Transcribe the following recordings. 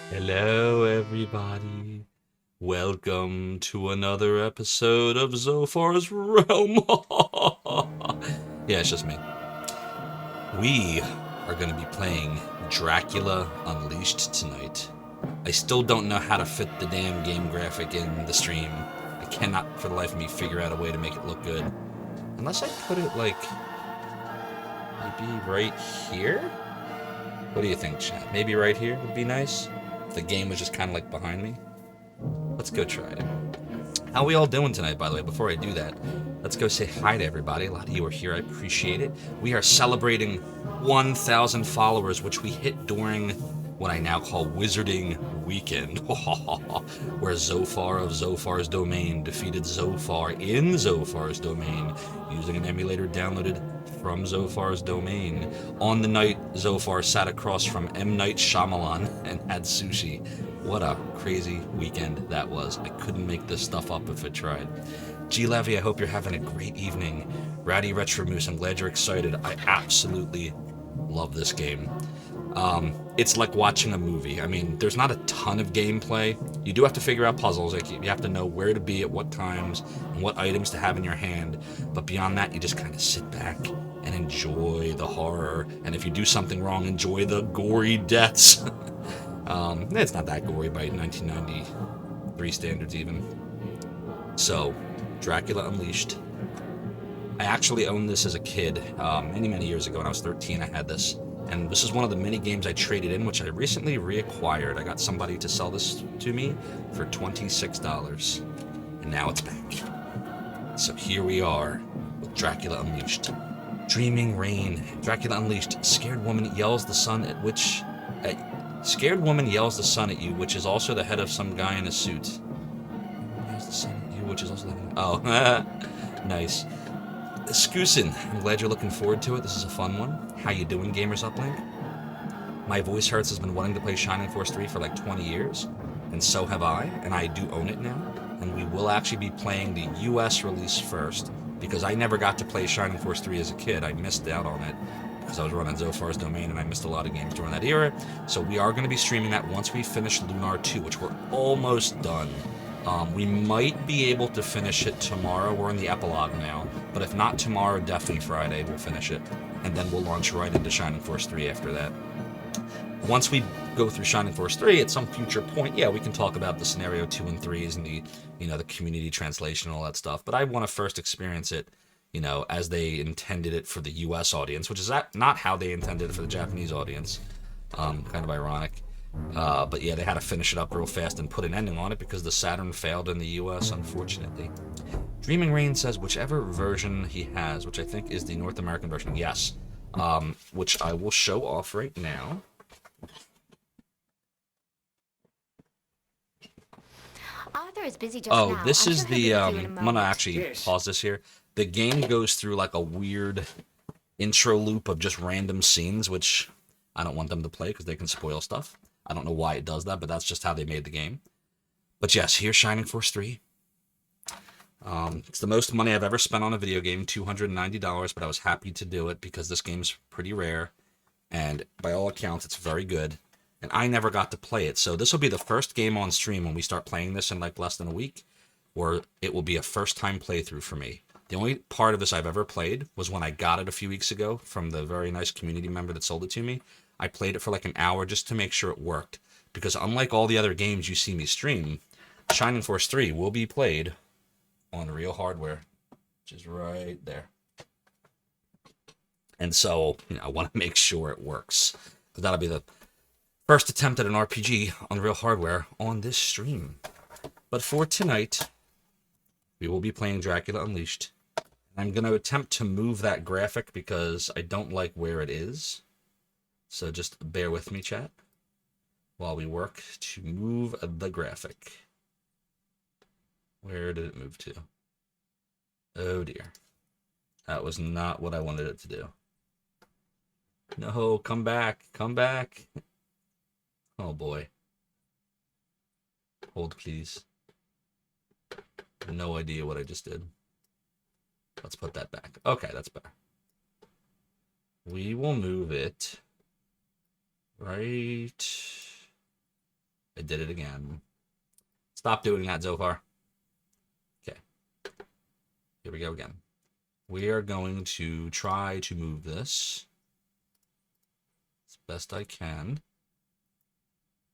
Hello, everybody. Welcome to another episode of Zophar's Realm. Yeah, it's just me. We are going to be playing Dracula Unleashed tonight. I still don't know how to fit the damn game graphic in the stream. I cannot for the life of me figure out a way to make it look good. Unless I put it like maybe right here? What do you think, chat? Maybe right here would be nice? If the game was just kind of like behind me? Let's go try it. How are we all doing tonight, by the way? Before I do that, let's go say hi to everybody. A lot of you are here. I appreciate it. We are celebrating 1,000 followers, which we hit during what I now call Wizarding Weekend, where Zophar of Zophar's Domain defeated Zophar in Zophar's Domain using an emulator downloaded from Zophar's Domain. On the night, Zophar sat across from M. Night Shyamalan and had sushi. What a crazy weekend that was. I couldn't make this stuff up if I tried. G Levy, I hope you're having a great evening. Ratty Retro Moose, I'm glad you're excited. I absolutely love this game. It's like watching a movie. I mean, there's not a ton of gameplay. You do have to figure out puzzles. Like, you have to know where to be at what times and what items to have in your hand. But beyond that, you just kind of sit back and enjoy the horror. And if you do something wrong, enjoy the gory deaths. It's not that gory by 1993 standards, even. So, Dracula Unleashed. I actually owned this as a kid many, many years ago. When I was 13, I had this. And this is one of the mini games I traded in, which I recently reacquired. I got somebody to sell this to me for $26. And now it's back. So here we are with Dracula Unleashed. Dreaming Rain. Dracula Unleashed. Scared woman yells the sun at which... Scared woman yells the sun at you, which is also the head of some guy in a suit. Yells the sun at you, which is also the head of... Oh, nice. Scoosin, I'm glad you're looking forward to it. This is a fun one. How you doing, Gamers Uplink? My Voice Hurts has been wanting to play Shining Force 3 for like 20 years, and so have I, and I do own it now. And we will actually be playing the US release first, because I never got to play Shining Force 3 as a kid. I missed out on it because I was running Zophar's Domain and I missed a lot of games during that era. So we are going to be streaming that once we finish Lunar 2, which we're almost done. We might be able to finish it tomorrow. We're in the epilogue now. But if not tomorrow, definitely Friday, we'll finish it. And then we'll launch right into Shining Force 3 after that. Once we go through Shining Force 3 at some future point, yeah, we can talk about the scenario 2 and 3s and the community translation and all that stuff. But I want to first experience it, as they intended it for the US audience, which is not how they intended it for the Japanese audience. Kind of ironic. But yeah, they had to finish it up real fast and put an ending on it because the Saturn failed in the US, unfortunately. Dreaming Rain says whichever version he has, which I think is the North American version, yes. Which I will show off right now. Arthur is busy just Oh, now. this I'm is sure he'll the, be with you in a I'm gonna moment. actually Yes. pause this here. The game goes through like a weird intro loop of just random scenes, which I don't want them to play because they can spoil stuff. I don't know why it does that, but that's just how they made the game. But yes, here's Shining Force 3. It's the most money I've ever spent on a video game, $290, but I was happy to do it because this game's pretty rare, and by all accounts, it's very good. And I never got to play it, so this will be the first game on stream when we start playing this in like less than a week, or it will be a first-time playthrough for me. The only part of this I've ever played was when I got it a few weeks ago from the very nice community member that sold it to me. I played it for like an hour just to make sure it worked, because unlike all the other games you see me stream, Shining Force 3 will be played on real hardware, which is right there. And so, I want to make sure it works, because that'll be the first attempt at an RPG on real hardware on this stream. But for tonight, we will be playing Dracula Unleashed. I'm going to attempt to move that graphic because I don't like where it is. So just bear with me, chat, while we work to move the graphic. Where did it move to? Oh dear. That was not what I wanted it to do. No, come back. Come back. Oh boy. Hold, please. No idea what I just did. Let's put that back. Okay, that's better. We will move it right I did it again. Stop doing that, Zophar. Okay. Here we go again. We are going to try to move this as best I can.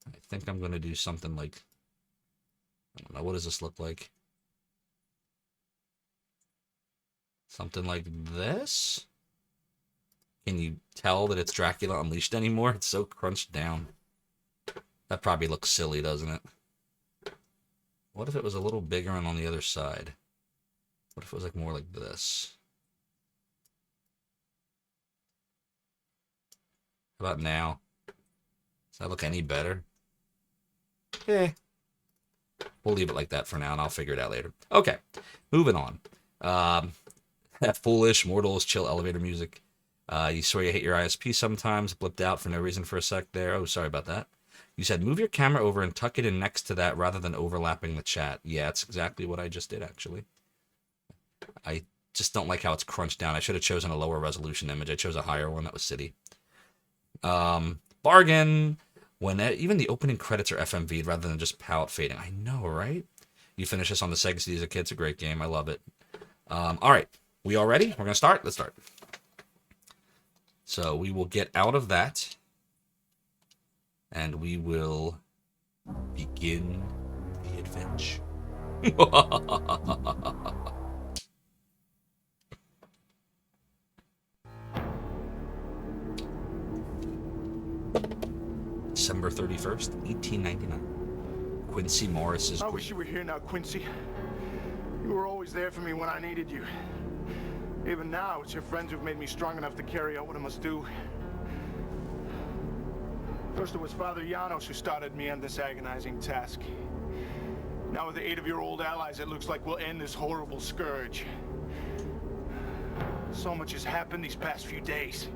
I think I'm going to do something like, I don't know, what does this look like? Something like this? Can you tell that it's Dracula Unleashed anymore? It's so crunched down. That probably looks silly, doesn't it? What if it was a little bigger and on the other side? What if it was like more like this? How about now? Does that look any better? Eh. We'll leave it like that for now, and I'll figure it out later. Okay, moving on. That foolish mortals chill elevator music. You swear you hate your ISP sometimes. Blipped out for no reason for a sec there. Oh, sorry about that. You said move your camera over and tuck it in next to that rather than overlapping the chat. Yeah, that's exactly what I just did, actually. I just don't like how it's crunched down. I should have chosen a lower resolution image. I chose a higher one. That was city. Bargain. When even the opening credits are FMV'd rather than just palette fading. I know, right? You finish this on the Sega CD as a kid. It's a great game. I love it. All right. We all ready? We're going to start? Let's start. So we will get out of that. And we will begin the adventure. December 31st, 1899. Quincy Morris's I wish you were here now, Quincy. You were always there for me when I needed you. Even now, it's your friends who've made me strong enough to carry out what I must do. First, it was Father Janos who started me on this agonizing task. Now, with the aid of your old allies, it looks like we'll end this horrible scourge. So much has happened these past few days.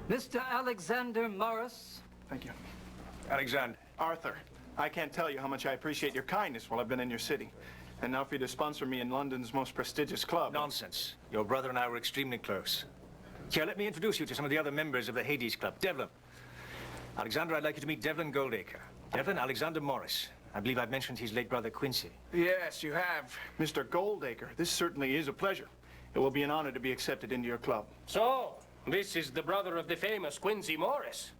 Mr. Alexander Morris. Thank you. Alexander. Arthur, I can't tell you how much I appreciate your kindness while I've been in your city. And now for you to sponsor me in London's most prestigious club. Nonsense. Your brother and I were extremely close. Here, let me introduce you to some of the other members of the Hades Club. Devlin. Alexander, I'd like you to meet Devlin Goldacre. Devlin, Alexander Morris. I believe I've mentioned his late brother, Quincy. Yes, you have. Mr. Goldacre, this certainly is a pleasure. It will be an honor to be accepted into your club. So, this is the brother of the famous Quincy Morris.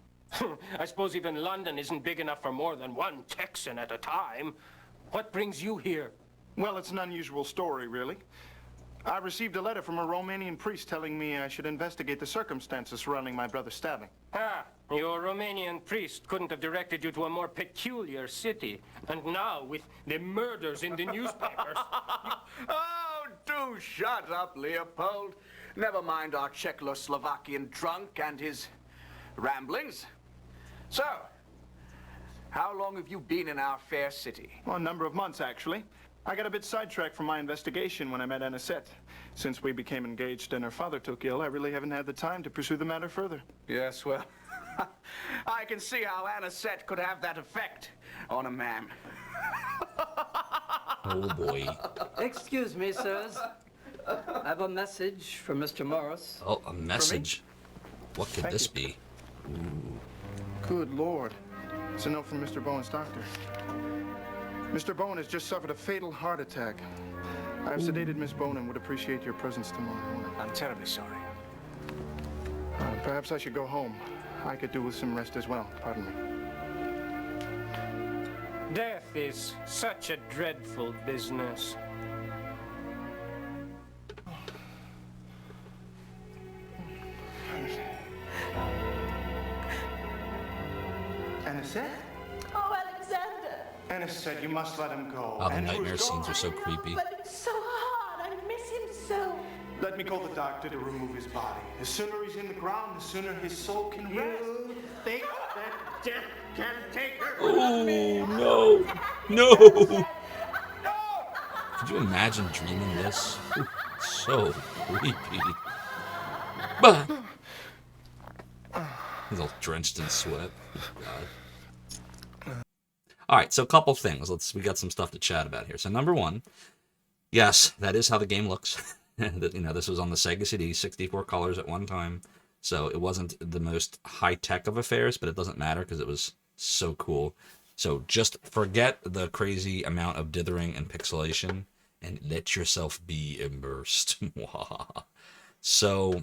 I suppose even London isn't big enough for more than one Texan at a time. What brings you here? Well, it's an unusual story, really. I received a letter from a Romanian priest telling me I should investigate the circumstances surrounding my brother's stabbing. Ah, your Romanian priest couldn't have directed you to a more peculiar city. And now, with the murders in the newspapers... Oh, do shut up, Leopold. Never mind our Czechoslovakian drunk and his ramblings. So, how long have you been in our fair city? Well, a number of months, actually. I got a bit sidetracked from my investigation when I met Anisette. Since we became engaged and her father took ill, I really haven't had the time to pursue the matter further. Yes, well, I can see how Anisette could have that effect on a man. Oh, boy. Excuse me, sirs. I have a message from Mr. Morris. Oh, a message. What could Thank this you. be? Good Lord. It's a note from Mr. Bowen's doctor. Mr. Bowen has just suffered a fatal heart attack. I have sedated Miss Bowen and would appreciate your presence tomorrow morning. I'm terribly sorry. Perhaps I should go home. I could do with some rest as well. Pardon me. Death is such a dreadful business. Anisette? Oh, Alexander! Anisette, you must let him go. Oh, the Andrew's nightmare gone. scenes are so creepy. But it's so hard. I miss him so. Let me call the doctor to remove his body. The sooner he's in the ground, the sooner his soul can rest. You think that death can take her? Oh, no. No. Could you imagine dreaming this? Ooh, so creepy. Bah. He's all drenched in sweat. Oh, God. All right, so a couple things. We got some stuff to chat about here. So number one, yes, that is how the game looks. This was on the Sega CD, 64 colors at one time. So it wasn't the most high-tech of affairs, but it doesn't matter because it was so cool. So just forget the crazy amount of dithering and pixelation and let yourself be immersed. So,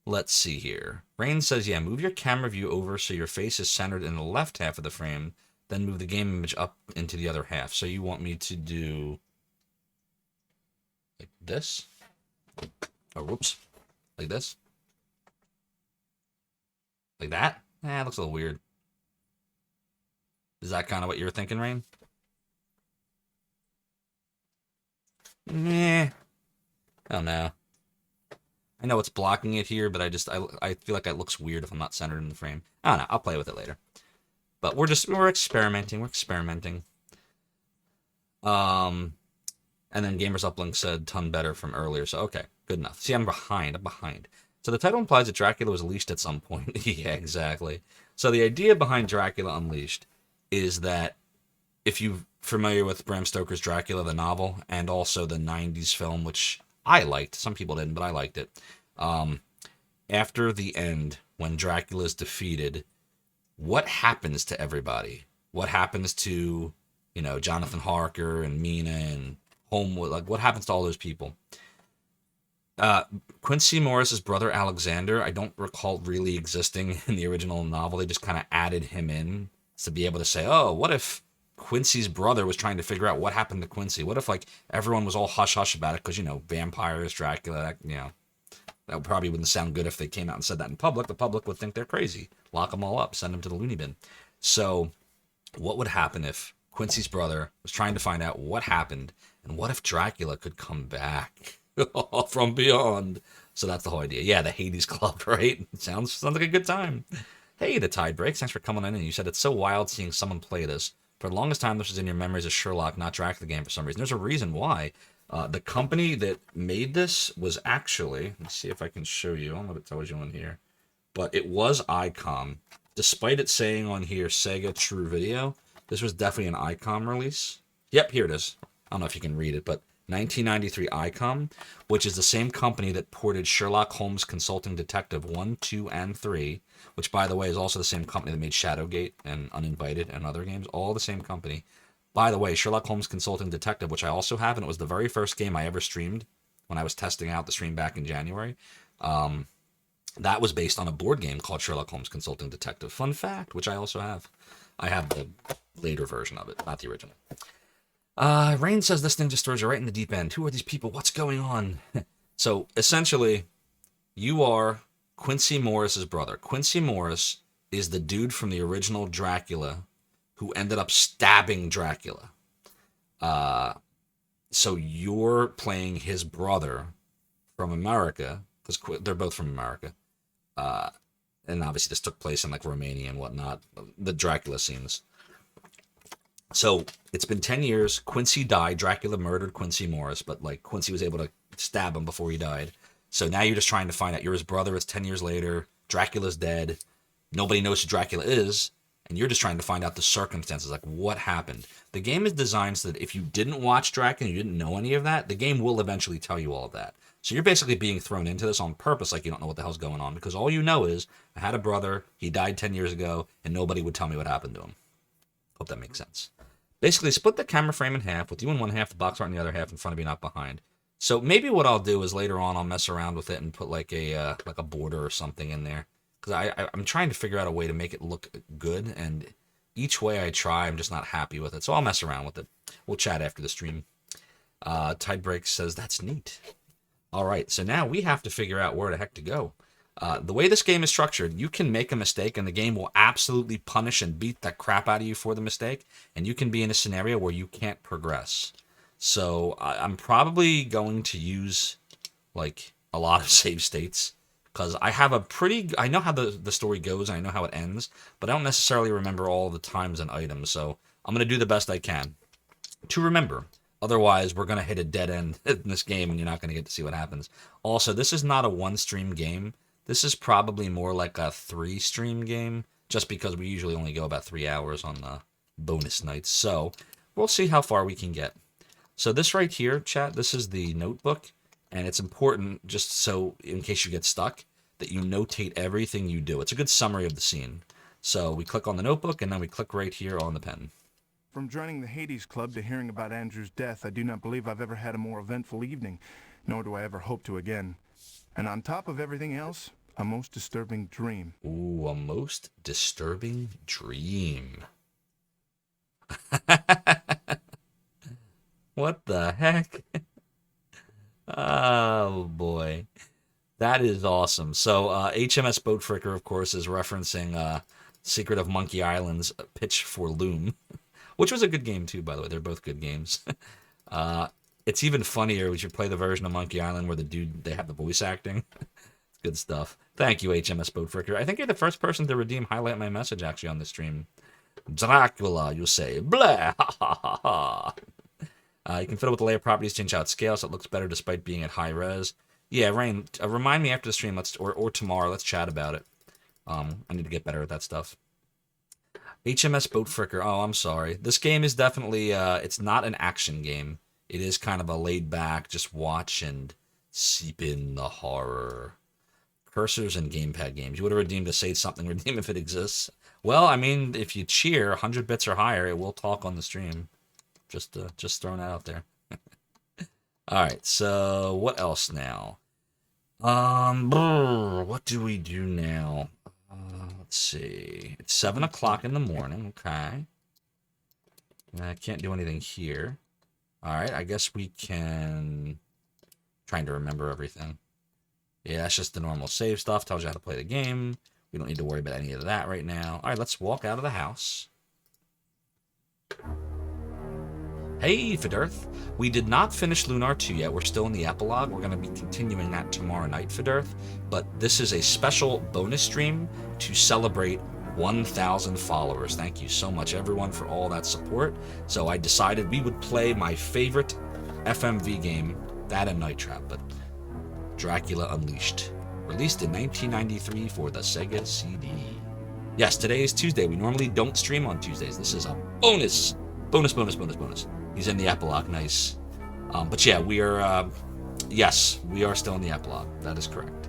let's see here. Rain says, yeah, move your camera view over so your face is centered in the left half of the frame, then move the game image up into the other half. So you want me to do like this? Or whoops. Like this? Like that? It looks a little weird. Is that kind of what you were thinking, Rain? Meh. I don't know. I know it's blocking it here, but I feel like it looks weird if I'm not centered in the frame. I don't know. I'll play with it later. But we're experimenting. We're experimenting. And then Gamers Uplink said ton better from earlier. So okay, good enough. See, I'm behind. So the title implies that Dracula was unleashed at some point. Yeah, exactly. So the idea behind Dracula Unleashed is that if you're familiar with Bram Stoker's Dracula, the novel, and also the 90s film, which I liked. Some people didn't, but I liked it. After the end, when Dracula is defeated, what happens to everybody? What happens to, Jonathan Harker and Mina and Homewood? Like, what happens to all those people? Quincy Morris's brother Alexander, I don't recall really existing in the original novel. They just kind of added him in to be able to say, oh, what if Quincy's brother was trying to figure out what happened to Quincy? What if, like, everyone was all hush-hush about it because, vampires, Dracula, that probably wouldn't sound good if they came out and said that in public. The public would think they're crazy. Lock them all up. Send them to the loony bin. So what would happen if Quincy's brother was trying to find out what happened, and what if Dracula could come back from beyond? So that's the whole idea. Yeah, the Hades Club, right? Sounds like a good time. Hey, the Tide Breaks. Thanks for coming in. And you said it's so wild seeing someone play this. For the longest time, this was in your memories as Sherlock, not Dracula game for some reason. There's a reason why. The company that made this was actually, let's see if I can show you. I don't know what it tells you on here. But it was ICOM. Despite it saying on here Sega True Video, this was definitely an ICOM release. Yep, here it is. I don't know if you can read it, but 1993 ICOM, which is the same company that ported Sherlock Holmes Consulting Detective 1, 2, and 3, which, by the way, is also the same company that made Shadowgate and Uninvited and other games. All the same company. By the way, Sherlock Holmes Consulting Detective, which I also have, and it was the very first game I ever streamed when I was testing out the stream back in January. That was based on a board game called Sherlock Holmes Consulting Detective. Fun fact, which I also have. I have the later version of it, not the original. Rain says this thing just throws you right in the deep end. Who are these people? What's going on? So, essentially, you are Quincy Morris's brother. Quincy Morris is the dude from the original Dracula who ended up stabbing Dracula. So you're playing his brother from America, because they're both from America. And obviously this took place in like Romania and whatnot, the Dracula scenes. So it's been 10 years. Quincy died. Dracula murdered Quincy Morris, but like Quincy was able to stab him before he died. So now you're just trying to find out. You're his brother. It's 10 years later. Dracula's dead. Nobody knows who Dracula is. And you're just trying to find out the circumstances, like what happened. The game is designed so that if you didn't watch Dracula and you didn't know any of that, the game will eventually tell you all of that. So you're basically being thrown into this on purpose, like you don't know what the hell's going on, because all you know is, I had a brother, he died 10 years ago, and nobody would tell me what happened to him. Hope that makes sense. Basically, split the camera frame in half, with you in one half, the box art in the other half, in front of you, not behind. So maybe what I'll do is later on I'll mess around with it and put like a border or something in there. Because I'm trying to figure out a way to make it look good, and each way I try, I'm just not happy with it. So I'll mess around with it. We'll chat after the stream. Tidebreak says, that's neat. All right, so now we have to figure out where the heck to go. The way this game is structured, you can make a mistake, and the game will absolutely punish and beat the crap out of you for the mistake, and you can be in a scenario where you can't progress. So I'm probably going to use like a lot of save states. Because I know how the story goes, and I know how it ends, but I don't necessarily remember all the times and items, so I'm going to do the best I can to remember. Otherwise, we're going to hit a dead end in this game, and you're not going to get to see what happens. Also, this is not a one-stream game. This is probably more like a 3-stream game, just because we usually only go about 3 hours on the bonus nights. So, we'll see how far we can get. So this right here, chat, this is the notebook. And it's important, just so in case you get stuck, that you notate everything you do. It's a good summary of the scene. So we click on the notebook, and then we click right here on the pen. From joining the Hades Club to hearing about Andrew's death, I do not believe I've ever had a more eventful evening, nor do I ever hope to again. And on top of everything else, a most disturbing dream. Ooh, a most disturbing dream. What the heck? Oh, boy. That is awesome. So, HMS Boatfricker, of course, is referencing Secret of Monkey Island's Pitch for Loom, which was a good game, too, by the way. They're both good games. It's even funnier when you play the version of Monkey Island where they have the voice acting. It's good stuff. Thank you, HMS Boatfricker. I think you're the first person to redeem Highlight My Message, actually, on the stream. Dracula, you say. Blah, ha, ha, ha, ha. You can fiddle with the layer properties, change how it scales so it looks better despite being at high res. Yeah, Rain, remind me after the stream, or tomorrow, let's chat about it. I need to get better at that stuff. HMS Boatfricker, oh, I'm sorry. This game is definitely, it's not an action game. It is kind of a laid-back, just watch and seep in the horror. Cursors and gamepad games. You would have redeemed to say something, redeem if it exists. Well, I mean, if you cheer 100 bits or higher, it will talk on the stream. Just throwing that out there. All right, so what else now? What do we do now? Let's see. It's 7 o'clock in the morning. Okay. I can't do anything here. All right, I guess we can. Trying to remember everything. Yeah, that's just the normal save stuff. Tells you how to play the game. We don't need to worry about any of that right now. All right, let's walk out of the house. Hey, Fidurth. We did not finish Lunar 2 yet. We're still in the epilogue. We're going to be continuing that tomorrow night, Fidurth. But this is a special bonus stream to celebrate 1,000 followers. Thank you so much, everyone, for all that support. So I decided we would play my favorite FMV game, that and Night Trap, but Dracula Unleashed. Released in 1993 for the Sega CD. Yes, today is Tuesday. We normally don't stream on Tuesdays. This is a bonus. Bonus. He's in the epilogue. Nice. But yeah, we are, yes, we are still in the epilogue. That is correct.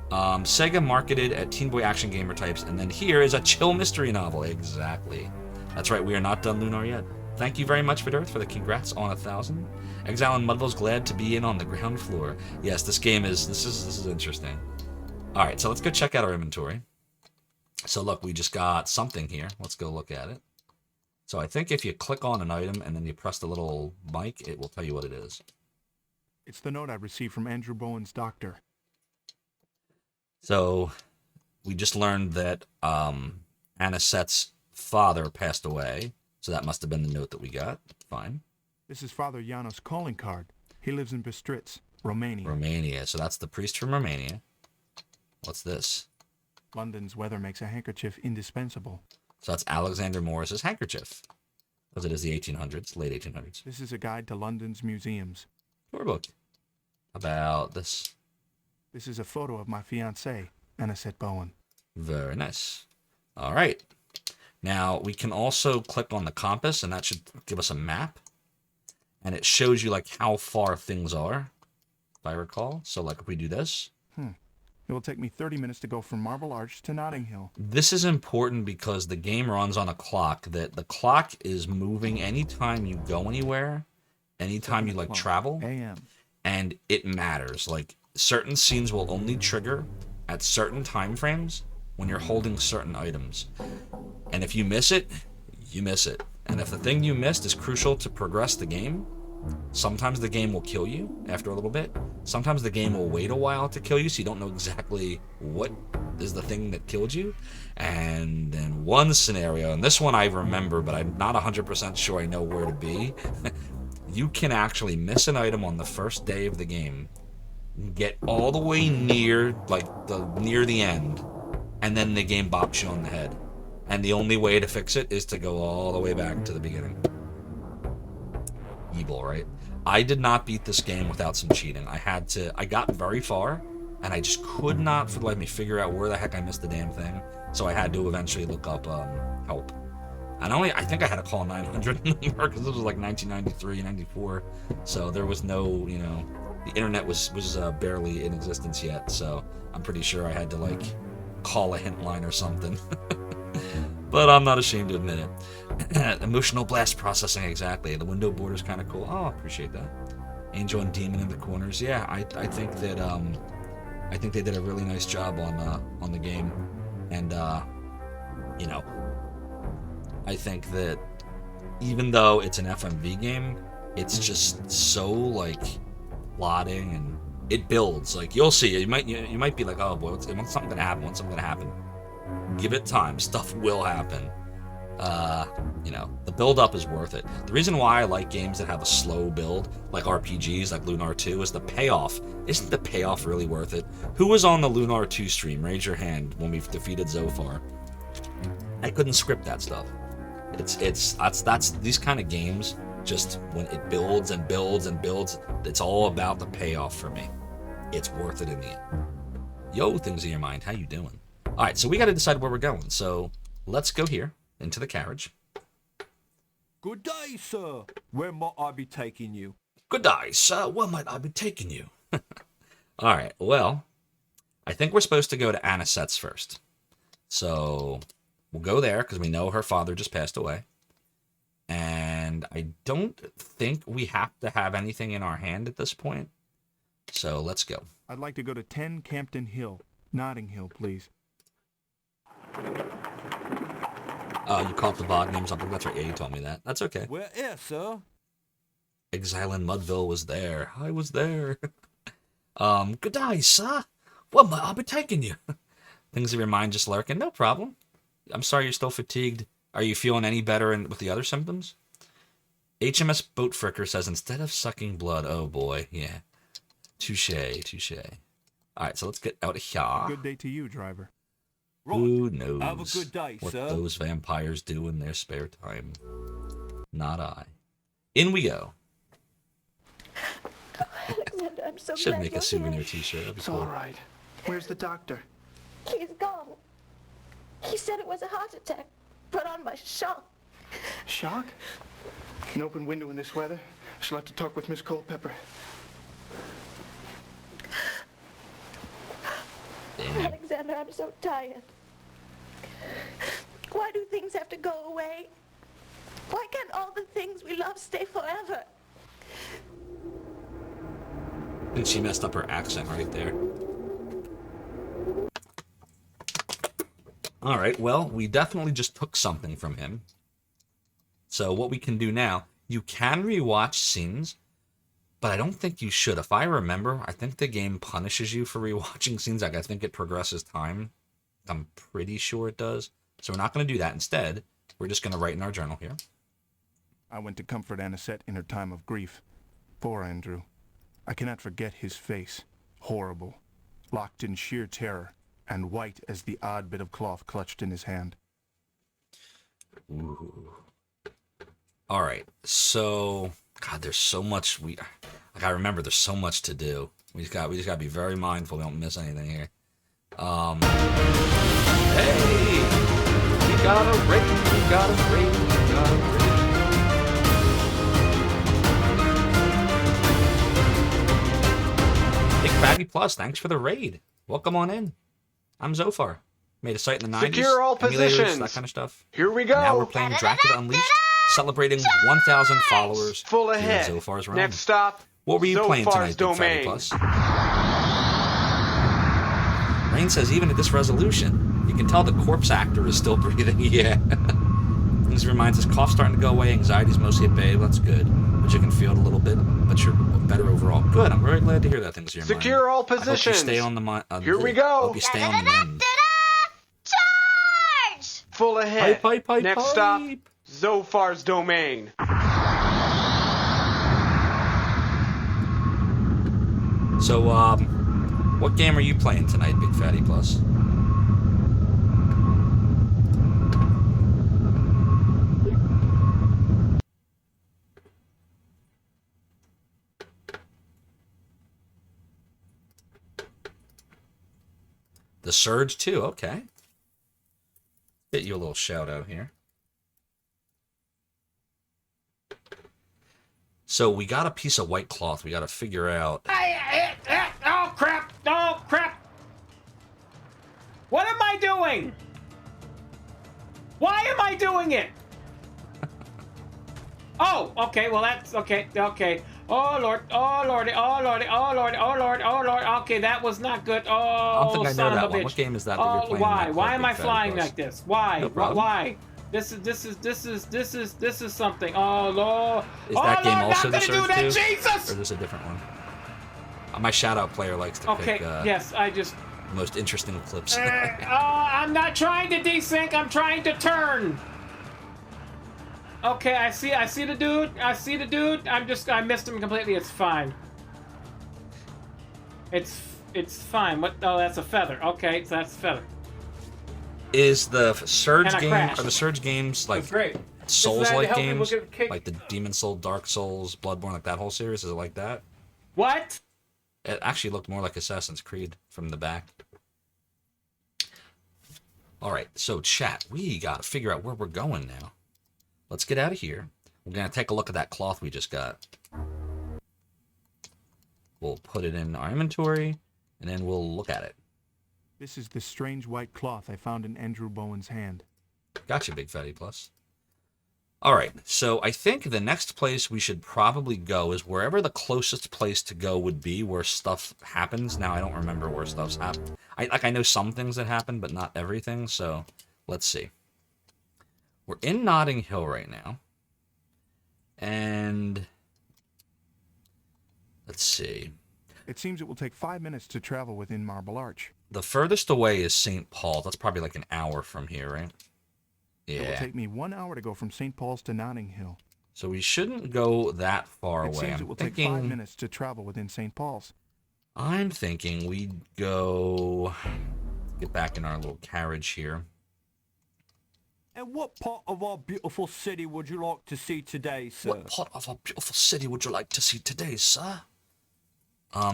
Sega marketed at Teen Boy action gamer types, and then here is a chill mystery novel. Exactly. That's right, we are not done Lunar yet. Thank you very much, Fidurth, for the congrats on 1,000. Exile and Mudville's glad to be in on the ground floor. Yes, this is interesting. All right, so let's go check out our inventory. So look, we just got something here. Let's go look at it. So I think if you click on an item and then you press the little mic, it will tell you what it is. It's the note I received from Andrew Bowen's doctor. So we just learned that Anisette's father passed away. So that must have been the note that we got. Fine. This is Father Janos' calling card. He lives in Bistritz, Romania. Romania. So that's the priest from Romania. What's this? London's weather makes a handkerchief indispensable. So that's Alexander Morris's handkerchief. Because it is the 1800s, late 1800s. This is a guide to London's museums. Tour book. How about this? This is a photo of my fiancée, Anisette Bowen. Very nice. All right. Now, we can also click on the compass, and that should give us a map. And it shows you, like, how far things are, if I recall. So, like, if we do this. It will take me 30 minutes to go from Marble Arch to Notting Hill. This is important because the game runs on a clock, that the clock is moving anytime you go anywhere, anytime you, like, travel. AM. And it matters. Like, certain scenes will only trigger at certain time frames when you're holding certain items. And if you miss it, you miss it. And if the thing you missed is crucial to progress the game, sometimes the game will kill you after a little bit. Sometimes the game will wait a while to kill you, so you don't know exactly what is the thing that killed you. And in one scenario, and this one I remember, but I'm not 100% sure I know where to be, you can actually miss an item on the first day of the game, get all the way near, like, near the end, and then the game bops you on the head. And the only way to fix it is to go all the way back to the beginning. Evil, right? I did not beat this game without some cheating. I got very far, and I just could not, for the life of me, figure out where the heck I missed the damn thing. So I had to eventually look up help. And I think I had to call 900 number, because this was like 1993, 94. So there was no, the internet was barely in existence yet, so I'm pretty sure I had to like call a hint line or something. But I'm not ashamed to admit it. Emotional blast processing, exactly. The window border's kind of cool. Oh, I appreciate that. Angel and demon in the corners. Yeah, I think that I think they did a really nice job on the game, and you know, I think that even though it's an FMV game, it's just so like plotting, and it builds. Like you'll see, you might be like, oh boy, when's something gonna happen? When's something gonna happen? Give it time, stuff will happen. You know, the build up is worth it. The reason why I like games that have a slow build, like RPGs, like Lunar 2, is the payoff. Isn't the payoff really worth it? Who was on the Lunar 2 stream? Raise your hand when we defeated Zophar. I couldn't script that stuff. That's these kind of games. Just when it builds and builds and builds, it's all about the payoff for me. It's worth it in the end. Yo, things in your mind, how you doing? All right, so we got to decide where we're going. So let's go here into the carriage. Good day, sir. Where might I be taking you? Good day, sir. Where might I be taking you? All right, well, I think we're supposed to go to Anisette's first. So we'll go there because we know her father just passed away. And I don't think we have to have anything in our hand at this point. So let's go. I'd like to go to 10 Campton Hill, Notting Hill, please. Oh, you called the bog name or something? That's right. Yeah, you told me that. That's okay. Where is, sir? Exile in Mudville was there. I was there. Good day, sir. Where might I be taking you? Things of your mind just lurking. No problem. I'm sorry you're still fatigued. Are you feeling any better with the other symptoms? HMS Boat Fricker says, instead of sucking blood, oh boy, yeah. Touche, touche. All right, so let's get out of here. Good day to you, driver. Who knows Have a good day, what sir. those vampires do in their spare time? Not I. In we go. Alexander, I'm so Should glad make you're a souvenir here. t-shirt. That'd be It's cool. all right. Where's the doctor? He's gone. He said it was a heart attack. Put on my shock. Shock? An open window in this weather? She'll have to talk with Miss Culpepper. Damn. Alexander, I'm so tired. Why do things have to go away? Why can't all the things we love stay forever? I think she messed up her accent right there. All right, well, we definitely just took something from him. So what we can do now, you can rewatch scenes, but I don't think you should. If I remember, I think the game punishes you for rewatching scenes. Like, I think it progresses time. I'm pretty sure it does. So we're not going to do that. Instead, we're just going to write in our journal here. I went to comfort Anisette in her time of grief. Poor Andrew. I cannot forget his face. Horrible. Locked in sheer terror, and white as the odd bit of cloth clutched in his hand. Ooh. All right, so God, there's so much I remember. There's so much to do. We just got to be very mindful we don't miss anything here. Hey, we got a raid. We got a raid. We got a raid. Big Fatty Plus, thanks for the raid. Welcome on in. I'm Zophar. Made a site in the 90s. Secure all emulators, positions. that kind of stuff. Here we And now go. we're playing Dracula Unleashed, celebrating 1,000 followers Full here in ahead. Zophar's realm. Next stop. What were you playing Zophar's tonight, Big Fatty domain. Plus? Rain says, even at this resolution, you can tell the corpse actor is still breathing. Yeah. This reminds us, cough's starting to go away, anxiety's mostly at bay. That's good. But you can feel it a little bit, but you're better overall. Good, I'm very glad to hear that things are your mind. Secure all I hope you positions. stay on the Here we I go. hope you stay on the mend. Charge! Full ahead. Pipe. Next stop. Zophar's domain. So, what game are you playing tonight, Big Fatty Plus? The Surge 2, okay. Get you a little shout out here. So we got a piece of white cloth. We got to figure out doing? Why am I doing it? Oh, okay, well that's okay, okay. Oh Lord, oh Lordy, oh Lordy, oh Lordy, oh Lord, oh Lord. Okay, that was not good. Oh, I don't think I know son that of a one. bitch. What game is that you're playing? Why? Why am Big I Fatty flying Plus? like this? Why? No problem. Why? This is something. Oh Lord. Is that game Lord, also not the gonna do Surge that, 2? Jesus! Or is this a different one? My shout-out player likes to Okay, pick yes, I just... the most interesting clips. I'm not trying to desync, I'm trying to turn. Okay, I see the dude. I missed him completely. It's fine. It's fine. What? Oh, that's a feather. Okay, so that's a feather. Is the Surge And I game, crashed. are the Surge games like That's great. Souls-like Help me games? look at the cake. Like the Demon Soul, Dark Souls, Bloodborne, like that whole series? Is it like that? What? It actually looked more like Assassin's Creed from the back. Alright, so chat, we gotta figure out where we're going now. Let's get out of here. We're gonna take a look at that cloth we just got. We'll put it in our inventory, and then we'll look at it. This is the strange white cloth I found in Andrew Bowen's hand. Gotcha, Big Fatty Plus. Alright, so I think the next place we should probably go is wherever the closest place to go would be where stuff happens. Now, I don't remember where stuff's happened. I know some things that happen, but not everything, so let's see. We're in Notting Hill right now. And let's see. It seems it will take 5 minutes to travel within Marble Arch. The furthest away is St. Paul's. That's probably like an hour from here, right? Yeah. It will take me 1 hour to go from St. Paul's to Notting Hill. So we shouldn't go that far It away. seems it will take 5 minutes to travel within St. Paul's. I'm thinking we'd go... Get back in our little carriage here. And what part of our beautiful city would you like to see today, sir? What part of our beautiful city would you like to see today, sir?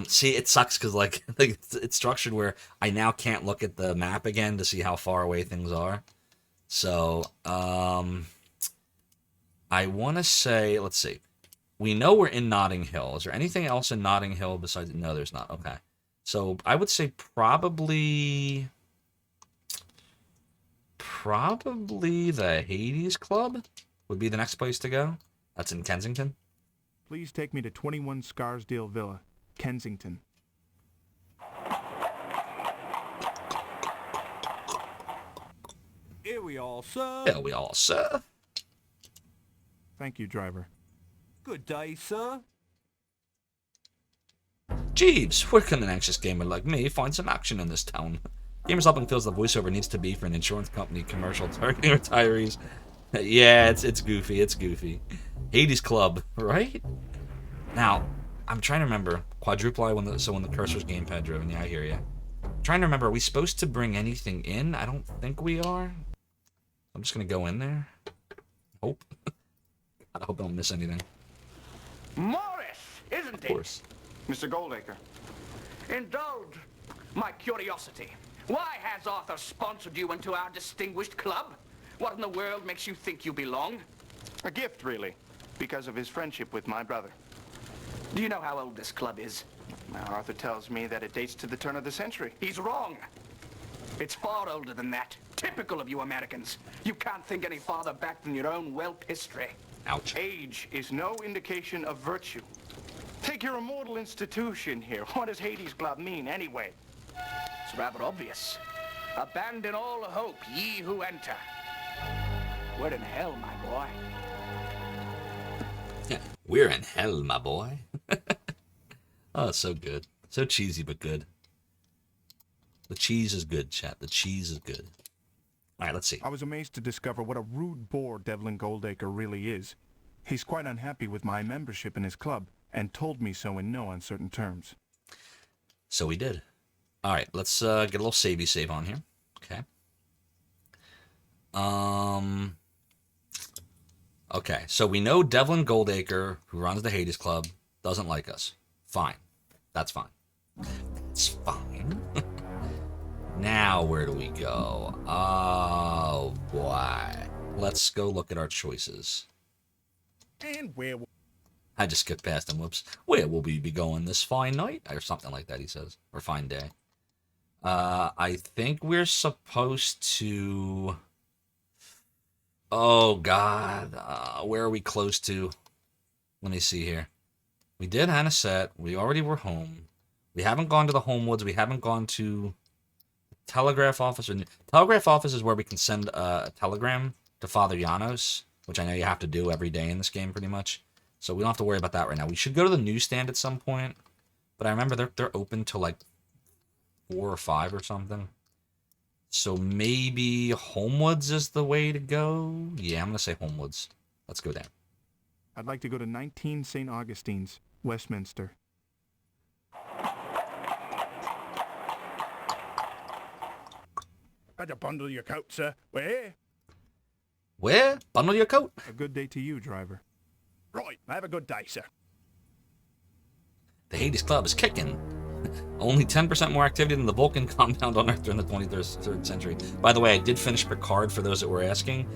See, it sucks because like it's structured where I now can't look at the map again to see how far away things are. So, I want to say, let's see. We know we're in Notting Hill. Is there anything else in Notting Hill besides? No, there's not. Okay. So I would say probably the Hades Club would be the next place to go. That's in Kensington. Please take me to 21 Scarsdale Villa, Kensington. Here we are, sir. Here we are, sir. Thank you, driver. Good day, sir. Jeeves, where can an anxious gamer like me find some action in this town? Gamers Helping feels the voiceover needs to be for an insurance company commercial targeting retirees. Yeah, it's goofy, it's goofy. Hades Club, right? Now, I'm trying to remember. Quadruple I when the cursor's gamepad driven. Yeah, I hear you. I'm trying to remember, are we supposed to bring anything in? I don't think we are. I'm just gonna go in there. Hope. I hope I don't miss anything. Morris, isn't it? Of course. Mr. Goldacre. Indulge my curiosity. Why has Arthur sponsored you into our distinguished club? What in the world makes you think you belong? A gift, really, because of his friendship with my brother. Do you know how old this club is? Now, Arthur tells me that it dates to the turn of the century. He's wrong. It's far older than that. Typical of you Americans. You can't think any farther back than your own whelp history. Ouch. Age is no indication of virtue. Take your immortal institution here. What does Hades Club mean, anyway? It's rather obvious. Abandon all hope, ye who enter. We're in hell, my boy. We're in hell, my boy. Oh, so good. So cheesy, but good. The cheese is good, chat. The cheese is good. All right, let's see. I was amazed to discover what a rude bore Devlin Goldacre really is. He's quite unhappy with my membership in his club, and told me so in no uncertain terms. So we did. All right, let's get a little savey save on here. Okay. Okay, so we know Devlin Goldacre, who runs the Hades Club, doesn't like us. Fine. That's fine. That's fine. Now, where do we go? Oh, boy. Let's go look at our choices. And where will... I just skipped past him. Whoops. Where will we be going this fine night? Or something like that, he says. Or fine day. I think we're supposed to... Oh, God. Where are we close to? Let me see here. We did Anisette. We already were home. We haven't gone to the Homewoods. We haven't gone to Telegraph Office. Telegraph Office is where we can send a telegram to Father Janos, which I know you have to do every day in this game pretty much. So we don't have to worry about that right now. We should go to the newsstand at some point. But I remember they're open till like 4 or 5 or something. So maybe Homewoods is the way to go? Yeah, I'm going to say Homewoods. Let's go down. I'd like to go to 19 St. Augustine's, Westminster. Better bundle your coat, sir. Where? Where? Bundle your coat. A good day to you, driver. Right, have a good day, sir. The Hades Club is kicking. Only 10% more activity than the Vulcan compound on Earth during the 23rd century. By the way, I did finish Picard for those that were asking.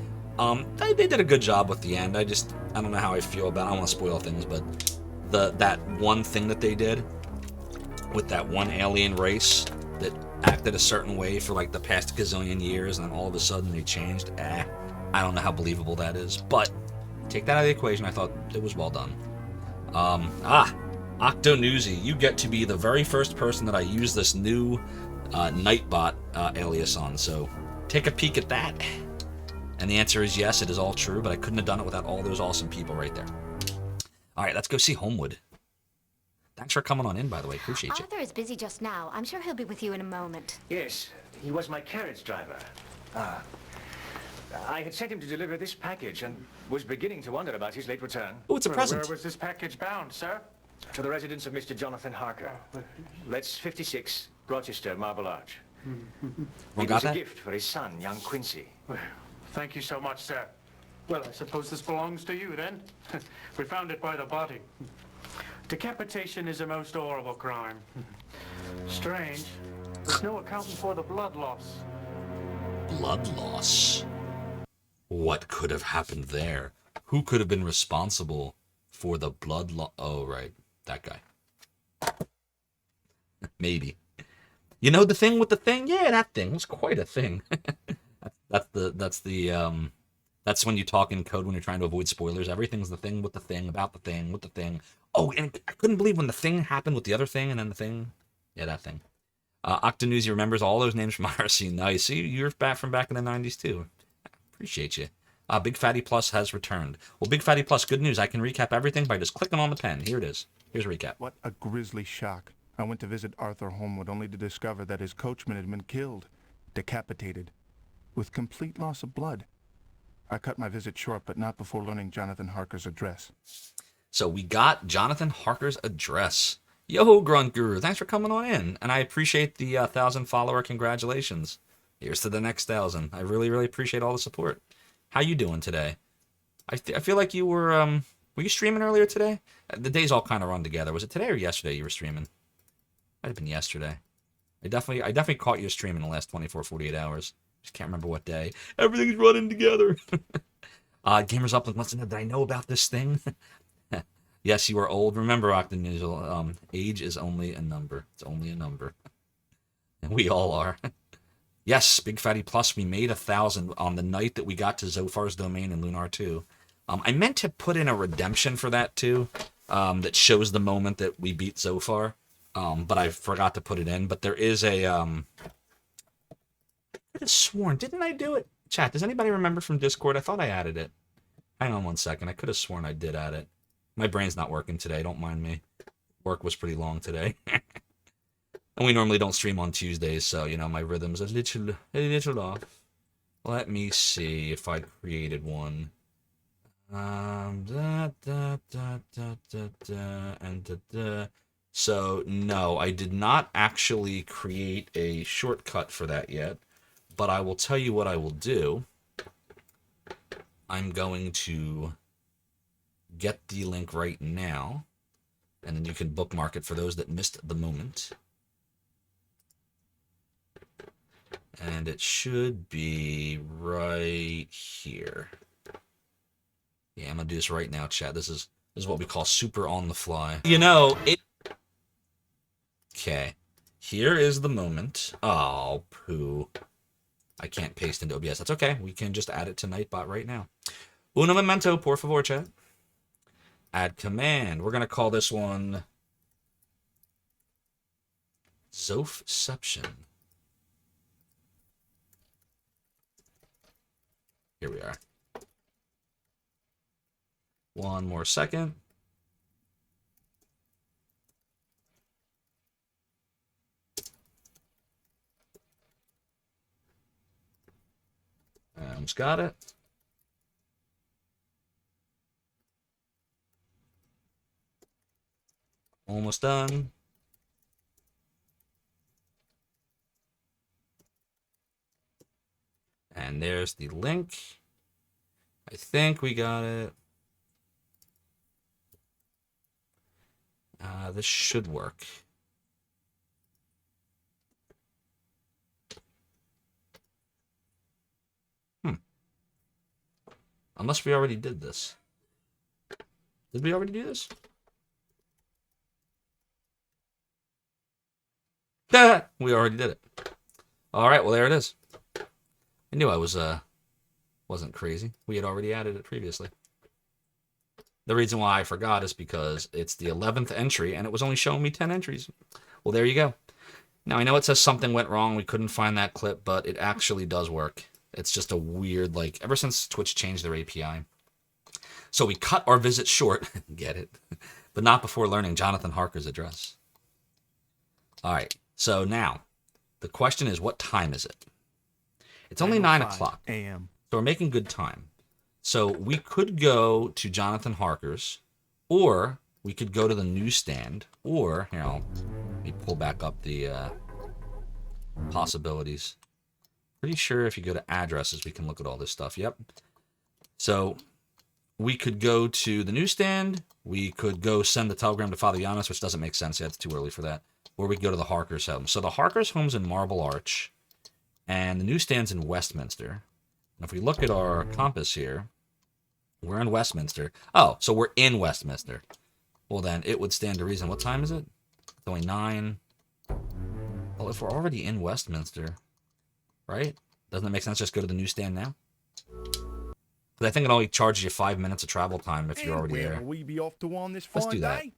They did a good job with the end. I don't know how I feel about it. I don't want to spoil things, but that one thing that they did with that one alien race that acted a certain way for like the past gazillion years, and then all of a sudden they changed. I don't know how believable that is, but take that out of the equation. I thought it was well done. Octonewsy, you get to be the very first person that I use this new Nightbot alias on, so take a peek at that. And the answer is yes, it is all true, but I couldn't have done it without all those awesome people right there. All right, let's go see Homewood. Thanks for coming on in, by the way. Appreciate you. Arthur is busy just now. I'm sure he'll be with you in a moment. Yes, he was my carriage driver. I had sent him to deliver this package and was beginning to wonder about his late return. Oh, it's a present. Where was this package bound, sir? To the residence of Mr. Jonathan Harker. Let's 56, Rochester, Marble Arch. It was a gift for his son, young Quincy. Well, thank you so much, sir. Well, I suppose this belongs to you, then. We found it by the body. Decapitation is a most horrible crime. Strange. There's no accounting for the blood loss. Blood loss? What could have happened there? Who could have been responsible for the blood loss? Oh, right. That guy. Maybe. You know the thing with the thing? Yeah, that thing was quite a thing. That's when you talk in code when you're trying to avoid spoilers. Everything's the thing with the thing, about the thing, with the thing. Oh, and I couldn't believe when the thing happened with the other thing and then the thing. Yeah, that thing. Octonewsy remembers all those names from IRC. Nice. See, you're back from back in the 90s too. Appreciate you. Big Fatty Plus has returned. Well, Big Fatty Plus, good news. I can recap everything by just clicking on the pen. Here it is. Here's a recap. What a grisly shock. I went to visit Arthur Homewood only to discover that his coachman had been killed, decapitated, with complete loss of blood. I cut my visit short, but not before learning Jonathan Harker's address. So we got Jonathan Harker's address. Yo, Grunt Guru, thanks for coming on in. And I appreciate the 1,000 follower congratulations. Here's to the next 1,000. I really, really appreciate all the support. How you doing today? I feel like you were you streaming earlier today? The days all kind of run together. Was it today or yesterday you were streaming? Might have been yesterday. I definitely caught you streaming in the last 24, 48 hours. Just can't remember what day. Everything's running together. Gamers Uplink wants to know, did I know about this thing? Yes, you are old. Remember, Octonusual, age is only a number. It's only a number. And we all are. Yes, Big Fatty Plus, we made 1,000 on the night that we got to Zophar's domain in Lunar 2. I meant to put in a redemption for that too, that shows the moment that we beat Zophar, but I forgot to put it in. But there is a, I could have sworn, didn't I do it? Chat, does anybody remember from Discord? I thought I added it. Hang on one second, I could have sworn I did add it. My brain's not working today, don't mind me. Work was pretty long today. And we normally don't stream on Tuesdays, so, you know, my rhythm's a little off. Let me see if I created one. So, no, I did not actually create a shortcut for that yet, but I will tell you what I will do. I'm going to get the link right now, and then you can bookmark it for those that missed the moment. And it should be right here. Yeah, I'm gonna do this right now, chat. This is what we call super on the fly. You know, it... Okay. here is the moment. Oh, poo. I can't paste into OBS. That's okay. We can just add it to Nightbot right now. Uno momento, por favor, chat. Add command. We're going to call this one Zophception. Here we are. One more second. Almost got it. Almost done. And there's the link. I think we got it. This should work. Unless we already did this. Did we already do this? We already did it. All right, well, there it is. I knew I wasn't crazy. We had already added it previously. The reason why I forgot is because it's the 11th entry, and it was only showing me 10 entries. Well, there you go. Now, I know it says something went wrong. We couldn't find that clip, but it actually does work. It's just a weird, like, ever since Twitch changed their API. So we cut our visit short, get it, but not before learning Jonathan Harker's address. All right, so now, the question is, what time is it? It's only 9 o'clock. a.m. So we're making good time. So we could go to Jonathan Harker's, or we could go to the newsstand, or, here, let me pull back up the possibilities. Pretty sure if you go to addresses, we can look at all this stuff. Yep. So we could go to the newsstand. We could go send the telegram to Father Giannis, which doesn't make sense yet. It's too early for that. Or we could go to the Harker's home. So the Harker's home's in Marble Arch, and the newsstand's in Westminster. And if we look at our compass here, we're in Westminster. Oh, so we're in Westminster. Well, then it would stand to reason. What time is it? It's only 9. Well, if we're already in Westminster, right? Doesn't it make sense just go to the newsstand now? Because I think it only charges you 5 minutes of travel time if you're already there. Will we be off to on this Let's fine do that. day?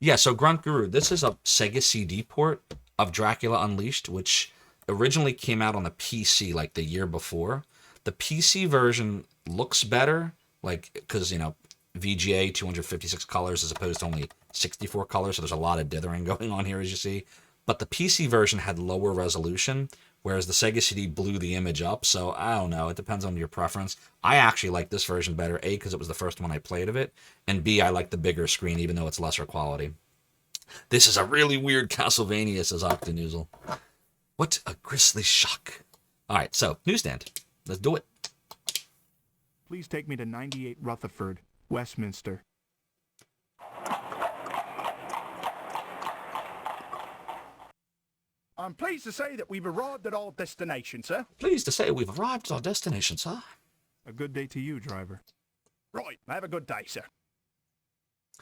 Yeah, so Grunt Guru, this is a Sega CD port of Dracula Unleashed, which originally came out on the PC like the year before. The PC version looks better, like, because, you know, VGA 256 colors as opposed to only 64 colors, so there's a lot of dithering going on here, as you see. But the PC version had lower resolution, whereas the Sega CD blew the image up, so I don't know, it depends on your preference. I actually like this version better, A, because it was the first one I played of it, and B, I like the bigger screen, even though it's lesser quality. This is a really weird Castlevania, says Octanoozle. What a grisly shock. Alright, so, newsstand. Let's do it. Please take me to 98 Rutherford, Westminster. I'm pleased to say that we've arrived at our destination, sir. Pleased to say we've arrived at our destination, sir. A good day to you, driver. Right, have a good day, sir.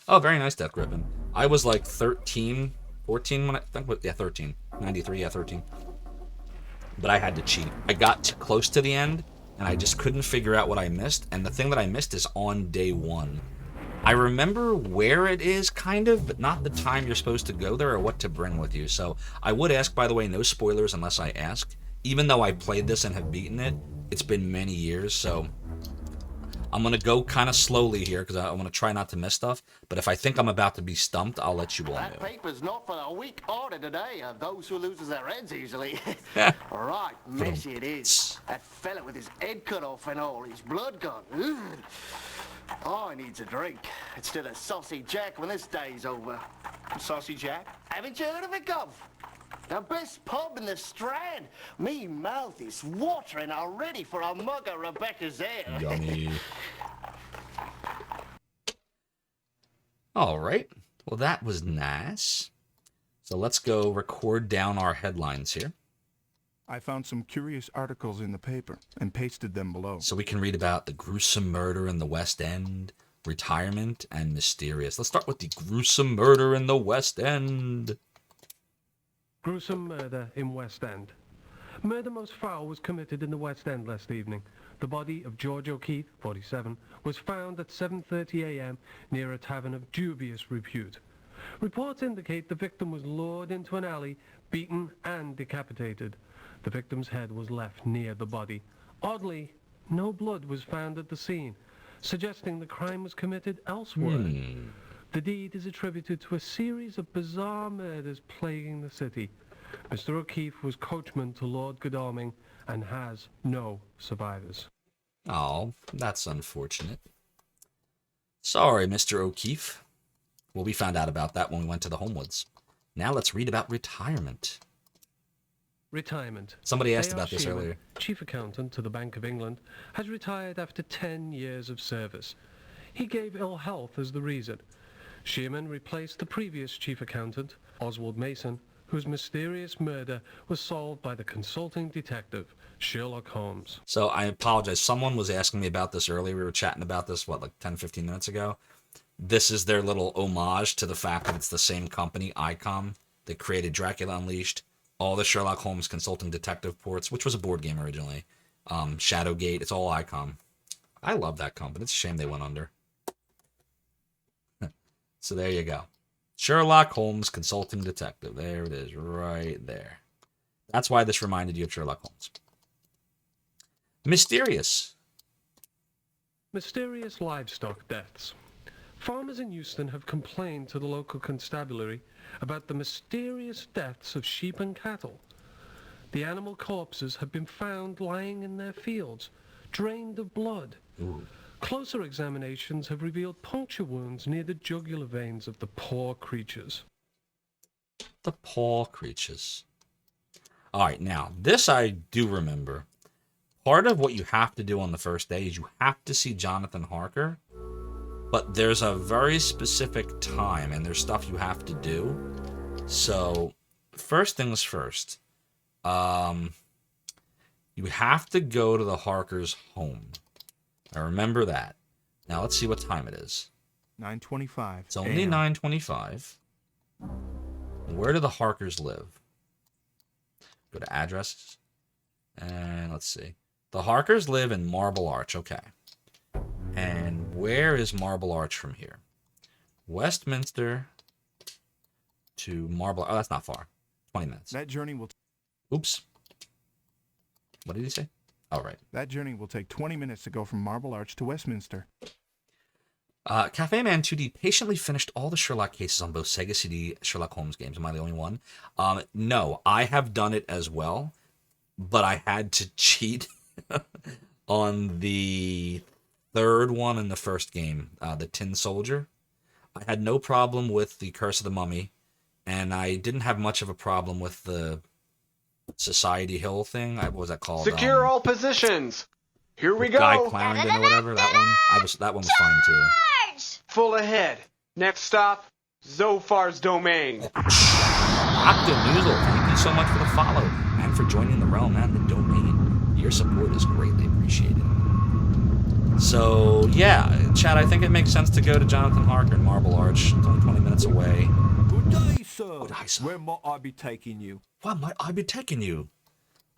Oh, very nice, Death Griffin. I was like 13, 14 when I think, yeah, 13. 93, yeah, 13. But I had to cheat. I got too close to the end, and I just couldn't figure out what I missed, and the thing that I missed is on day 1. I remember where it is, kind of, but not the time you're supposed to go there or what to bring with you. So I would ask, by the way, no spoilers unless I ask. Even though I played this and have beaten it, it's been many years, so I'm going to go kind of slowly here because I want to try not to miss stuff. But if I think I'm about to be stumped, I'll let you all That know. paper's not for the weak-hearted today, those who loses their heads easily. Right, messy it is. That fella with his head cut off and all, his blood gone. Ugh. Oh, he needs a drink. Instead of Saucy Jack when this day's over. Saucy Jack? Haven't you heard of it, Gov? The best pub in the Strand. Me mouth is watering already for a mug of Rebecca's ale. Yummy. All right. Well, that was nice. So let's go record down our headlines here. I found some curious articles in the paper and pasted them below. So we can read about the gruesome murder in the West End, retirement, and mysterious. Let's start with the gruesome murder in the West End. Gruesome murder in West End. Murder most foul was committed in the West End last evening. The body of George O'Keefe, 47, was found at 7:30 a.m. near a tavern of dubious repute. Reports indicate the victim was lured into an alley, beaten and decapitated. The victim's head was left near the body. Oddly, no blood was found at the scene, suggesting the crime was committed elsewhere. The deed is attributed to a series of bizarre murders plaguing the city. Mr. O'Keefe was coachman to Lord Godalming and has no survivors. Oh, that's unfortunate. Sorry, Mr. O'Keefe. Well, we found out about that when we went to the Homewoods. Now let's read about retirement. Retirement. Somebody asked A.R. about this Sheehan, earlier. Chief accountant to the Bank of England, has retired after 10 years of service. He gave ill health as the reason. Sheehan replaced the previous chief accountant, Oswald Mason, whose mysterious murder was solved by the consulting detective, Sherlock Holmes. So I apologize. Someone was asking me about this earlier. We were chatting about this, like 10, 15 minutes ago. This is their little homage to the fact that it's the same company, ICOM, that created Dracula Unleashed, all the Sherlock Holmes consulting detective ports, which was a board game originally. Shadowgate, it's all ICOM. I love that company. It's a shame they went under. So there you go. Sherlock Holmes consulting detective. There it is, right there. That's why this reminded you of Sherlock Holmes. Mysterious. Mysterious livestock deaths. Farmers in Euston have complained to the local constabulary about the mysterious deaths of sheep and cattle. The animal corpses have been found lying in their fields, drained of blood. Ooh. Closer examinations have revealed puncture wounds near the jugular veins of the poor creatures. The poor creatures. All right, now, this I do remember. Part of what you have to do on the first day is you have to see Jonathan Harker, but there's a very specific time, and there's stuff you have to do. So, first things first. You have to go to the Harker's home. I remember that. Now, let's see what time it is. 9:25. It's only 9:25. Where do the Harkers live? Go to addresses. And let's see. The Harkers live in Marble Arch. Okay. And where is Marble Arch from here? Westminster to Marble Arch. Oh, that's not far. 20 minutes. That journey will... Oops. What did he say? All right. That journey will take 20 minutes to go from Marble Arch to Westminster. Cafe Man 2D patiently finished all the Sherlock cases on both Sega CD Sherlock Holmes games. Am I the only one? No, I have done it as well, but I had to cheat on the third one in the first game, the Tin Soldier. I had no problem with the Curse of the Mummy, and I didn't have much of a problem with the Society Hill thing. What was that called? Secure all positions. Here we go. Guy Clarendon or whatever. That one. That one was fine too. Full ahead. Next stop, Zophar's domain. Octa Noozle, thank you so much for the follow and for joining the realm and the domain. Your support is greatly appreciated. So yeah, Chad, I think it makes sense to go to Jonathan Harker in Marble Arch. It's only 20 minutes away. Good day, sir. Good day, sir. Where might I be taking you? Where might I be taking you?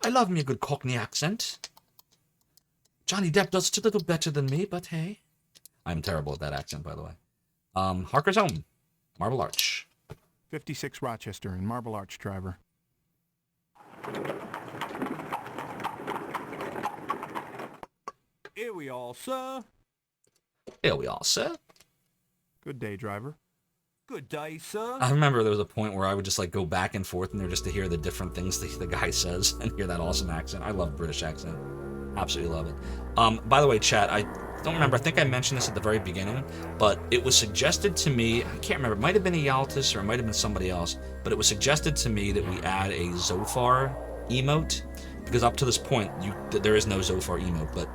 I love me a good Cockney accent. Johnny Depp does it a little better than me, but hey. I'm terrible at that accent, by the way. Harker's home. Marble Arch. 56 Rochester in Marble Arch, driver. Here we are, sir. Here we are, sir. Good day, driver. Good day, sir. I remember there was a point where I would just like go back and forth in there just to hear the different things the guy says and hear that awesome accent. I love British accent. Absolutely love it. By the way, chat, I don't remember. I think I mentioned this at the very beginning, but it was suggested to me, I can't remember, it might have been a Yaltis or it might have been somebody else, but it was suggested to me that we add a Zophar emote, because up to this point, there is no Zophar emote, but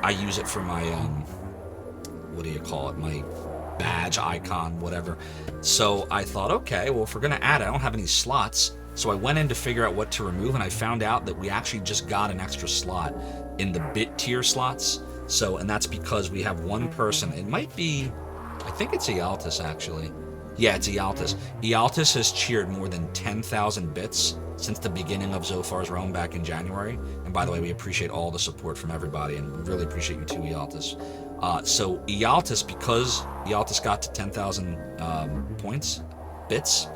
I use it for my, what do you call it, my badge, icon, whatever. So I thought, okay, well, if we're going to add it, I don't have any slots, so I went in to figure out what to remove, and I found out that we actually just got an extra slot in the bit tier slots. So, and that's because we have one person. It might be, I think it's a Yaltis actually. Yeah, it's Ealtis. Ealtis has cheered more than 10,000 bits since the beginning of Zophar's Realm back in January. And by the way, we appreciate all the support from everybody, and we really appreciate you too, Ealtis. So Ealtis, because Ealtis got to 10,000 bits,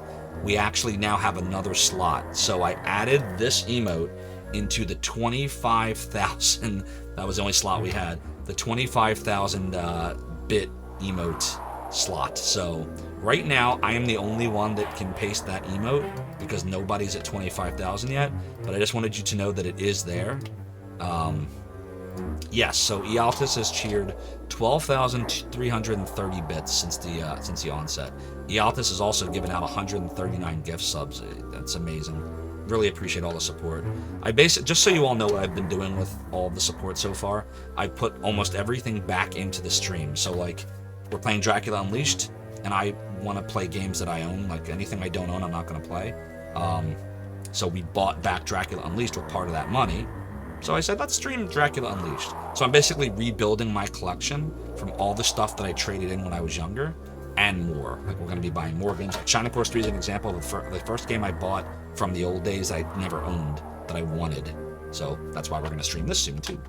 we actually now have another slot. So I added this emote into the 25,000, that was the only slot we had, the 25,000 bit emote slot. So right now I am the only one that can paste that emote because nobody's at 25,000 yet, but I just wanted you to know that it is there. Yes, so Ealtis has cheered 12,330 bits since the onset. Ealtis has also given out 139 gift subs. That's amazing. Really appreciate all the support. Just so you all know what I've been doing with all the support so far, I put almost everything back into the stream. So like, we're playing Dracula Unleashed, and I want to play games that I own. Like anything I don't own, I'm not going to play. So we bought back Dracula Unleashed with part of that money. So I said, let's stream Dracula Unleashed. So I'm basically rebuilding my collection from all the stuff that I traded in when I was younger, and more. Like, we're going to be buying more games. Like Shining Force 3 is an example of the first game I bought from the old days I never owned, that I wanted. So that's why we're going to stream this soon, too.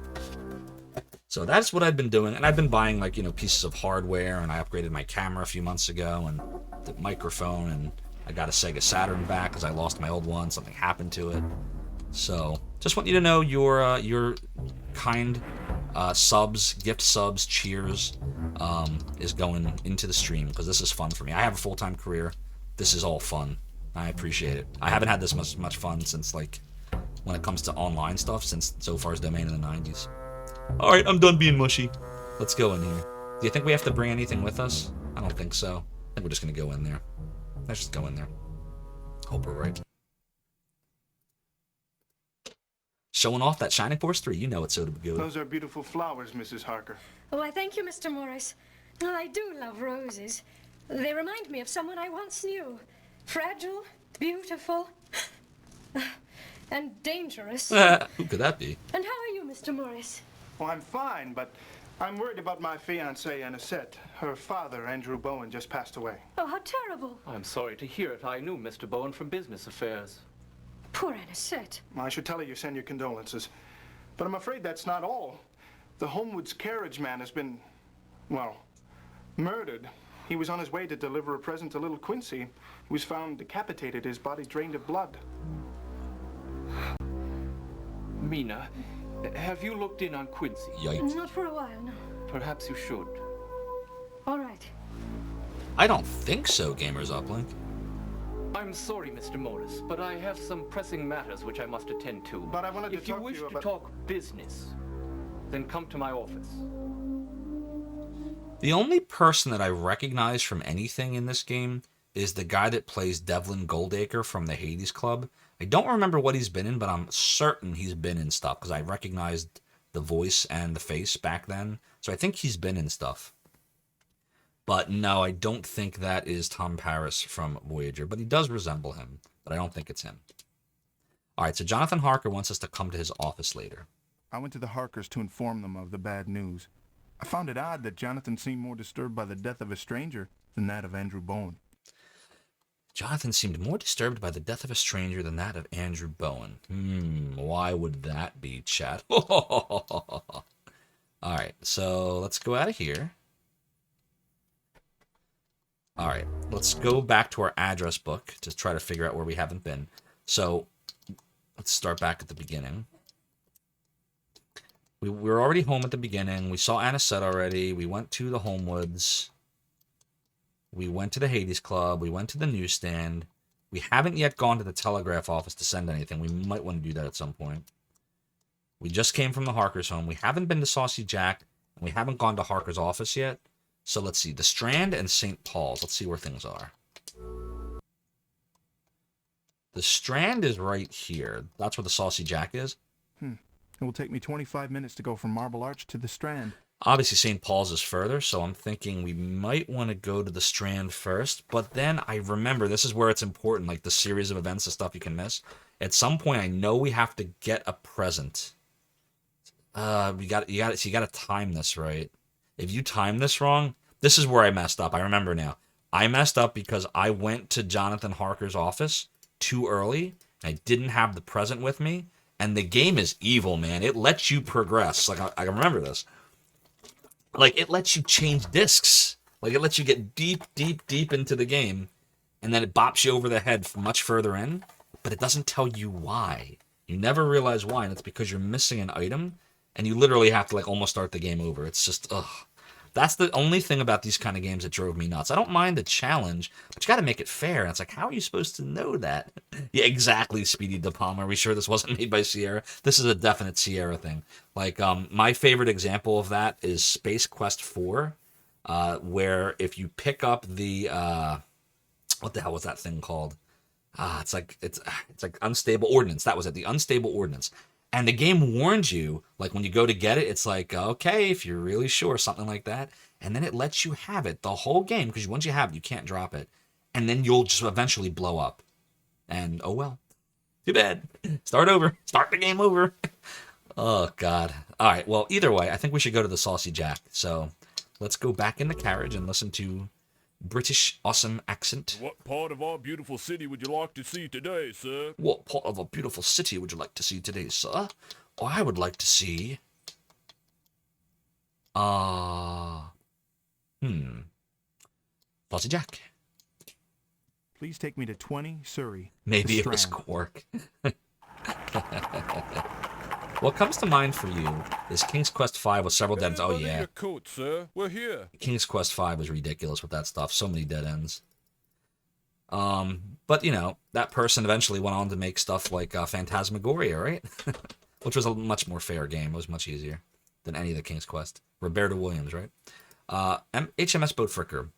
So that's what I've been doing. And I've been buying, like, pieces of hardware, and I upgraded my camera a few months ago, and the microphone, and I got a Sega Saturn back because I lost my old one. Something happened to it. So just want you to know your kind subs, gift subs, cheers is going into the stream because this is fun for me. I have a full-time career. This is all fun. I appreciate it. I haven't had this much fun since, like, when it comes to online stuff, since Zophar's Domain in the 90s. All right, I'm done being mushy. Let's go in here. Do you think we have to bring anything with us? I don't think so. I think we're just going to go in there. Let's just go in there. Hope we're right. Showing off that Shining Force 3, you know it's so good. Those are beautiful flowers, Mrs. Harker. Oh, I thank you, Mr. Morris. Well, I do love roses. They remind me of someone I once knew. Fragile, beautiful, and dangerous. Who could that be? And how are you, Mr. Morris? Well, I'm fine, but I'm worried about my fiancée, Anisette. Her father, Andrew Bowen, just passed away. Oh, how terrible. I'm sorry to hear it. I knew Mr. Bowen from business affairs. Poor Anisette. I should tell her you send your condolences. But I'm afraid that's not all. The Homewoods carriage man has been, well, murdered. He was on his way to deliver a present to little Quincy. He was found decapitated, his body drained of blood. Mina, have you looked in on Quincy? Yikes. Not for a while, no. Perhaps you should. All right. I don't think so, Gamers Uplink. I'm sorry, Mr. Morris, but I have some pressing matters which I must attend to. But I wanted to If you talk to wish you to about... talk business, then come to my office. The only person that I recognize from anything in this game is the guy that plays Devlin Goldacre from the Hades Club. I don't remember what he's been in, but I'm certain he's been in stuff because I recognized the voice and the face back then. So I think he's been in stuff. But no, I don't think that is Tom Paris from Voyager, but he does resemble him, but I don't think it's him. All right, so Jonathan Harker wants us to come to his office later. I went to the Harkers to inform them of the bad news. I found it odd that Jonathan seemed more disturbed by the death of a stranger than that of Andrew Bowen. Jonathan seemed more disturbed by the death of a stranger than that of Andrew Bowen. Why would that be, chat? All right, so let's go out of here. All right, let's go back to our address book to try to figure out where we haven't been. So let's start back at the beginning. We were already home at the beginning. We saw Anisette already. We went to the Homewoods. We went to the Hades Club. We went to the newsstand. We haven't yet gone to the telegraph office to send anything. We might want to do that at some point. We just came from the Harker's home. We haven't been to Saucy Jack. And we haven't gone to Harker's office yet. So let's see. The Strand and St. Paul's. Let's see where things are. The Strand is right here. That's where the Saucy Jack is. It will take me 25 minutes to go from Marble Arch to the Strand. Obviously, St. Paul's is further, so I'm thinking we might want to go to the Strand first. But then I remember, this is where it's important, like the series of events and stuff you can miss. At some point, I know we have to get a present. You got to time this right. If you time this wrong, this is where I messed up. I remember now. I messed up because I went to Jonathan Harker's office too early. I didn't have the present with me. And the game is evil, man. It lets you progress. Like, I remember this. Like, it lets you change discs. Like, it lets you get deep, deep, deep into the game. And then it bops you over the head from much further in. But it doesn't tell you why. You never realize why. And it's because you're missing an item. And you literally have to, like, almost start the game over. It's just, ugh. That's the only thing about these kind of games that drove me nuts. I don't mind the challenge, but you got to make it fair. And it's like, how are you supposed to know that? Yeah, exactly, Speedy De Palma. Are we sure this wasn't made by Sierra? This is a definite Sierra thing. Like, my favorite example of that is Space Quest 4, where if you pick up the, what the hell was that thing called? It's like unstable ordnance. That was it, the unstable ordnance. And the game warns you, like when you go to get it, it's like, okay, if you're really sure, something like that. And then it lets you have it the whole game, because once you have it, you can't drop it. And then you'll just eventually blow up. And, oh well. Too bad. Start over. Start the game over. Oh, God. All right, well, either way, I think we should go to the Saucy Jack. So let's go back in the carriage and listen to British awesome accent. What part of our beautiful city would you like to see today, sir? What part of our beautiful city would you like to see today, sir? I would like to see... Saucy Jack. Please take me to 20 Surrey. Maybe it was Quark. What comes to mind for you is King's Quest V with several dead ends. Oh, yeah. Your coat, sir. We're here. King's Quest V was ridiculous with that stuff. So many dead ends. But, you know, that person eventually went on to make stuff like Phantasmagoria, right? Which was a much more fair game. It was much easier than any of the King's Quest. Roberta Williams, right? HMS Boat Fricker.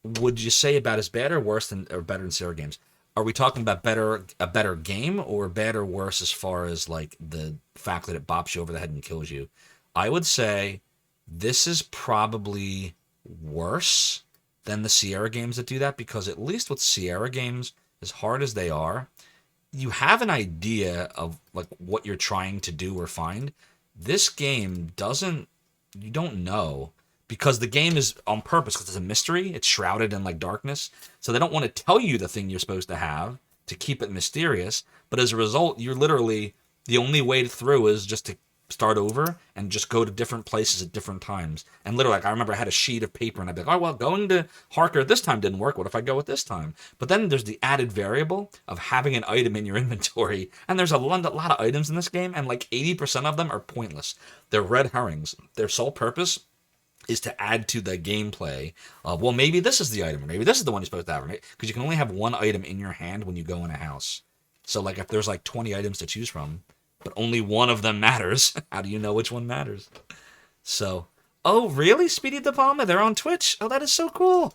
Would you say about as bad or worse than, or better than Sierra games? Are we talking about a better game, or bad or worse as far as like the fact that it bops you over the head and kills you? I would say this is probably worse than the Sierra games that do that, because at least with Sierra games, as hard as they are, you have an idea of like what you're trying to do or find. This game doesn't, you don't know. Because the game is on purpose, because it's a mystery. It's shrouded in like darkness. So they don't want to tell you the thing you're supposed to have to keep it mysterious. But as a result, you're literally, the only way through is just to start over and just go to different places at different times. And literally, like, I remember I had a sheet of paper and I'd be like, oh, well, going to Harker this time didn't work. What if I go with this time? But then there's the added variable of having an item in your inventory. And there's a lot of items in this game, and like 80% of them are pointless. They're red herrings. Their sole purpose is to add to the gameplay of, well, maybe this is the item, or maybe this is the one you're supposed to have, right? Because you can only have one item in your hand when you go in a house. So, like, if there's, like, 20 items to choose from, but only one of them matters, how do you know which one matters? So, oh, really, Speedy De Palma? They're on Twitch? Oh, that is so cool.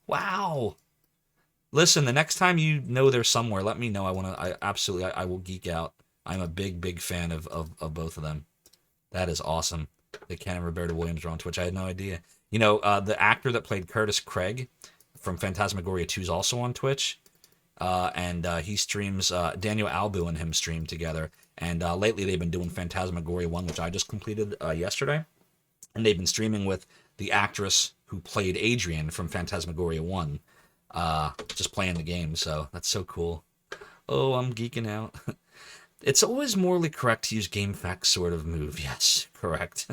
Wow. Listen, the next time you know they're somewhere, let me know. I will geek out. I'm a big, big fan of both of them. That is awesome. That Ken and Roberta Williams are on Twitch. I had no idea. You know, the actor that played Curtis Craig from Phantasmagoria 2 is also on Twitch. And he streams, Daniel Albu and him stream together. And lately they've been doing Phantasmagoria 1, which I just completed yesterday. And they've been streaming with the actress who played Adrian from Phantasmagoria 1, just playing the game. So that's so cool. Oh, I'm geeking out. It's always morally correct to use game facts sort of move. Yes, correct.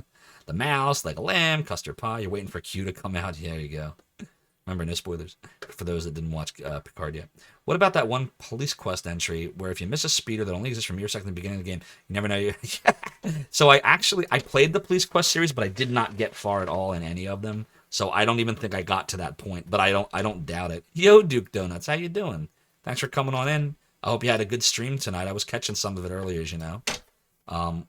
The mouse, like a lamb, custard pie. You're waiting for Q to come out. Yeah, there you go. Remember, no spoilers for those that didn't watch Picard yet. What about that one police quest entry where if you miss a speeder that only exists from your second at the beginning of the game, you never know. So I played the police quest series, but I did not get far at all in any of them. So I don't even think I got to that point, but I don't doubt it. Yo, Duke Donuts, how you doing? Thanks for coming on in. I hope you had a good stream tonight. I was catching some of it earlier, as you know.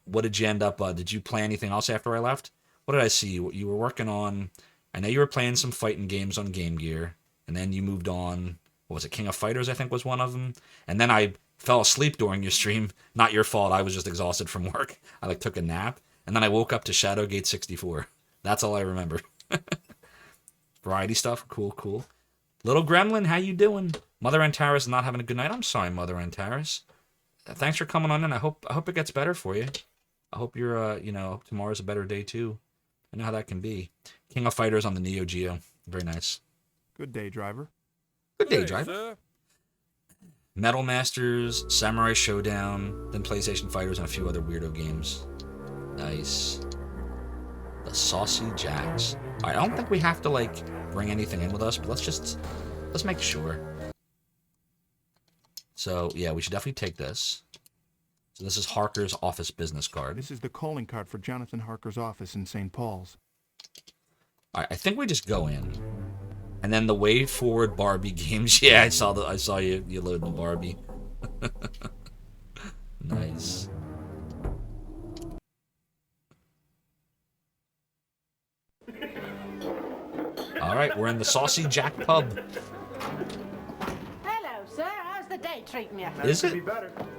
What did you end up, did you play anything else after I left? What did I see? You were working on, I know you were playing some fighting games on Game Gear, and then you moved on, what was it, King of Fighters, I think was one of them. And then I fell asleep during your stream. Not your fault, I was just exhausted from work. I took a nap, and then I woke up to Shadowgate 64. That's all I remember. Variety stuff, cool. Little Gremlin, how you doing? Mother Antares not having a good night. I'm sorry, Mother Antares. Thanks for coming on in. I hope it gets better for you. I hope you're, hope tomorrow's a better day too. I know how that can be. King of Fighters on the Neo Geo. Very nice. Good day, driver. Good day, Hey, driver. sir. Metal Masters, Samurai Showdown, then PlayStation Fighters, and a few other weirdo games. Nice. The Saucy Jacks. Alright, I don't think we have to, like, bring anything in with us, but let's make sure. So, yeah, we should definitely take this. So this is Harker's office business card. This is the calling card for Jonathan Harker's office in St. Paul's. Alright, I think we just go in. And then the way forward Barbie games. Yeah, I saw you loading Barbie. Nice. Alright, we're in the Saucy Jack pub. Hello, sir. How's the day treating you? Is it?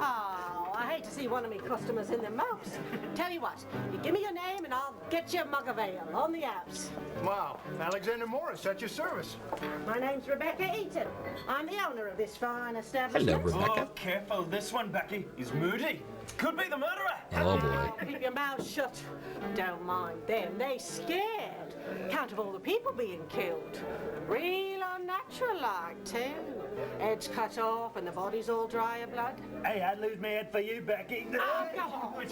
Oh, I hate to see one of me customers in the mopes. Tell you what, you give me your name and I'll get you a mug of ale on the apps. Wow, Alexander Morris at your service. My name's Rebecca Eaton. I'm the owner of this fine establishment. Hello, Rebecca. Oh, careful. This one, Becky, is moody. Could be the murderer. Oh, boy. Keep your mouth shut. Don't mind them. They scared. Count of all the people being killed. Real unnatural like, too. Heads cut off and the bodies all dry of blood. Hey, I'd lose my head for you, Becky. Oh, come on.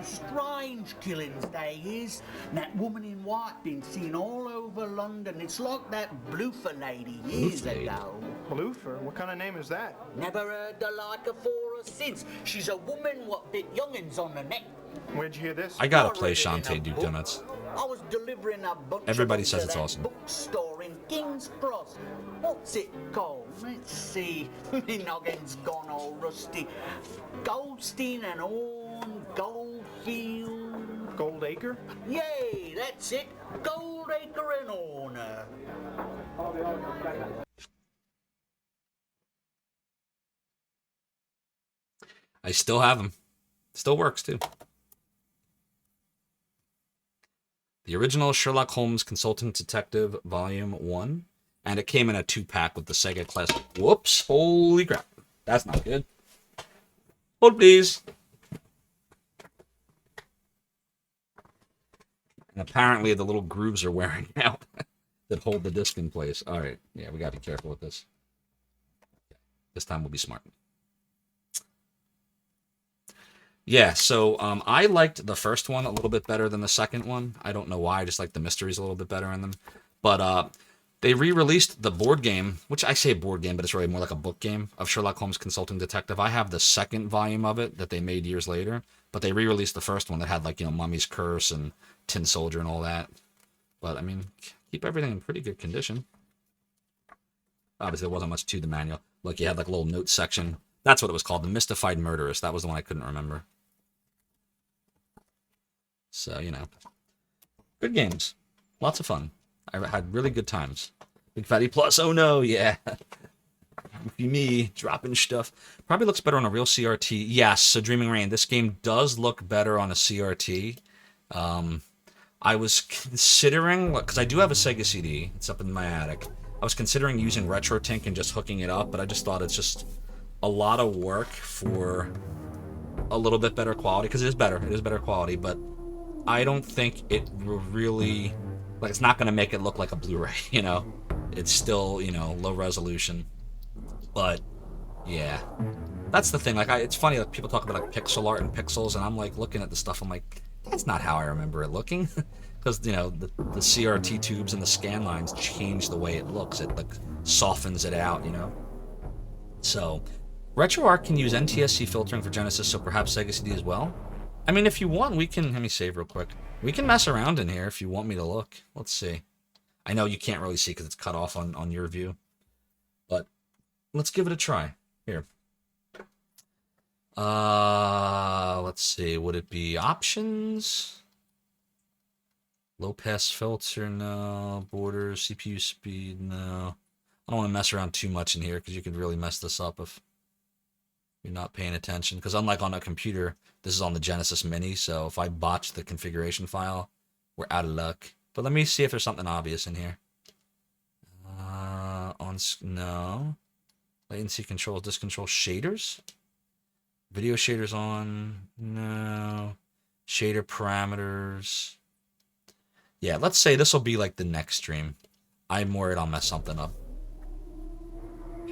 Strange killings, they is. That woman in white been seen all over London. It's like that Bloofer lady years ago. Bloofer? What kind of name is that? Never heard the like of her since. She's a woman what bit youngins on the neck. Where'd you hear this? I gotta play Shantae Duke Donuts. I was delivering a bunch Everybody of says them it's to that awesome. bookstore in King's Cross. What's it called? Let's see. My noggin's gone all rusty. Goldstein and Horn, Goldfield. Goldacre? Yay, that's it. Goldacre and Horner. I still have them. Still works, too. The original Sherlock Holmes Consulting Detective Volume 1. And it came in a 2-pack with the Sega Classic. Whoops. Holy crap. That's not good. Hold, please. And apparently the little grooves are wearing out that hold the disc in place. All right. Yeah, we got to be careful with this. This time we'll be smart. Yeah, so I liked the first one a little bit better than the second one. I don't know why. I just like the mysteries a little bit better in them. But they re-released the board game, which I say board game, but it's really more like a book game of Sherlock Holmes Consulting Detective. I have the second volume of it that they made years later, but they re-released the first one that had, like, you know, Mummy's Curse and Tin Soldier and all that. But, I mean, keep everything in pretty good condition. Obviously, there wasn't much to the manual. Look, you had, like, a little note section. That's what it was called, The Mystified Murderess. That was the one I couldn't remember. So, you know, good games. Lots of fun. I had really good times. Big Fatty Plus, oh no, yeah. Me, dropping stuff. Probably looks better on a real CRT. Yes, so Dreaming Rain, this game does look better on a CRT. I was considering, because I do have a Sega CD. It's up in my attic. I was considering using RetroTink and just hooking it up, but I just thought it's just a lot of work for a little bit better quality, because it is better. It is better quality, but I don't think it will really, like, it's not going to make it look like a Blu-ray, you know? It's still, you know, low resolution. But, yeah. That's the thing. Like, it's funny, like, people talk about, like, pixel art and pixels, and I'm, like, looking at the stuff, I'm like, that's not how I remember it looking. Because, you know, the CRT tubes and the scan lines change the way it looks. It, like, softens it out, you know? So, RetroArch can use NTSC filtering for Genesis, so perhaps Sega CD as well. I mean, if you want, we can... Let me save real quick. We can mess around in here if you want me to look. Let's see. I know you can't really see because it's cut off on your view. But let's give it a try. Here. Let's see. Would it be options? Low pass filter, no. Borders, CPU speed, no. I don't want to mess around too much in here because you could really mess this up if you're not paying attention. Because unlike on a computer, this is on the Genesis Mini, so if I botch the configuration file, we're out of luck. But let me see if there's something obvious in here. No. Latency controls, disk control, shaders? Video shaders on, no. Shader parameters. Yeah, let's say this will be like the next stream. I'm worried I'll mess something up.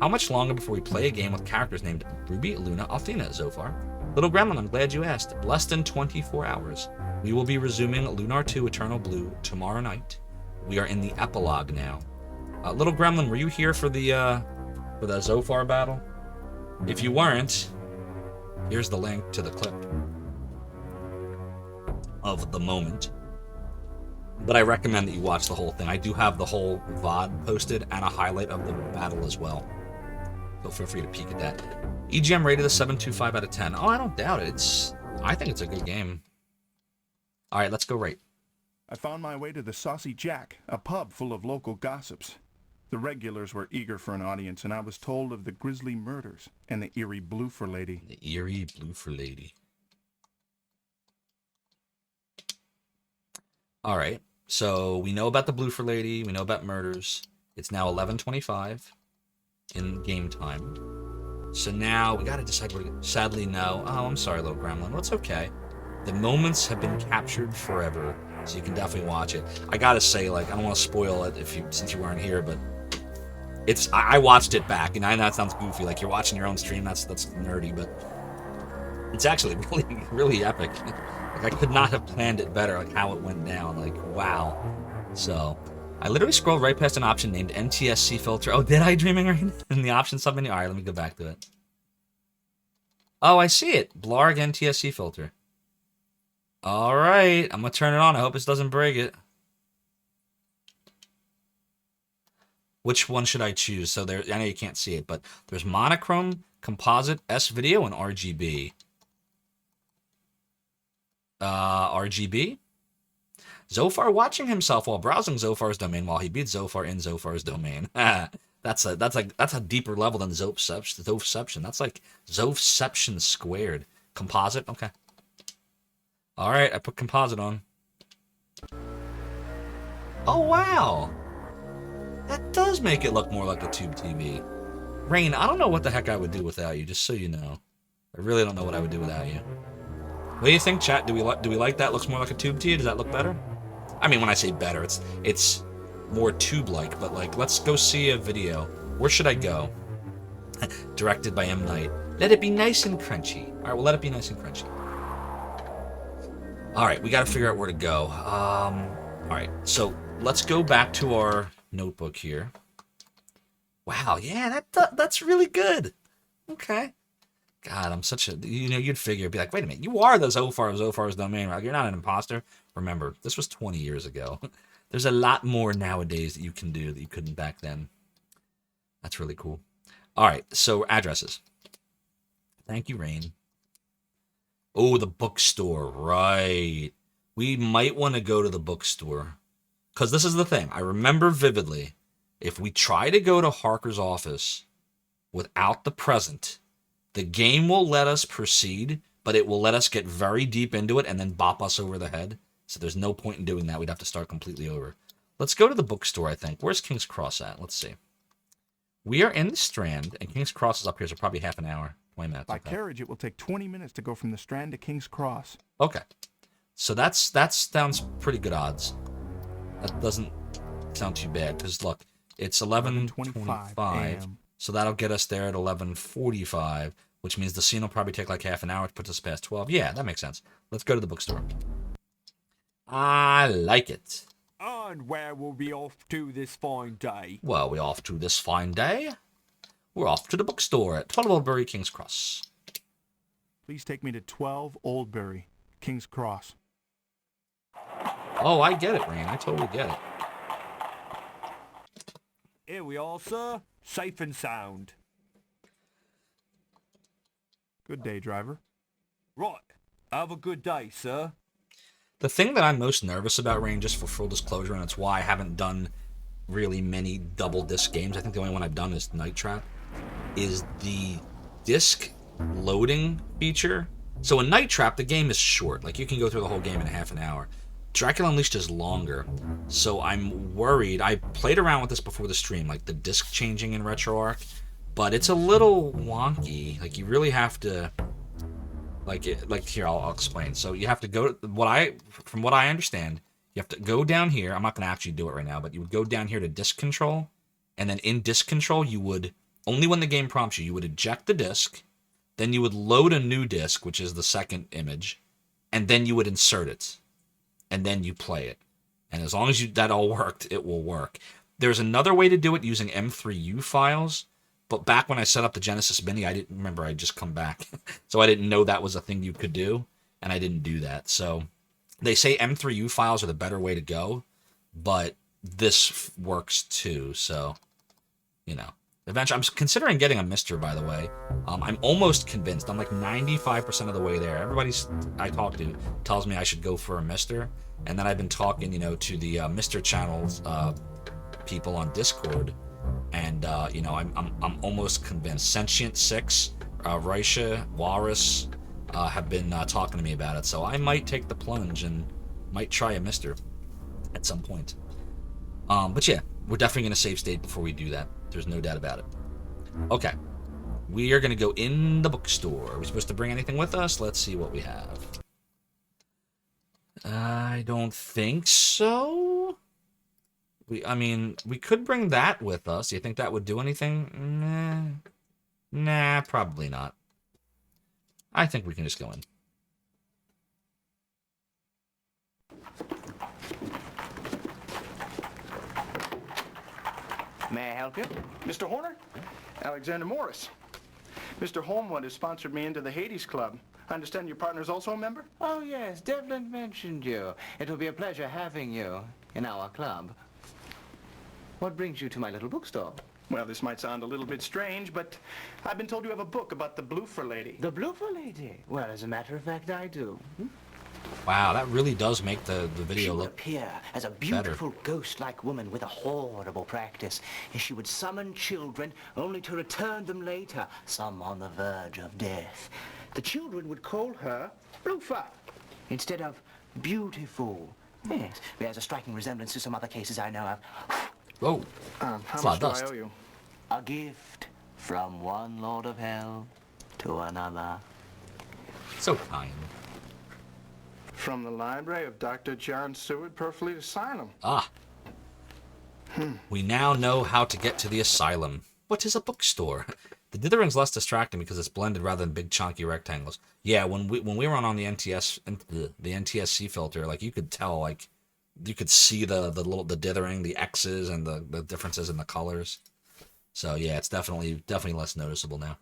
How much longer before we play a game with characters named Ruby, Luna, Athena, Zophar? Little Gremlin, I'm glad you asked. Less than 24 hours. We will be resuming Lunar 2 Eternal Blue tomorrow night. We are in the epilogue now. Little Gremlin, were you here for the Zophar battle? If you weren't, here's the link to the clip of the moment. But I recommend that you watch the whole thing. I do have the whole VOD posted and a highlight of the battle as well. So feel free to peek at that. EGM rated a 7.25 out of 10. Oh, I don't doubt it. I think it's a good game. All right, let's go rate. I found my way to the Saucy Jack, a pub full of local gossips. The regulars were eager for an audience, and I was told of the grisly murders and the eerie Bloofer lady. The eerie Bloofer lady. All right, so we know about the Bloofer lady. We know about murders. It's now 11:25 in game time. So now we got to decide where to go. Sadly, no. Oh, I'm sorry, Little Gremlin. Well, it's okay. The moments have been captured forever, so you can definitely watch it. I gotta say, like, I don't want to spoil it since you weren't here, but I watched it back, and I know that sounds goofy, like you're watching your own stream. That's nerdy, but it's actually really, really epic. Like, I could not have planned it better, like how it went down. Like, wow. So I literally scrolled right past an option named NTSC filter. Oh, did I, Dreaming Rain? In the options submenu? All right, let me go back to it. Oh, I see it. Blarg NTSC filter. All right, I'm going to turn it on. I hope this doesn't break it. Which one should I choose? So there, I know you can't see it, but there's monochrome, composite, S-video, and RGB. RGB? Zophar watching himself while browsing Zophar's domain while he beats Zophar in Zophar's domain. That's a deeper level than Zophception. That's like Zophception squared. Composite? Okay. All right, I put composite on. Oh, wow. That does make it look more like a tube TV. Rain, I don't know what the heck I would do without you, just so you know. I really don't know what I would do without you. What do you think, chat? Do we like that? Looks more like a tube TV? Does that look better? I mean, when I say better, it's more tube-like, but like, let's go see a video. Where should I go? Directed by M. Night. Let it be nice and crunchy. All right, well, let it be nice and crunchy. All right, we got to figure out where to go. All right, so let's go back to our notebook here. Wow, yeah, that's really good. Okay. God, I'm such a... you'd figure, be like, wait a minute, you are the Zophar of Zophar's domain, right? You're not an imposter. Remember, this was 20 years ago. There's a lot more nowadays that you can do that you couldn't back then. That's really cool. All right, so addresses. Thank you, Rain. Oh, the bookstore, right. We might want to go to the bookstore. Because this is the thing. I remember vividly, if we try to go to Harker's office without the present, the game will let us proceed, but it will let us get very deep into it and then bop us over the head. So there's no point in doing that. We'd have to start completely over. Let's go to the bookstore, I think. Where's King's Cross at? Let's see. We are in the Strand, and King's Cross is up here, so probably half an hour. 20 minutes. By okay. carriage, it will take 20 minutes to go from the Strand to King's Cross. Okay. So that sounds pretty good odds. That doesn't sound too bad, because look, it's 11:25, so that'll get us there at 11:45, which means the scene will probably take like half an hour to put us past 12. Yeah, that makes sense. Let's go to the bookstore. I like it. And where will we off to this fine day? Well, we're off to this fine day. We're off to the bookstore at 12 Oldbury, King's Cross. Please take me to 12 Oldbury, King's Cross. Oh, I get it, Rain. I totally get it. Here we are, sir. Safe and sound. Good day, driver. Right. Have a good day, sir. The thing that I'm most nervous about, Rain, just for full disclosure, and it's why I haven't done really many double disc games, I think the only one I've done is Night Trap, is the disc loading feature. So in Night Trap, the game is short. Like, you can go through the whole game in half an hour. Dracula Unleashed is longer. So I'm worried. I played around with this before the stream, like the disc changing in RetroArch, but it's a little wonky. Like, you really have to... Like here, I'll explain. So you have to go to from what I understand, you have to go down here. I'm not going to actually do it right now, but you would go down here to disk control, and then in disk control, you would only when the game prompts you, you would eject the disc, then you would load a new disc, which is the second image, and then you would insert it, and then you play it. And as long as that all worked, it will work. There's another way to do it using M3U files, but back when I set up the Genesis Mini, I didn't remember. I'd just come back. So I didn't know that was a thing you could do, and I didn't do that. So they say M3U files are the better way to go, but this works too. So, you know, eventually, I'm considering getting a Mister, by the way. I'm almost convinced. I'm like 95% of the way there. Everybody I talk to tells me I should go for a Mister, and then I've been talking, you know, to the Mister channels people on Discord, and you know, I'm almost convinced. Sentient 6, Raisha, Walrus have been talking to me about it, so I might take the plunge and might try a Mister at some point. But yeah, we're definitely going to save state before we do that. There's no doubt about it. Okay. We are going to go in the bookstore. Are we supposed to bring anything with us? Let's see what we have. I don't think so. I mean, we could bring that with us. Do you think that would do anything? Nah, probably not. I think we can just go in. May I help you? Mr. Horner? Alexander Morris. Mr. Holmwood has sponsored me into the Hades Club. I understand your partner's also a member? Oh, yes. Devlin mentioned you. It will be a pleasure having you in our club. What brings you to my little bookstore? Well, this might sound a little bit strange, but I've been told you have a book about the Bloofer Lady. The Bloofer Lady? Well, as a matter of fact, I do. Wow, that really does make the video look appear as a beautiful ghost-like woman with a horrible practice. She would summon children only to return them later, some on the verge of death. The children would call her Bloofer instead of beautiful. Yes, bears a striking resemblance to some other cases I know of. Whoa, how much do I owe you? A gift from one Lord of Hell to another. So kind. From the library of Dr. John Seward, Purfleet Asylum. Ah. We now know how to get to the asylum. What is a bookstore? The dithering's less distracting because it's blended rather than big chunky rectangles. Yeah, when we were on the NTSC filter, like you could tell, like you could see the dithering, the X's, and the differences in the colors. So yeah, it's definitely less noticeable now.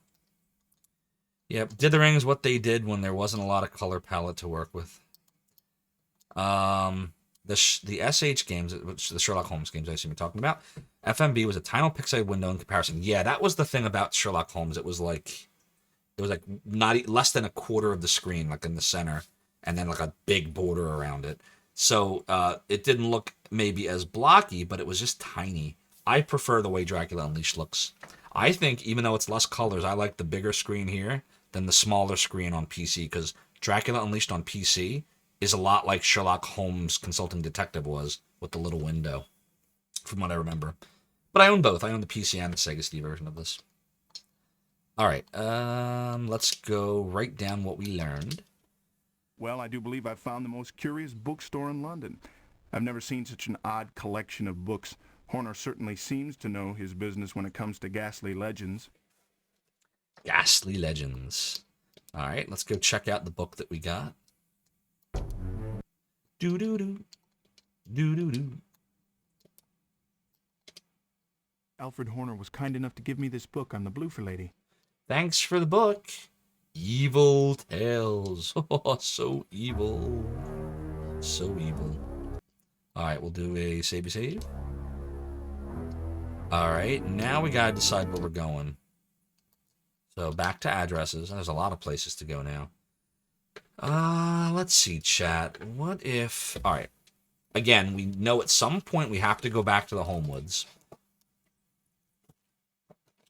Yep, dithering is what they did when there wasn't a lot of color palette to work with. The SH games, which the Sherlock Holmes games I assume you're talking about, FMB was a tiny pixelated window in comparison. Yeah, that was the thing about Sherlock Holmes. It was like not less than a quarter of the screen, like in the center, and then like a big border around it. So it didn't look maybe as blocky, but it was just tiny. I prefer the way Dracula Unleashed looks. I think even though it's less colors, I like the bigger screen here than the smaller screen on PC, because Dracula Unleashed on PC is a lot like Sherlock Holmes Consulting Detective was with the little window, from what I remember. But I own both. I own the PC and the Sega CD version of this. All right, let's go write down what we learned. Well, I do believe I've found the most curious bookstore in London. I've never seen such an odd collection of books. Horner certainly seems to know his business when it comes to ghastly legends. Ghastly legends. All right, let's go check out the book that we got. Do-do-do. Do-do-do. Alfred Horner was kind enough to give me this book on the Bloofer Lady. Thanks for the book. Evil Tales. Oh, so evil. So evil. Alright, we'll do a save. Alright, now we gotta decide where we're going. So back to addresses. There's a lot of places to go now. Let's see, chat. What if... Alright. Again, we know at some point we have to go back to the Homewoods.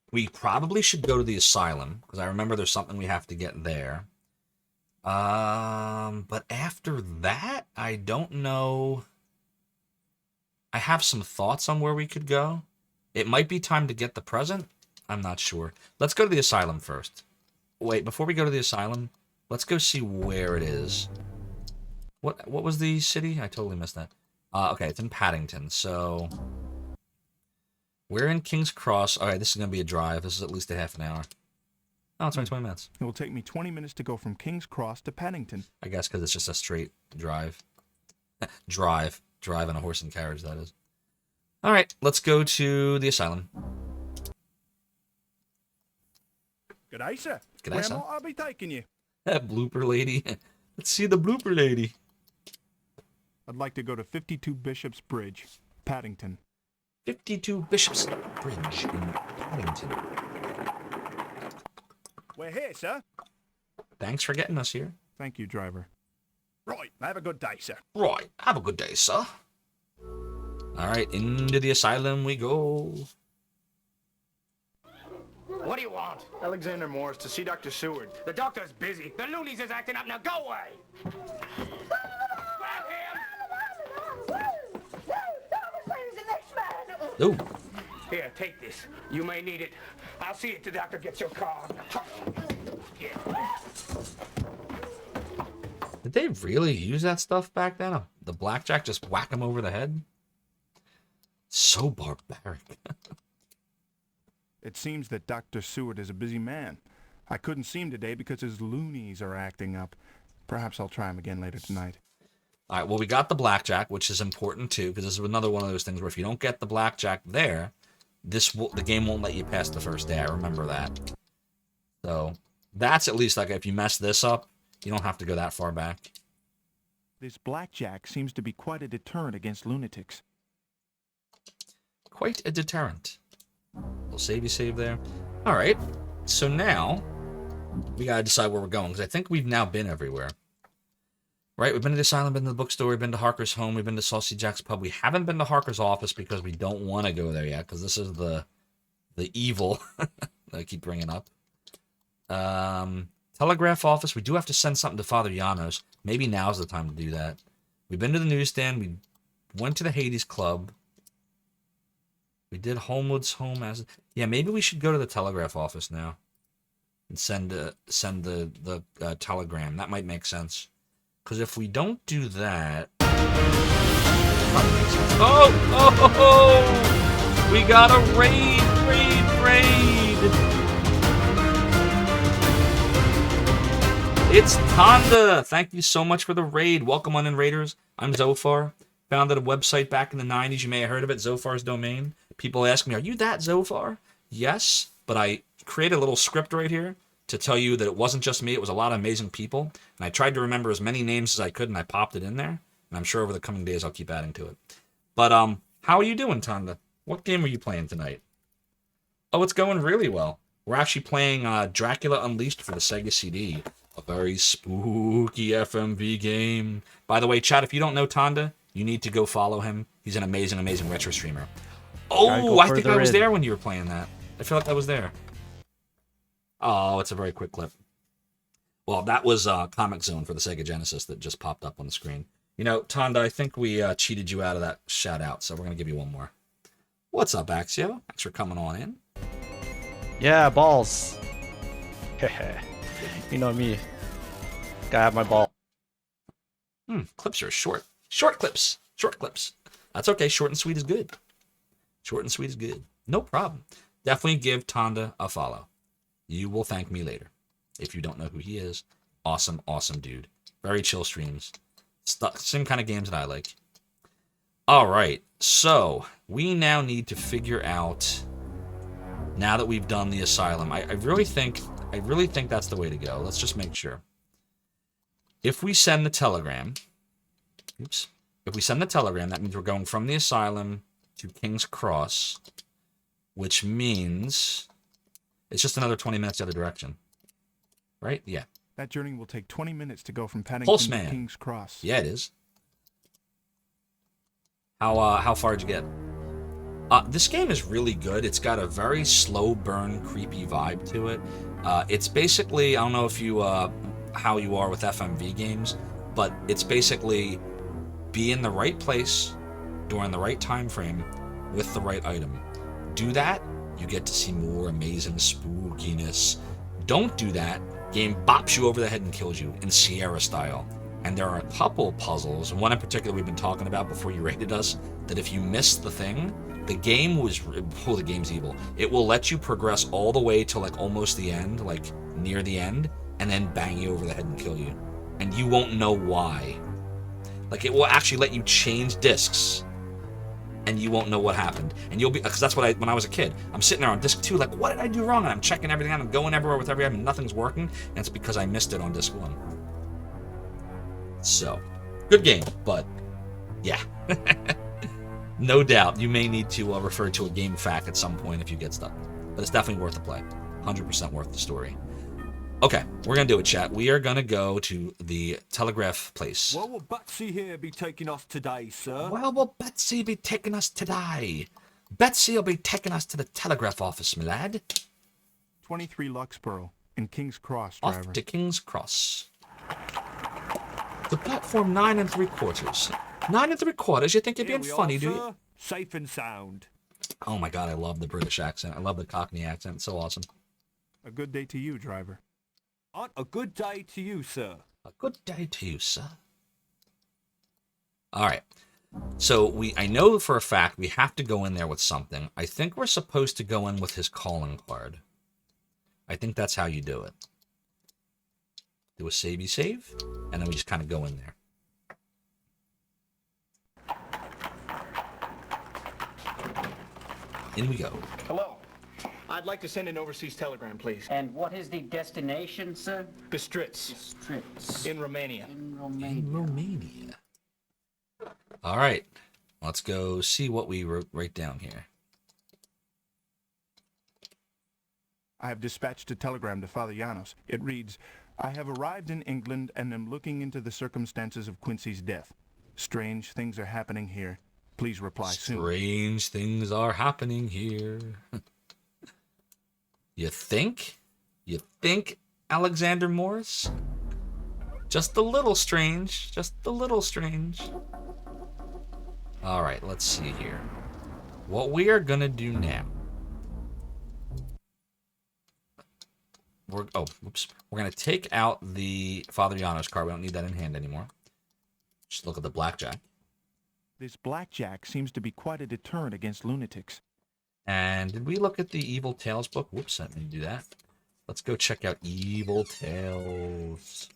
We probably should go to the asylum, because I remember there's something we have to get there. But after that, I don't know. I have some thoughts on where we could go. It might be time to get the present. I'm not sure. Let's go to the asylum first. Wait, before we go to the asylum, let's go see where it is. What was the city? I totally missed that. Okay, it's in Paddington, so... We're in King's Cross. All right, this is going to be a drive. This is at least a half an hour. Oh, it's only 20 minutes. It will take me 20 minutes to go from King's Cross to Paddington. I guess because it's just a straight drive. Drive on a horse and carriage, that is. All right, let's go to the asylum. Good day, sir. Good day, Where sir. might I be taking you? That blooper lady. Let's see the blooper lady. I'd like to go to 52 Bishop's Bridge, Paddington. 52 Bishop's Bridge in Paddington. We're here, sir. Thanks for getting us here. Thank you, driver. Right, have a good day, sir. Right, have a good day, sir. All right, into the asylum we go. What do you want? Alexander Morris to see Dr. Seward. The doctor's busy. The loonies is acting up. Now go away. No. Here, take this. You may need it. I'll see if the doctor gets your card. Did they really use that stuff back then? The blackjack just whack him over the head? So barbaric. It seems that Dr. Seward is a busy man. I couldn't see him today because his loonies are acting up. Perhaps I'll try him again later tonight. All right, well, we got the blackjack, which is important too, because this is another one of those things where if you don't get the blackjack there, the game won't let you pass the first day. I remember that. So that's at least like if you mess this up, you don't have to go that far back. This blackjack seems to be quite a deterrent against lunatics. Quite a deterrent. We'll save there. All right, so now we gotta decide where we're going, because I think we've now been everywhere. Right, we've been to the asylum, been to the bookstore, we've been to Harker's home, we've been to Saucy Jack's pub. We haven't been to Harker's office because we don't want to go there yet, because this is the evil that I keep bringing up. Telegraph office, we do have to send something to Father Janos. Maybe now's the time to do that. We've been to the newsstand, we went to the Hades Club. We did Homewood's home as... Yeah, maybe we should go to the telegraph office now. And send the telegram. That might make sense. Because if we don't do that... Oh! We got a raid! It's Tonda! Thank you so much for the raid. Welcome on in, Raiders. I'm Zophar. Founded a website back in the 90s. You may have heard of it, Zophar's Domain. People ask me, are you that Zophar? Yes, but I created a little script right here to tell you that it wasn't just me. It was a lot of amazing people. And I tried to remember as many names as I could, and I popped it in there. And I'm sure over the coming days I'll keep adding to it. But how are you doing, Tonda? What game are you playing tonight? Oh, it's going really well. We're actually playing Dracula Unleashed for the Sega CD. A very spooky FMV game. By the way, chat, if you don't know Tonda, you need to go follow him. He's an amazing, amazing retro streamer. Oh, I think I was there when you were playing that. I feel like I was there. Oh, it's a very quick clip. Well, that was Comic Zone for the Sega Genesis that just popped up on the screen. You know, Tonda, I think we cheated you out of that shout-out, so we're going to give you one more. What's up, Axio? Thanks for coming on in. Yeah, balls. You know me. Gotta have my ball. Clips are short. Short clips. That's okay. Short and sweet is good. No problem. Definitely give Tonda a follow. You will thank me later. If you don't know who he is, awesome dude. Very chill streams. Same kind of games that I like. All right. So we now need to figure out, now that we've done the asylum, I really think that's the way to go. Let's just make sure. If we send the telegram, that means we're going from the asylum to King's Cross, which means it's just another 20 minutes the other direction. Right? Yeah. That journey will take 20 minutes to go from Paddington to Pulseman. King's Cross. Yeah, it is. How far did you get? This game is really good. It's got a very slow burn, creepy vibe to it. It's basically, I don't know if you how you are with FMV games, but it's basically be in the right place during the right time frame with the right item. Do that, you get to see more amazing spookiness. Don't do that, game bops you over the head and kills you in Sierra style. And there are a couple puzzles, one in particular we've been talking about before you rated us, that if you miss the thing, The game was... Oh, the game's evil. It will let you progress all the way to, like, almost the end, like, near the end, and then bang you over the head and kill you. And you won't know why. Like, it will actually let you change discs, and you won't know what happened. And you'll be... Because that's what when I was a kid. I'm sitting there on disc 2, like, what did I do wrong? And I'm checking everything out. I'm going everywhere with every item, and nothing's working. And it's because I missed it on disc 1. So, good game, but... Yeah. No doubt, you may need to refer to a game fact at some point if you get stuck. But it's definitely worth the play. 100% worth the story. Okay, we're going to do it, chat. We are going to go to the telegraph place. Where will Betsy here be taking us today, sir? Where will Betsy be taking us today? Betsy will be taking us to the telegraph office, my lad. 23 Luxborough in King's Cross, driver. Off to King's Cross. The platform 9 3/4. 9 3/4? You think you're being funny, do you? Safe and sound. Oh my god, I love the British accent. I love the Cockney accent. It's so awesome. A good day to you, driver. A good day to you, sir. A good day to you, sir. Alright. So I know for a fact we have to go in there with something. I think we're supposed to go in with his calling card. I think that's how you do it. Do a save, and then we just kind of go in there. In we go. Hello. I'd like to send an overseas telegram, please. And what is the destination, sir? Bistritz. In Romania. In Romania. All right. Let's go see what we write down here. I have dispatched a telegram to Father Janos. It reads, I have arrived in England and am looking into the circumstances of Quincy's death. Strange things are happening here. Please reply soon. Strange things are happening here. You think? You think, Alexander Morris? Just a little strange. Just a little strange. Alright, let's see here. What we are going to do now. We're going to take out the Father Janos card. We don't need that in hand anymore. Just look at the blackjack. This blackjack seems to be quite a deterrent against lunatics. And did we look at the Evil Tales book? Whoops, I didn't do that. Let's go check out Evil Tales.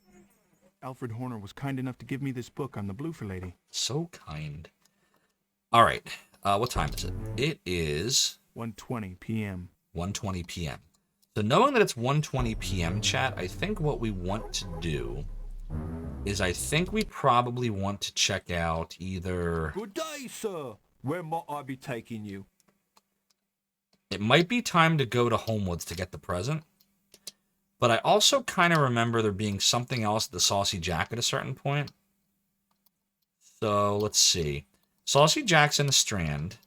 Alfred Horner was kind enough to give me this book on the Bloofer Lady. So kind. All right. What time is it? It is 1:20 p.m. 1:20 p.m. So knowing that it's 1:20 p.m., chat, I think what we want to do is I think we probably want to check out either... Good day, sir. Where might I be taking you? It might be time to go to Homewoods to get the present. But I also kind of remember there being something else at the Saucy Jack at a certain point. So, let's see. Saucy Jack's in the Strand.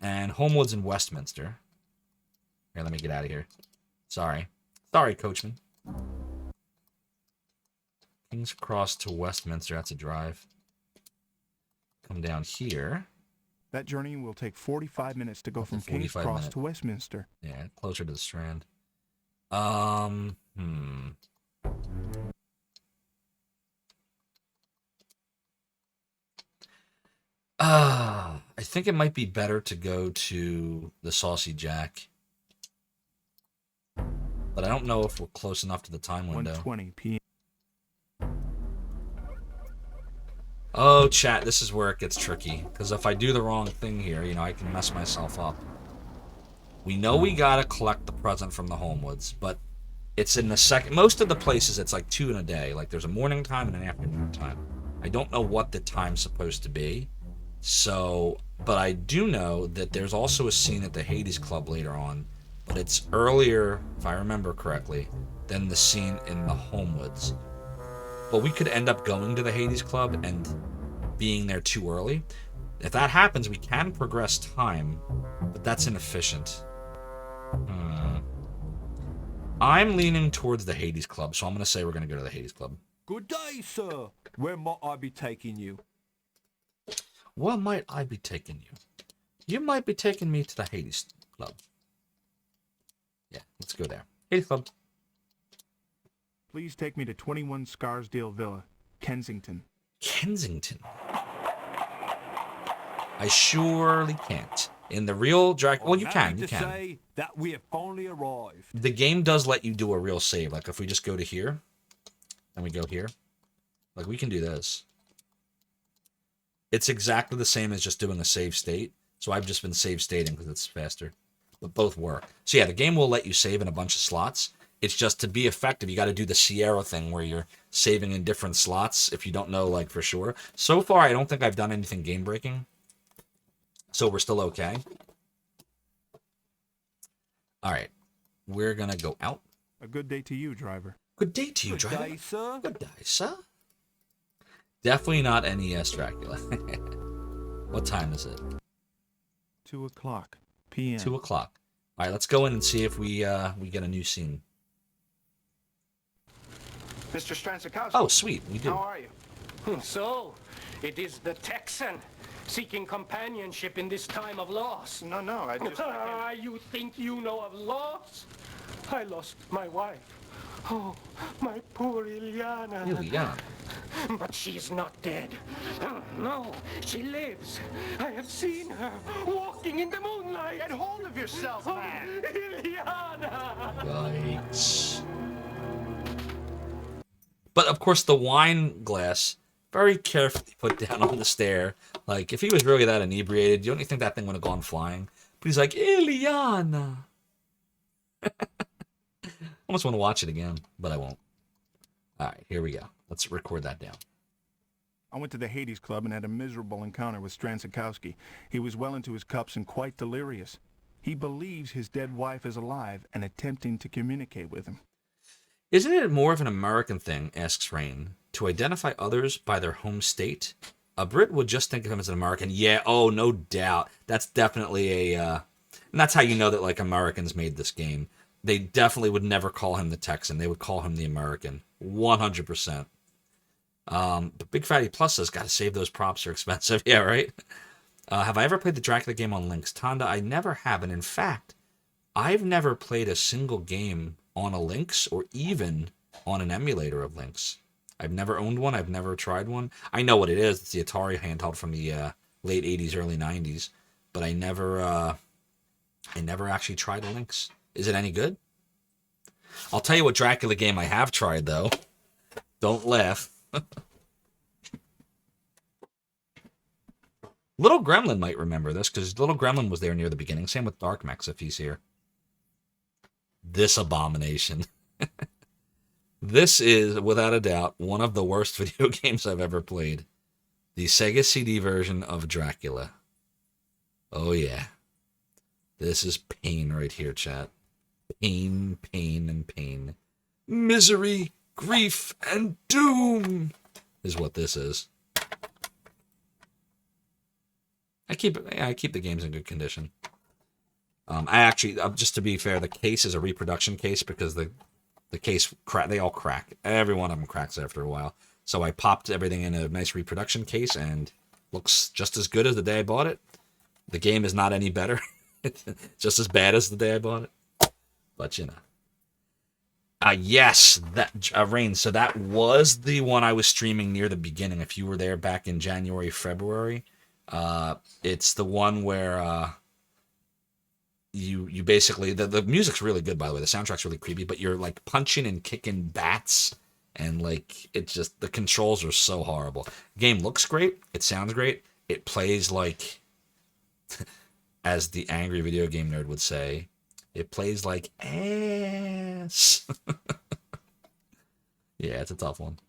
And Homewoods in Westminster. Here, let me get out of here. Sorry. Sorry, coachman. King's Cross to Westminster, that's a drive. Come down here. That journey will take 45 minutes to go from King's Cross to Westminster. Yeah, closer to the Strand. I think it might be better to go to the Saucy Jack. But I don't know if we're close enough to the time window. 1:20 p.m. Oh, chat, this is where it gets tricky. Because if I do the wrong thing here, you know, I can mess myself up. We know we gotta collect the present from the Homewoods, but it's in the second... Most of the places, it's like 2 in a day. Like, there's a morning time and an afternoon time. I don't know what the time's supposed to be. So, but I do know that there's also a scene at the Hades Club later on, but it's earlier, if I remember correctly, than the scene in the Homewoods. But we could end up going to the Hades Club and being there too early. If that happens, we can progress time, but that's inefficient. I'm leaning towards the Hades Club, so I'm going to say we're going to go to the Hades Club. Good day, sir. Where might I be taking you? Where might I be taking you? You might be taking me to the Hades Club. Yeah, let's go there. Hades Club. Please take me to 21 Scarsdale Villa, Kensington. Kensington? I surely can't. In the real Dracula, well, you can. Say that we have finally arrived. The game does let you do a real save. Like if we just go to here, and we go here, like we can do this. It's exactly the same as just doing a save state. So I've just been save stating because it's faster. But both work. So yeah, the game will let you save in a bunch of slots. It's just to be effective, you got to do the Sierra thing where you're saving in different slots if you don't know, like, for sure. So far, I don't think I've done anything game-breaking. So we're still okay. All right. We're going to go out. A good day to you, driver. Good day to you, driver. Good day, sir. Good day, sir. Definitely not NES Dracula. What time is it? 2 o'clock p.m. 2 o'clock. All right, let's go in and see if we get a new scene. Mr. Stransakowski. Oh, sweet. We do. How are you? So, it is the Texan seeking companionship in this time of loss. No, I just... You think you know of loss? I lost my wife. Oh, my poor Ilyana. Ilyana. But she's not dead. No, she lives. I have seen her walking in the moonlight. Get hold of yourself, man. Ilyana! Yikes. But, of course, the wine glass, very carefully put down on the stair. Like, if he was really that inebriated, you don't think that thing would have gone flying? But he's like, Ilyana! Almost want to watch it again, but I won't. All right, here we go. Let's record that down. I went to the Hades Club and had a miserable encounter with Stransakowski. He was well into his cups and quite delirious. He believes his dead wife is alive and attempting to communicate with him. Isn't it more of an American thing, asks Rain, to identify others by their home state? A Brit would just think of him as an American. Yeah, oh, no doubt. That's definitely a... and that's how you know that, like, Americans made this game. They definitely would never call him the Texan. They would call him the American. 100%. But Big Fatty Plus says, gotta save those props, are expensive. Yeah, right? Have I ever played the Dracula game on Lynx? Tonda, I never have. And in fact, I've never played a single game on a Lynx or even on an emulator of Lynx. I've never owned one. I've never tried one. I know what it is. It's the Atari handheld from the late 80s, early 90s. But I never actually tried a Lynx. Is it any good? I'll tell you what Dracula game I have tried, though. Don't laugh. Little Gremlin might remember this, because Little Gremlin was there near the beginning. Same with Dark Mex, if he's here. This abomination. This is, without a doubt, one of the worst video games I've ever played. The Sega CD version of Dracula. Oh, yeah. This is pain right here, chat. Pain, pain, and pain. Misery, grief, and doom is what this is. I keep the games in good condition. I actually, just to be fair, the case is a reproduction case because the case, they all crack. Every one of them cracks after a while. So I popped everything in a nice reproduction case and looks just as good as the day I bought it. The game is not any better. Just as bad as the day I bought it. But, you know. Yes, that Rain. So that was the one I was streaming near the beginning. If you were there back in January, February, it's the one where you basically the music's really good, by the way. The soundtrack's really creepy, but you're like punching and kicking bats, and like it's just the controls are so horrible. Game looks great. It sounds great. It plays like, as the angry video game nerd would say, it plays like ass. Yeah, it's a tough one.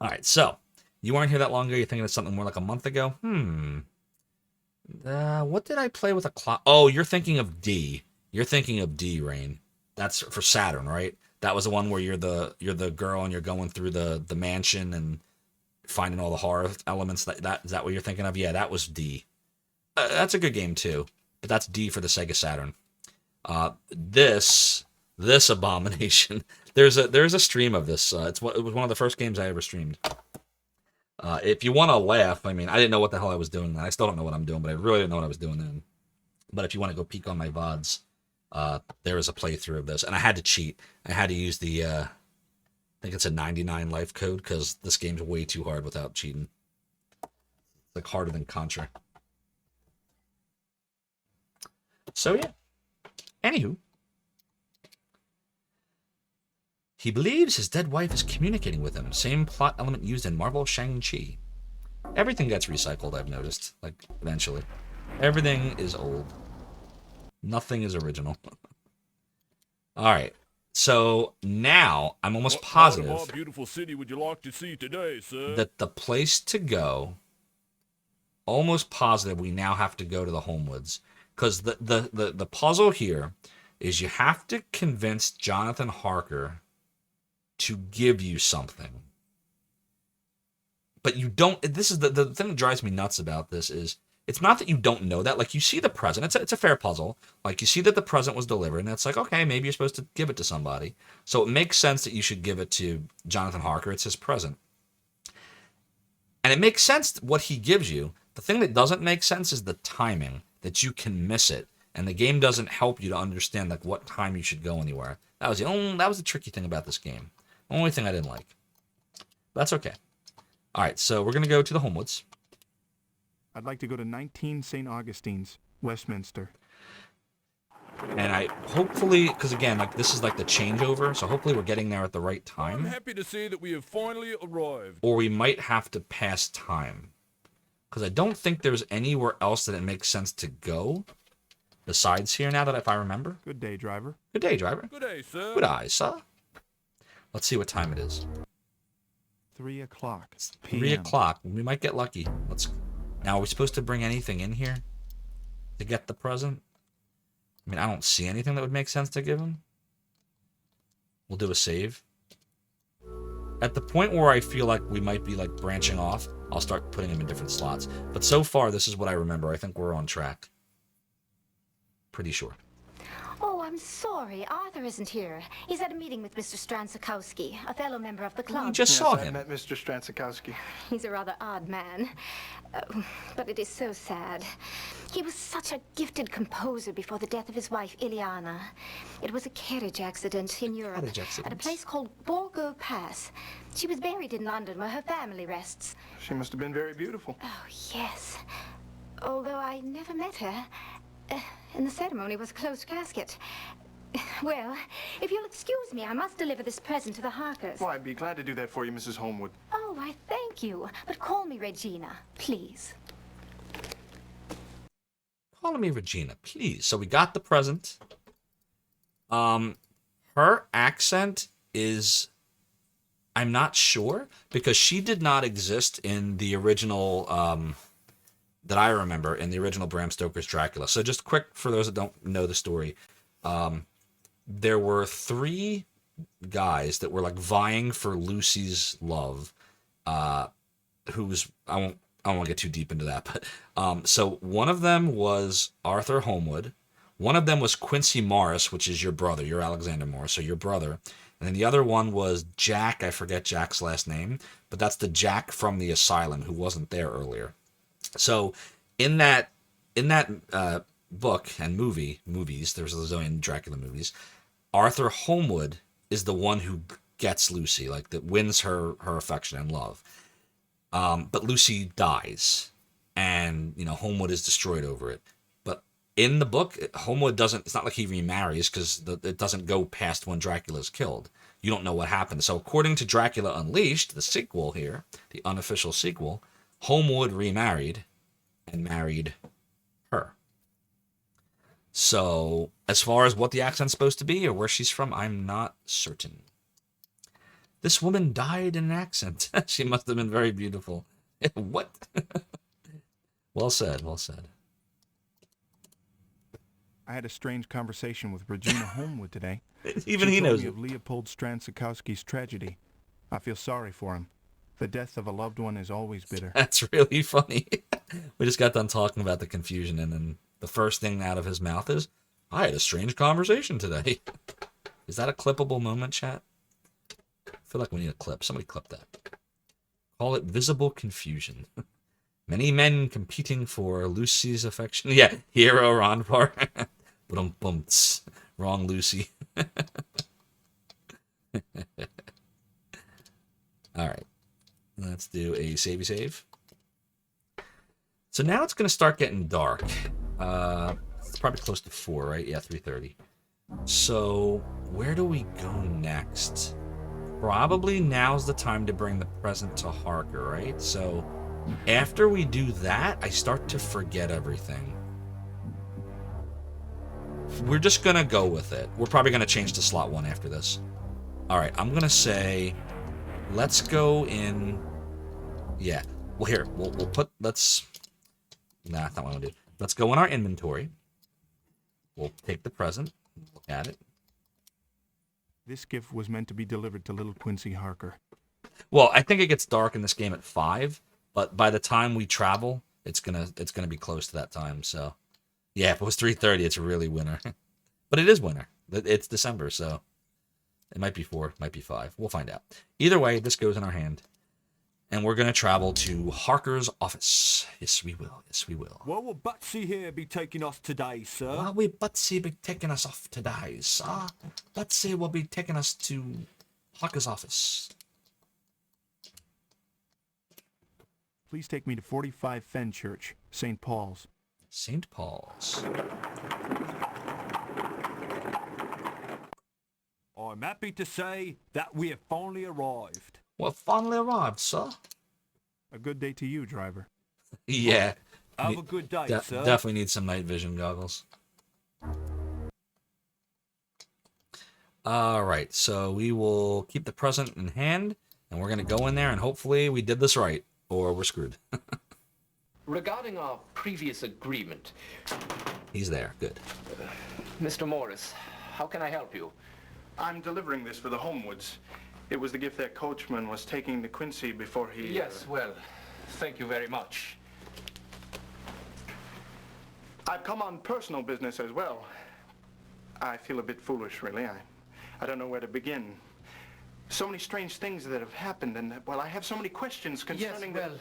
All right, so you weren't here that long ago. You're thinking of something more like a month ago? What did I play with a clock? Oh, you're thinking of D. You're thinking of D, Rain. That's for Saturn, right? That was the one where you're the girl and you're going through the mansion and finding all the horror elements. Is that what you're thinking of? Yeah, that was D. That's a good game too, but that's D for the Sega Saturn. This abomination. There's a stream of this. It was one of the first games I ever streamed. If you want to laugh, I mean, I didn't know what the hell I was doing then. I still don't know what I'm doing, but I really didn't know what I was doing then. But if you want to go peek on my VODs, there is a playthrough of this. And I had to cheat. I had to use the, I think it's a 99 life code, because this game's way too hard without cheating. It's like harder than Contra. So yeah. Anywho. He believes his dead wife is communicating with him. Same plot element used in Marvel Shang-Chi. Everything gets recycled, I've noticed. Like, eventually. Everything is old. Nothing is original. Alright. So, now, I'm almost positive What part of our beautiful city would you like to see today, sir? that the place to go, almost positive we now have to go to the Homewoods. Because the puzzle here is you have to convince Jonathan Harker to give you something. But you don't, this is the thing that drives me nuts about this is, it's not that you don't know that. Like, you see the present. It's a fair puzzle. Like, you see that the present was delivered, and it's like, okay, maybe you're supposed to give it to somebody. So it makes sense that you should give it to Jonathan Harker. It's his present. And it makes sense what he gives you. The thing that doesn't make sense is the timing, that you can miss it. And the game doesn't help you to understand, like, what time you should go anywhere. That was the tricky thing about this game. The only thing I didn't like. That's okay. All right, so we're going to go to the Homewoods. I'd like to go to 19 St. Augustine's, Westminster. And I hopefully, because again, like this is like the changeover, so hopefully we're getting there at the right time. I'm happy to say that we have finally arrived. Or we might have to pass time. Because I don't think there's anywhere else that it makes sense to go besides here now that if I remember. Good day, driver. Good day, driver. Good day, sir. Good eye, sir. Let's see what time it is. 3 o'clock. 3 o'clock. We might get lucky. Now, are we supposed to bring anything in here to get the present? I mean, I don't see anything that would make sense to give him. We'll do a save. At the point where I feel like we might be like branching off, I'll start putting him in different slots. But so far, this is what I remember. I think we're on track. Pretty sure. Oh, I'm sorry. Arthur isn't here. He's at a meeting with Mr. Stransakowski, a fellow member of the club. We just saw I him. met Mr. Stransakowski. He's a rather odd man. But it is so sad. He was such a gifted composer before the death of his wife, Ileana. It was a carriage accident in Europe at a place called Borgo Pass. She was buried in London where her family rests. She must have been very beautiful. Oh, yes. Although I never met her. And the ceremony was a closed casket. Well, if you'll excuse me, I must deliver this present to the Harkers. Well, I'd be glad to do that for you, Mrs. Homewood. Oh, I thank you. But call me Regina, please. Call me Regina, please. So we got the present. Her accent is... I'm not sure, because she did not exist in the original... that I remember in the original Bram Stoker's Dracula. So just quick for those that don't know the story. There were 3 guys that were like vying for Lucy's love. Who's I don't want to get too deep into that, but so one of them was Arthur Homewood. One of them was Quincy Morris, which is your brother, your Alexander Morris, so your brother. And then the other one was Jack. I forget Jack's last name, but that's the Jack from the asylum who wasn't there earlier. So in that book and movies, there's a zillion Dracula movies, Arthur Homewood is the one who gets Lucy, like that wins her affection and love. But Lucy dies, and Homewood is destroyed over it. But in the book, Homewood doesn't. It's not like he remarries because it doesn't go past when Dracula is killed. You don't know what happened. So according to Dracula Unleashed, the sequel here, the unofficial sequel, Homewood remarried and married her. So, as far as what the accent's supposed to be or where she's from, I'm not certain. This woman died in an accent. She must have been very beautiful. What? Well said, well said. I had a strange conversation with Regina Homewood today. Even she he told knows me it. of Leopold Stransakowski's tragedy. I feel sorry for him. The death of a loved one is always bitter. That's really funny. We just got done talking about the confusion, and then the first thing out of his mouth is, I had a strange conversation today. Is that a clippable moment, chat? I feel like we need a clip. Somebody clip that. Call it visible confusion. Many men competing for Lucy's affection. Yeah, hero Ronvar. Bum-bumts. Wrong Lucy. All right. Let's do a savey save. So now it's going to start getting dark. It's probably close to 4, right? Yeah, 3:30. So where do we go next? Probably now's the time to bring the present to Harker, right? So after we do that, I start to forget everything. We're just going to go with it. We're probably going to change to slot 1 after this. All right, I'm going to say, let's go in. Yeah. Well, here, we'll put, let's, nah, that's not what I want to do. Let's go in our inventory. We'll take the present, look at it. This gift was meant to be delivered to little Quincy Harker. Well, I think it gets dark in this game at 5, but by the time we travel, it's gonna be close to that time. So, yeah, if it was 3:30, it's really winter. But it is winter. It's December, so it might be 4, might be 5. We'll find out. Either way, this goes in our hand, and we're gonna travel to Harker's office. Yes, we will. Yes, we will. Where will Batsy here be taking us today, sir? Where will Batsy be taking us off today, sir? Batsy will be taking us to Harker's office. Please take me to 45 Fenchurch, St. Paul's. St. Paul's. I'm happy to say that we have finally arrived. Well, finally arrived, sir. A good day to you, driver. Yeah. Have a good day, sir. Definitely need some night vision goggles. All right, so we will keep the present in hand, and we're going to go in there, and hopefully we did this right, or we're screwed. Regarding our previous agreement... He's there. Good. Mr. Morris, how can I help you? I'm delivering this for the Homewoods. It was the gift that coachman was taking to Quincy before he... Yes, well, thank you very much. I've come on personal business as well. I feel a bit foolish, really. I don't know where to begin. So many strange things that have happened, and, well, I have so many questions concerning... Yes, well,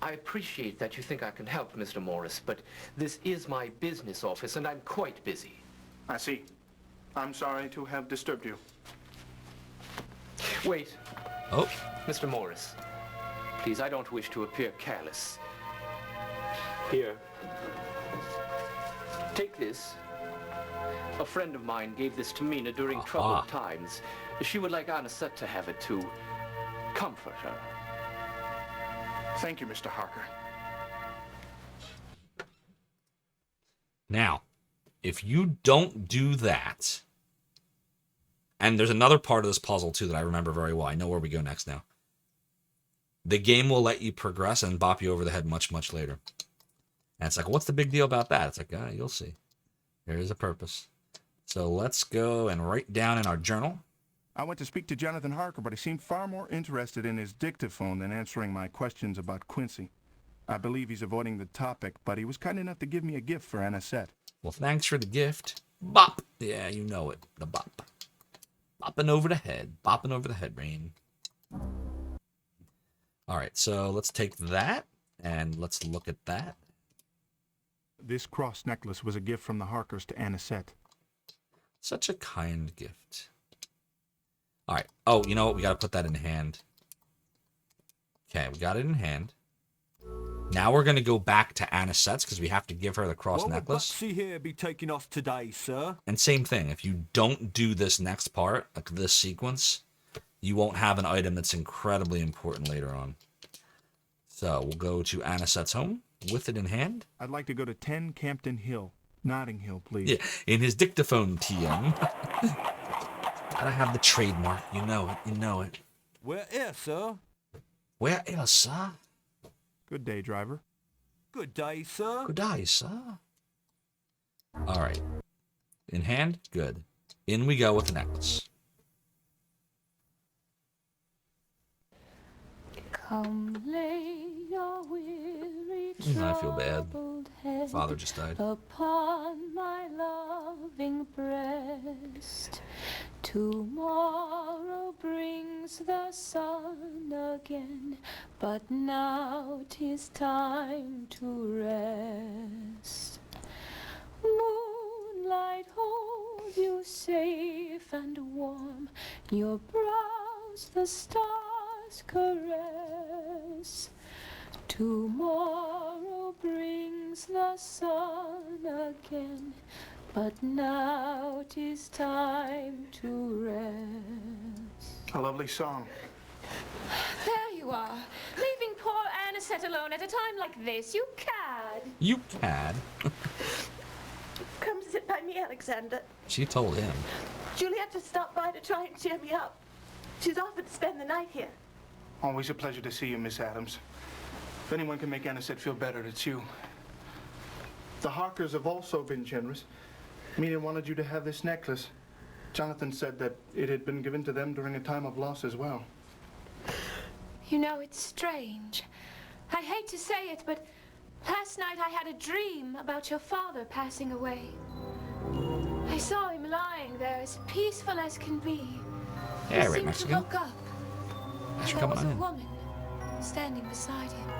I appreciate that you think I can help, Mr. Morris, but this is my business office, and I'm quite busy. I see. I'm sorry to have disturbed you. Wait. Oh. Mr. Morris, please, I don't wish to appear careless. Here. Take this. A friend of mine gave this to Mina during troubled times. She would like Anisette to have it to comfort her. Thank you, Mr. Harker. Now, if you don't do that, and there's another part of this puzzle, too, that I remember very well. I know where we go next now. The game will let you progress and bop you over the head much, much later. And it's like, what's the big deal about that? It's like, you'll see. There is a purpose. So let's go and write down in our journal. I went to speak to Jonathan Harker, but he seemed far more interested in his dictaphone than answering my questions about Quincy. I believe he's avoiding the topic, but he was kind enough to give me a gift for Anisette. Well, thanks for the gift. Bop! Yeah, you know it. The bop. Bopping over the head. Bopping over the head, Rain. All right, so let's take that, and let's look at that. This cross necklace was a gift from the Harkers to Anisette. Such a kind gift. All right. Oh, you know what? We got to put that in hand. Okay, we got it in hand. Now we're going to go back to Anisette's because we have to give her the cross necklace. What will Batsy here be taking us today, sir? And same thing. If you don't do this next part, like this sequence, you won't have an item that's incredibly important later on. So we'll go to Anisette's home with it in hand. I'd like to go to 10 Campden Hill, Notting Hill, please. Yeah, in his dictaphone, TM. Gotta have the trademark. You know it. You know it. Where here, sir? Where here, sir? Good day, driver. Good day, sir. Good day, sir. All right. In hand? Good. In we go with the necklace. Come lay your weary I feel bad. head Father just died. upon my loving breast. Tomorrow brings the sun again, but now 'tis time to rest. Moonlight hold you safe and warm, your brows the stars caress. Tomorrow brings the the sun again. But now 'tis time to rest. A lovely song. There you are, leaving poor Anisette alone at a time like this. You cad. You cad. Come sit by me, Alexander. She told him. Juliet has stopped by to try and cheer me up. She's offered to spend the night here. Always a pleasure to see you, Miss Adams. If anyone can make Anisette feel better, it's you. The Harkers have also been generous. Mina wanted you to have this necklace. Jonathan said that it had been given to them during a time of loss as well. You know, it's strange. I hate to say it, but last night I had a dream about your father passing away. I saw him lying there as peaceful as can be. Yeah, he right, seemed Mexican. to look up. Thanks for There coming was a on in. woman standing beside him.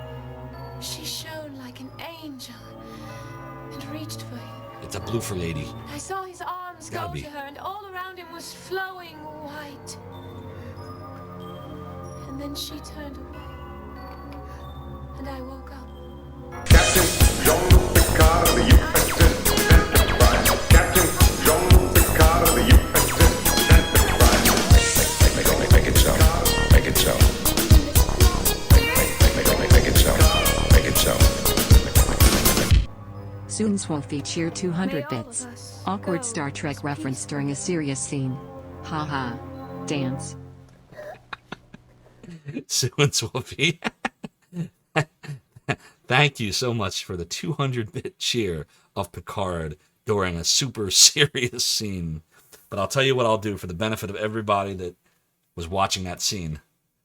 She shone like an angel and reached for him. It's a blue for lady. I saw his arms Gotta go be. to her, and all around him was flowing white. And then she turned away, and I woke up. Captain Jean-Luc Picard of the USS Enterprise. Captain Jean-Luc Picard of the USS Enterprise. Make it so. Make it so. Make it so. Make it so. Soon's will feature 200 bits. Awkward Star Trek reference during a serious scene. Haha. Dance. Soon's will be. Thank you so much for the 200-bit cheer of Picard during a super serious scene. But I'll tell you what I'll do for the benefit of everybody that was watching that scene.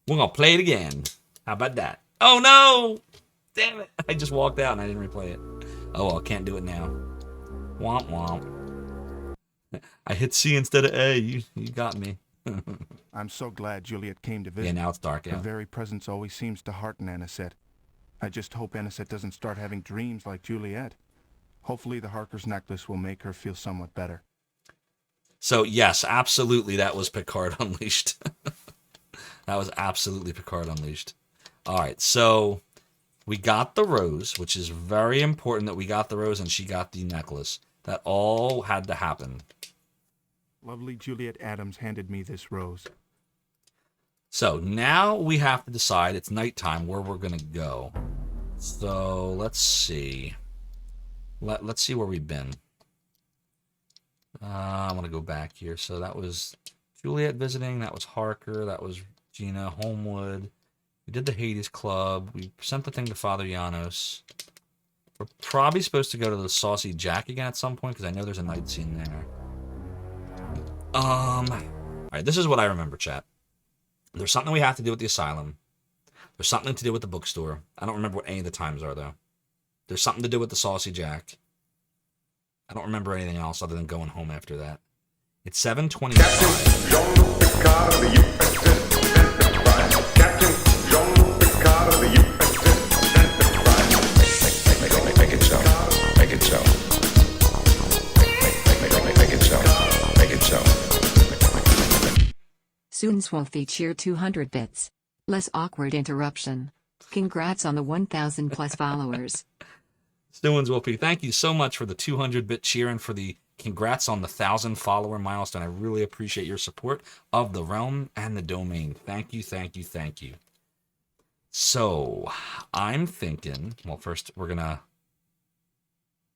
We're going to play it again. How about that? Oh, no! Damn it. I just walked out and I didn't replay it. Oh, well, can't do it now. Womp womp. I hit C instead of A. You got me. I'm so glad Juliet came to visit. Yeah, now it's dark Her out. very presence always seems to hearten Anisette. I just hope Anisette doesn't start having dreams like Juliet. Hopefully the Harker's necklace will make her feel somewhat better. So, yes, absolutely, that was Picard Unleashed. That was absolutely Picard Unleashed. All right, so we got the rose, which is very important that we got the rose and she got the necklace. That all had to happen. Lovely Juliet Adams handed me this rose. So now we have to decide, it's nighttime, where we're going to go. So let's see. Let's see where we've been. I want to go back here. So that was Juliet visiting. That was Harker. That was Gina Homewood. We did the Hades Club. We sent the thing to Father Janos. We're probably supposed to go to the Saucy Jack again at some point because I know there's a night scene there. All right, this is what I remember, chat. There's something we have to do with the asylum. There's something to do with the bookstore. I don't remember what any of the times are, though. There's something to do with the Saucy Jack. I don't remember anything else other than going home after that. It's 7:25. Captain Jean-Luc Picard of the USS Enterprise. Captain Jean-Luc Picard of the USS Enterprise. Make it so. Make it so. Make it so. Make it so. Soon's will feature 200 bits. Less awkward interruption. Congrats on the 1,000 plus followers. Stewins Wolfie, thank you so much for the 200-bit cheer and for the congrats on the 1,000-follower milestone. I really appreciate your support of the realm and the domain. Thank you, thank you, thank you. So, I'm thinking, well, first we're going to...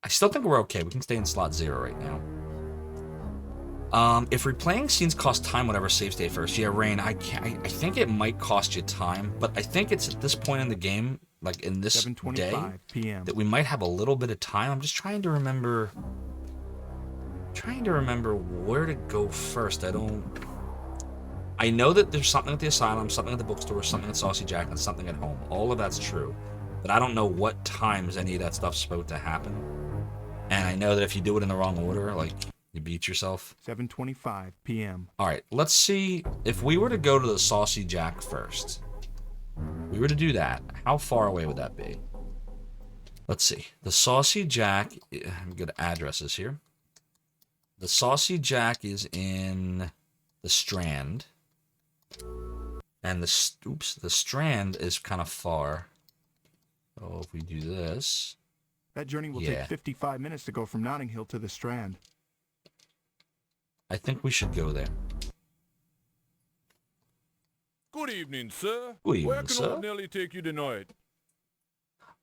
I still think we're okay. We can stay in slot 0 right now. If replaying scenes cost time, whatever, save state first. Yeah, Rain, I think it might cost you time, but I think it's at this point in the game, like in this day, PM. that we might have a little bit of time. I'm just trying to remember where to go first. I know that there's something at the asylum, something at the bookstore, something at Saucy Jack, and something at home. All of that's true, but I don't know what times any of that stuff's supposed to happen. And I know that if you do it in the wrong order, like, you beat yourself. 7:25 p.m. All right, let's see. If we were to go to the Saucy Jack first, we were to do that, how far away would that be? Let's see. The Saucy Jack, I'm going to addresses here. The Saucy Jack is in the Strand. And the Strand is kind of far. So if we do this. That journey will Yeah. take 55 minutes to go from Notting Hill to the Strand. I think we should go there. Good evening, sir. Good evening, Where can sir. old Nellie take you tonight?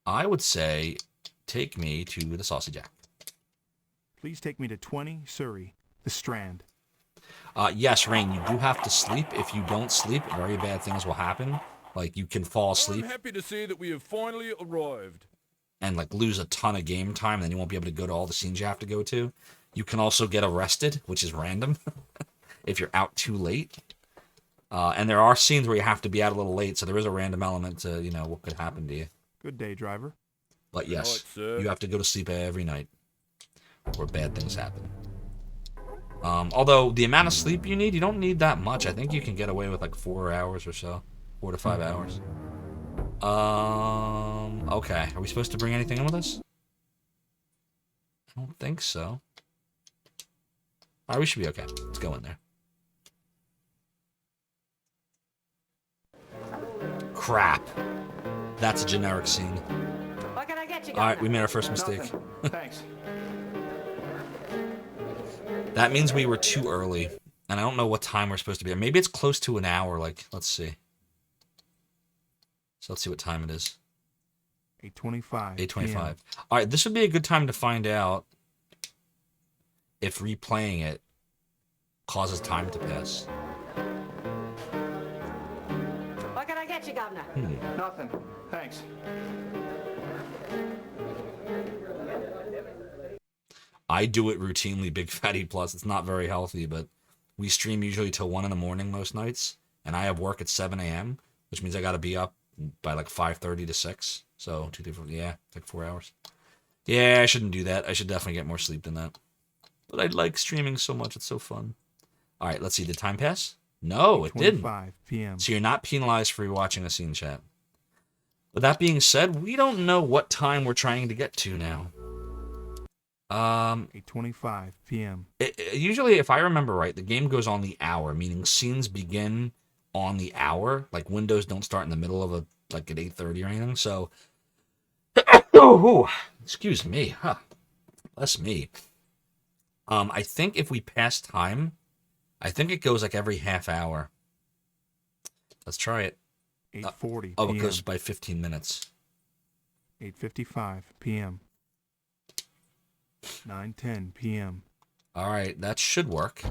I would say take me to the Saucy Jack. Please take me to 20 Surrey, the Strand. Yes, Rain, you do have to sleep. If you don't sleep, very bad things will happen. Like, you can fall asleep I'm happy to say that we have finally arrived. and, like, lose a ton of game time, and then you won't be able to go to all the scenes you have to go to. You can also get arrested, which is random, if you're out too late. And there are scenes where you have to be out a little late, so there is a random element to, you know, what could happen to you. Good day, driver. But yes, Right, you have to go to sleep every night, or bad things happen. Although, the amount of sleep you need, you don't need that much. I think you can get away with like 4 hours or so. 4 to 5 hours. Okay. Are we supposed to bring anything in with us? I don't think so. Alright, we should be okay. Let's go in there. Crap. That's a generic scene. What can I get you? Alright, we made our first mistake. Thanks. That means we were too early. And I don't know what time we're supposed to be there. Maybe it's close to an hour. Like, let's see. So let's see what time it is. 8:25. 8:25. All right, this would be a good time to find out if replaying it causes time to pass. What can I get you, Governor? Nothing. Thanks. I do it routinely, Big Fatty Plus. It's not very healthy, but we stream usually till 1 in the morning most nights, and I have work at 7 a.m., which means I got to be up by like 5:30 to 6. So 2, 3, 4, yeah, like 4 hours. Yeah, I shouldn't do that. I should definitely get more sleep than that. But I like streaming so much. It's so fun. All right, let's see. Did time pass? No, it didn't. 8:25 p.m. So you're not penalized for rewatching a scene, chat. With that being said, we don't know what time we're trying to get to now. 8:25 p.m. Usually, if I remember right, the game goes on the hour, meaning scenes begin on the hour. Like, windows don't start in the middle of like at 8:30 or anything. So, excuse me, bless me. I think if we pass time, I think it goes like every half hour. Let's try it. 8:40 Oh, p.m. it goes by 15 minutes. 8:55 p.m. 9:10 p.m. All right, that should work.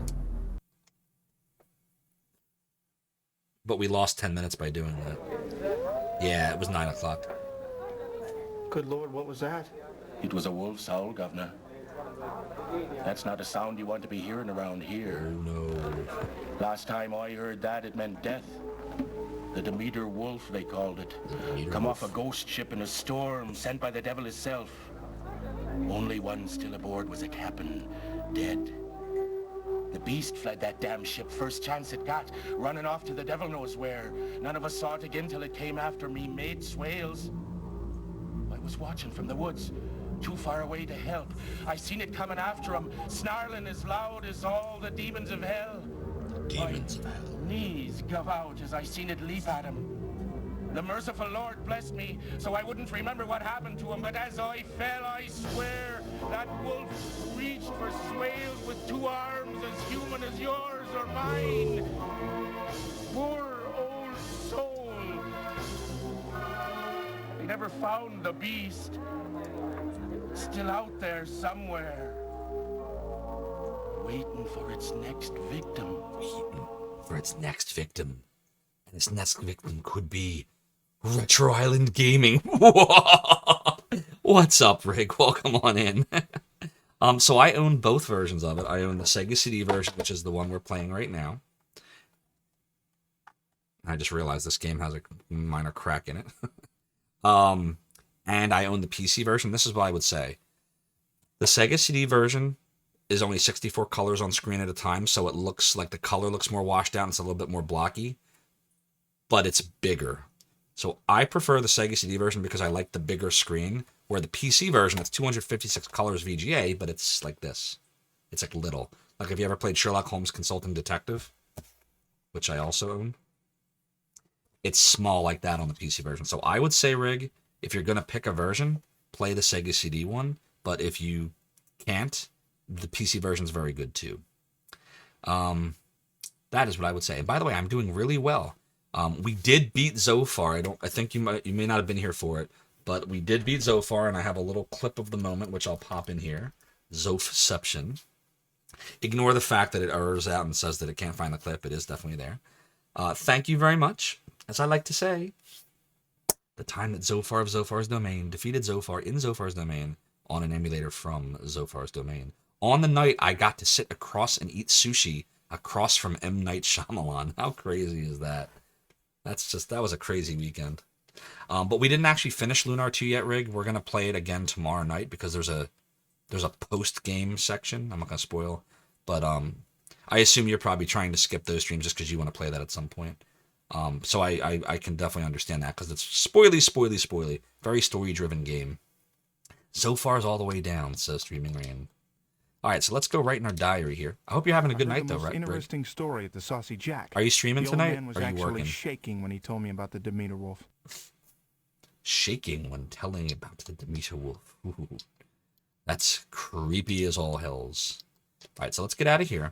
But we lost 10 minutes by doing that. Yeah, it was 9 o'clock. Good Lord, what was that? It was a wolf's howl, Governor. That's not a sound you want to be hearing around here. Oh, no. Last time I heard that, it meant death. The Demeter Wolf, they called it. Come off a ghost ship in a storm, sent by the devil himself. Only one still aboard was a captain, dead. The beast fled that damn ship first chance it got, running off to the devil knows where. None of us saw it again till it came after me mate's whales. I was watching from the woods, too far away to help. I seen it coming after him, snarling as loud as all the demons of hell. Demons of hell. Knees gave out as I seen it leap at him. The merciful Lord blessed me, so I wouldn't remember what happened to him, but as I fell, I swear, that wolf reached for Swales with 2 arms as human as yours or mine. Poor old soul. They never found the beast. Still out there somewhere. Waiting for its next victim. Waiting for its next victim. And its next victim could be Retro Island Gaming. What's up, Rick? Welcome on in. So I own both versions of it. I own the Sega CD version, which is the one we're playing right now. I just realized this game has a minor crack in it. And I own the PC version. This is what I would say. The Sega CD version is only 64 colors on screen at a time, so it looks like the color looks more washed out and it's a little bit more blocky. But it's bigger. So I prefer the Sega CD version because I like the bigger screen, where the PC version, it's 256 colors VGA, but it's like this. It's like little. Like if you ever played Sherlock Holmes Consulting Detective, which I also own, it's small like that on the PC version. So I would say, Rig, if you're going to pick a version, play the Sega CD one, but if you can't, the PC version is very good too. That is what I would say. And by the way, I'm doing really well. We did beat Zophar. I think you may not have been here for it, but we did beat Zophar, and I have a little clip of the moment which I'll pop in here. Zophception. Ignore the fact that it errors out and says that it can't find the clip. It is definitely there. Thank you very much. As I like to say, the time that Zophar of Zophar's Domain defeated Zophar in Zophar's Domain on an emulator from Zophar's Domain. On the night I got to sit across and eat sushi across from M. Night Shyamalan. How crazy is that? That was a crazy weekend. But we didn't actually finish Lunar 2 yet, Rig. We're going to play it again tomorrow night because there's a post-game section. I'm not going to spoil. But I assume you're probably trying to skip those streams just because you want to play that at some point. So I can definitely understand that because it's spoily. Very story-driven game. Zophar is all the way down, says Streaming Rain. All right, so let's go right in our diary here. I hope you're having a good night, though, right? Interesting story at the Saucy Jack. Are you streaming tonight? The old man was or are you actually working? shaking when he told me about the Demeter Wolf. Shaking when telling about the Demeter Wolf. Ooh, that's creepy as all hells. All right, so let's get out of here.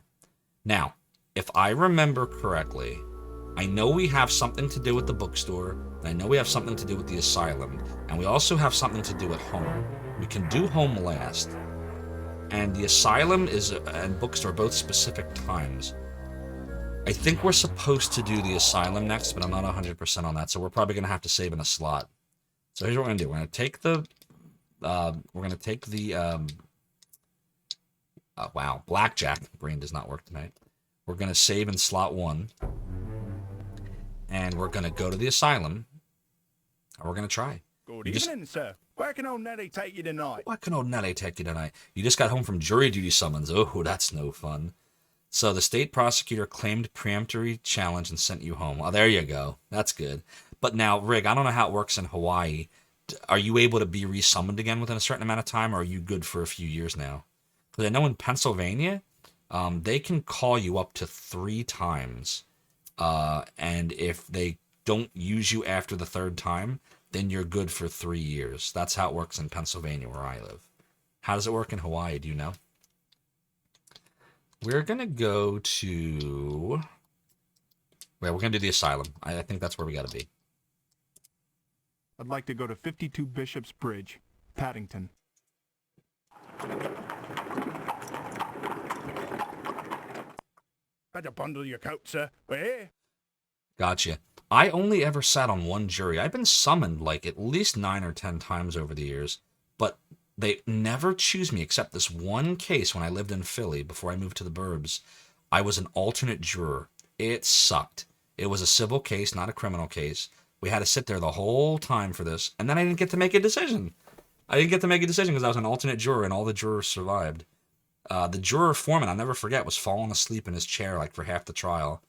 Now, if I remember correctly, I know we have something to do with the bookstore, and I know we have something to do with the asylum, and we also have something to do at home. We can do home last. And the asylum and bookstore both specific times. I think we're supposed to do the asylum next, but I'm not 100% on that, so we're probably going to have to save in a slot. So here's what we're going to do. We're going to take the blackjack. Brain does not work tonight. We're going to save in slot 1. And we're going to go to the asylum. And we're going to try. Good evening, sir. Where can old Nelly take you tonight? Where can old Nelly take you tonight? You just got home from jury duty summons. Oh, that's no fun. So the state prosecutor claimed preemptory challenge and sent you home. Oh, there you go. That's good. But now, Rig, I don't know how it works in Hawaii. Are you able to be resummoned again within a certain amount of time, or are you good for a few years now? Because I know in Pennsylvania, they can call you up to 3 times. And if they don't use you after the 3rd time, then you're good for 3 years. That's how it works in Pennsylvania, where I live. How does it work in Hawaii? Do you know? We're going to go to... Well, we're going to do the asylum. I think that's where we got to be. I'd like to go to 52 Bishop's Bridge, Paddington. Better bundle your coat, sir. We're here. Gotcha. I only ever sat on one jury. I've been summoned like at least 9 or 10 times over the years, but they never choose me except this one case when I lived in Philly before I moved to the burbs. I was an alternate juror. It sucked. It was a civil case, not a criminal case. We had to sit there the whole time for this, and then I didn't get to make a decision. I didn't get to make a decision because I was an alternate juror, and all the jurors survived. The juror foreman, I'll never forget, was falling asleep in his chair like for half the trial.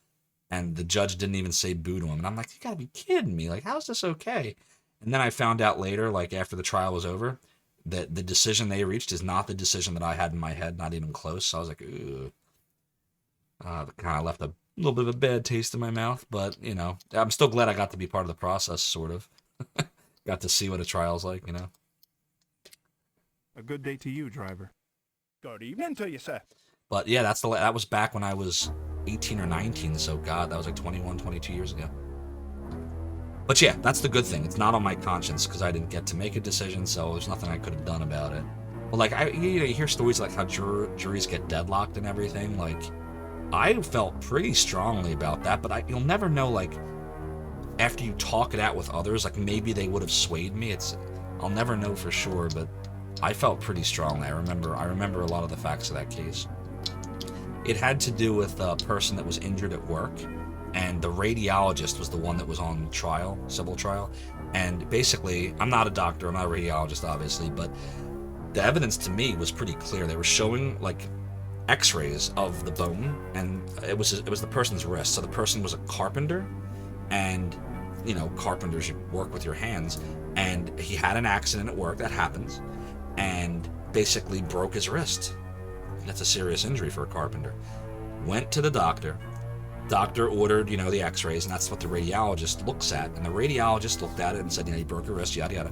And the judge didn't even say boo to him. And I'm like, you gotta be kidding me. Like, how's this okay? And then I found out later, like after the trial was over, that the decision they reached is not the decision that I had in my head, not even close. So I was like, ooh. Kind of left a little bit of a bad taste in my mouth. But, you know, I'm still glad I got to be part of the process, sort of. Got to see what a trial's like, you know. A good day to you, driver. Good evening to you, sir. But yeah, that was back when I was 18 or 19, so God, that was like 21, 22 years ago. But yeah, that's the good thing. It's not on my conscience because I didn't get to make a decision, so there's nothing I could have done about it. But like, you hear stories like how juries get deadlocked and everything. Like, I felt pretty strongly about that, but you'll never know, like, after you talk it out with others, like maybe they would have swayed me. I'll never know for sure, but I felt pretty strongly. I remember a lot of the facts of that case. It had to do with a person that was injured at work, and the radiologist was the one that was on trial, civil trial. And basically, I'm not a doctor, I'm not a radiologist, obviously, but the evidence to me was pretty clear. They were showing like x-rays of the bone, and it was the person's wrist. So the person was a carpenter, and you know, carpenters, you work with your hands, and he had an accident at work, that happens, and basically broke his wrist. That's a serious injury for a carpenter. Went to the doctor. Doctor ordered, you know, the x-rays, and that's what the radiologist looks at. And the radiologist looked at it and said, you know, he broke your wrist, yada, yada.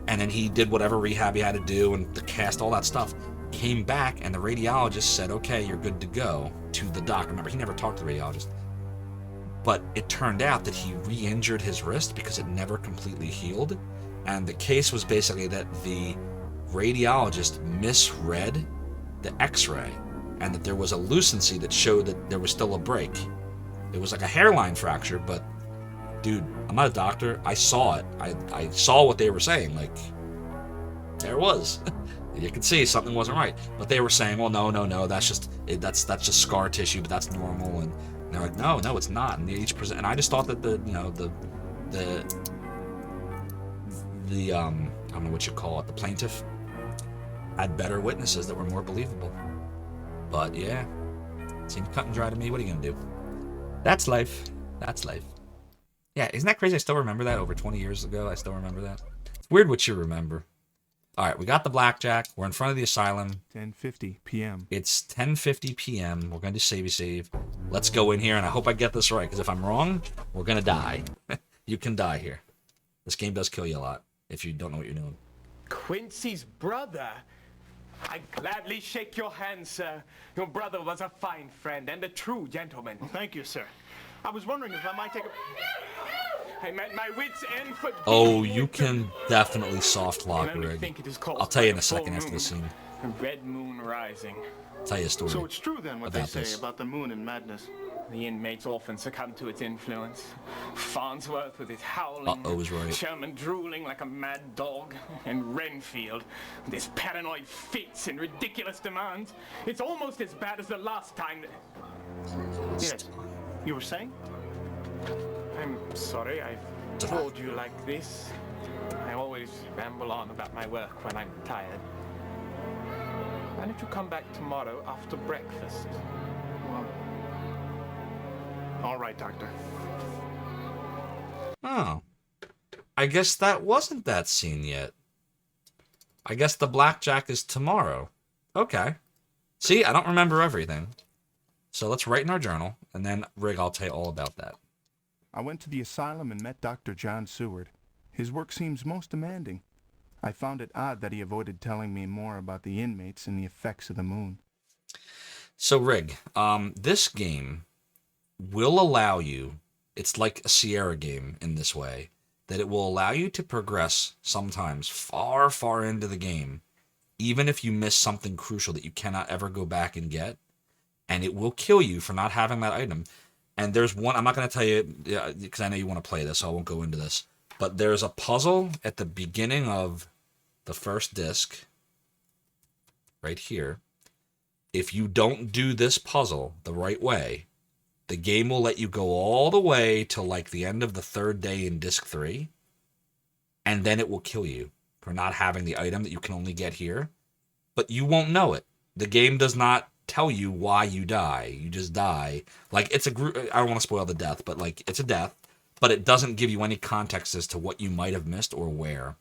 And then he did whatever rehab he had to do and the cast, all that stuff. Came back and the radiologist said, okay, you're good to go, to the doctor. Remember, he never talked to the radiologist. But it turned out that he re-injured his wrist because it never completely healed. And the case was basically that the radiologist misread the x-ray and that there was a lucency that showed that there was still a break. It was like a hairline fracture, but dude, I'm not a doctor. I saw it. I saw what they were saying. Like, there it was. You could see something wasn't right. But they were saying, well, no, that's just just scar tissue, but that's normal. And they're like, no, it's not. And they each present. And I just thought that the I don't know what you call it, the plaintiff had better witnesses that were more believable. But yeah, it seemed cut and dry to me. What are you gonna do? That's life. That's life. Yeah, isn't that crazy? I still remember that over 20 years ago. I still remember that. It's weird what you remember. All right, we got the blackjack. We're in front of the asylum. 10:50 p.m. It's 10:50 p.m. We're going to do savey save. Let's go in here, and I hope I get this right, because if I'm wrong, we're going to die. You can die here. This game does kill you a lot if you don't know what you're doing. Quincy's brother? I gladly shake your hand, sir. Your brother was a fine friend and a true gentleman. Well, thank you, sir. I was wondering if I might take a... I'm at my wit's end for... Oh, you can definitely soft lock Rig. I'll tell you in a second after the scene. Red moon rising. I'll tell you a story. So it's true then what they say about the moon and madness. The inmates often succumb to its influence. Farnsworth with his howling, is right. Sherman drooling like a mad dog, and Renfield with his paranoid fits and ridiculous demands. It's almost as bad as the last time that... Yes. You were saying? I'm sorry I've told you like this. I always ramble on about my work when I'm tired. Why don't you come back tomorrow after breakfast? Well, all right, Doctor. Oh. I guess that wasn't that scene yet. I guess the blackjack is tomorrow. Okay. See, I don't remember everything. So let's write in our journal, and then, Rig, I'll tell you all about that. I went to the asylum and met Dr. John Seward. His work seems most demanding. I found it odd that he avoided telling me more about the inmates and the effects of the moon. So, Rig, this game will allow you, it's like a Sierra game in this way, that it will allow you to progress sometimes far, far into the game, even if you miss something crucial that you cannot ever go back and get, and it will kill you for not having that item. And there's one, I'm not going to tell you, because I know you want to play this, so I won't go into this, but there's a puzzle at the beginning of the first disc, right here. If you don't do this puzzle the right way, the game will let you go all the way to like the end of the third day in disc 3, and then it will kill you for not having the item that you can only get here, but you won't know it. The game does not tell you why you die. You just die. Like, it's a group, I don't want to spoil the death, but like, it's a death, but it doesn't give you any context as to what you might have missed or where.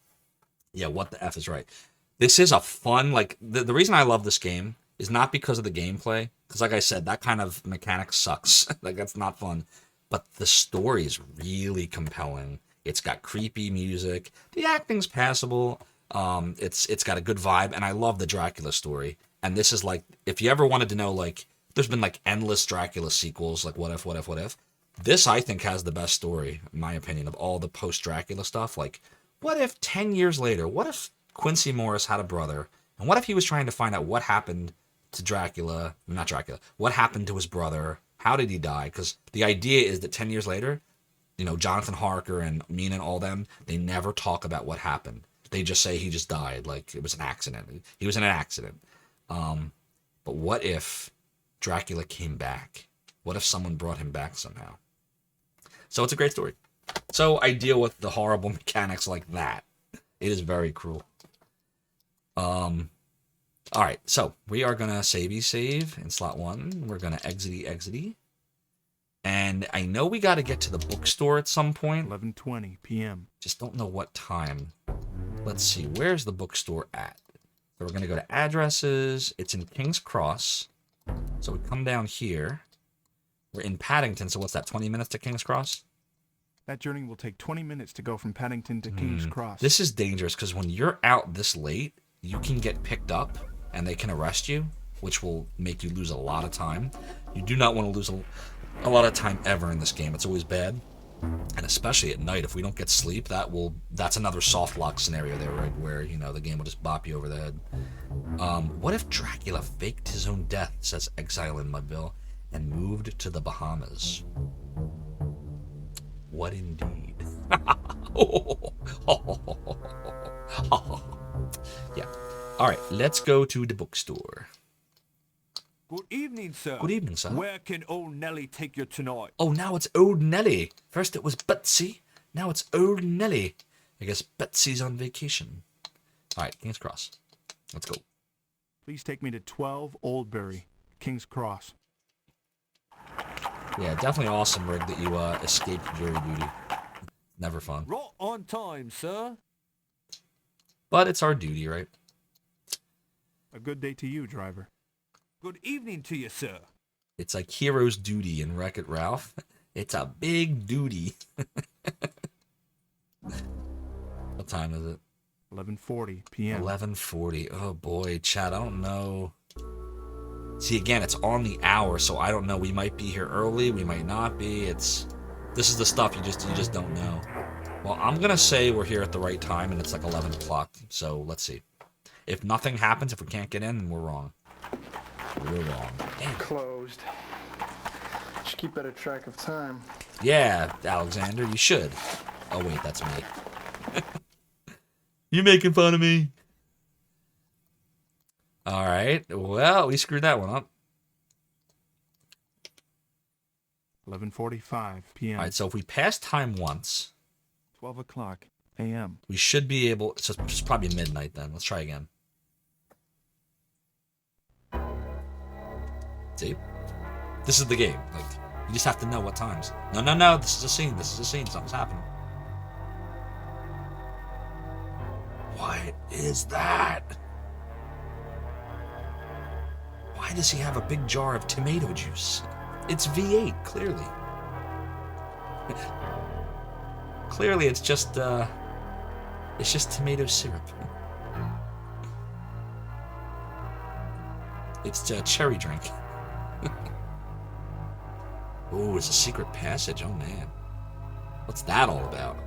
Yeah, what the F is right. This is a fun, like, the reason I love this game is not because of the gameplay, because like I said, that kind of mechanic sucks. Like, that's not fun. But the story is really compelling. It's got creepy music. The acting's passable. It's got a good vibe, and I love the Dracula story. And this is like, if you ever wanted to know, like, there's been like endless Dracula sequels, like what if. This, I think, has the best story, in my opinion, of all the post-Dracula stuff. Like, what if 10 years later, what if Quincy Morris had a brother, and what if he was trying to find out what happened to Dracula, not Dracula, what happened to his brother, how did he die? Because the idea is that 10 years later, you know, Jonathan Harker and Mina and all them, they never talk about what happened. They just say he just died, like it was an accident. He was in an accident. But what if Dracula came back? What if someone brought him back somehow? So it's a great story. So I deal with the horrible mechanics like that. It is very cruel. Alright, so we are going to save in slot 1. We're going to exit. And I know we got to get to the bookstore at some point. 11:20 p.m. Just don't know what time. Let's see, where's the bookstore at? So we're going to go to addresses. It's in King's Cross. So we come down here. We're in Paddington, so what's that, 20 minutes to King's Cross? That journey will take 20 minutes to go from Paddington to King's Cross. This is dangerous because when you're out this late, you can get picked up and they can arrest you, which will make you lose a lot of time. You do not want to lose a lot of time ever in this game. It's always bad. And especially at night, if we don't get sleep, that's another soft lock scenario there, right? Where, you know, the game will just bop you over the head. What if Dracula faked his own death, says Exile in Mudville, and moved to the Bahamas? What indeed? Yeah. Alright, let's go to the bookstore. Good evening, sir. Good evening, sir. Where can old Nellie take you tonight? Oh, now it's old Nellie. First it was Betsy, now it's old Nellie. I guess Betsy's on vacation. Alright, King's Cross. Let's go. Please take me to 12 Oldbury, King's Cross. Yeah, definitely awesome, Rig, that you escaped jury duty. Never fun. Right on time, sir. But it's our duty, right? A good day to you, driver. Good evening to you, sir. It's like hero's duty in Wreck-It Ralph. It's a big duty. What time is it? 11:40 p.m. 11:40. Oh boy, Chad, I don't know. See, again, it's on the hour, so I don't know. We might be here early, we might not be. This is the stuff you just don't know. Well, I'm gonna say we're here at the right time, and it's like 11 o'clock. So let's see. If nothing happens, if we can't get in, then we're wrong. We're wrong. Damn. Closed. Should keep better track of time. Yeah, Alexander, you should. Oh wait, that's me. You making fun of me? Alright, well, we screwed that one up. 11:45 p.m. Alright, so if we pass time once... 12 o'clock a.m. We should be able... So it's probably midnight then. Let's try again. See? This is the game. Like, you just have to know what times. No. This is a scene. This is a scene. Something's happening. What is that? Why does he have a big jar of tomato juice? It's V8, clearly. Clearly, it's just tomato syrup. It's a cherry drink. Oh, it's a secret passage. Oh, man. What's that all about?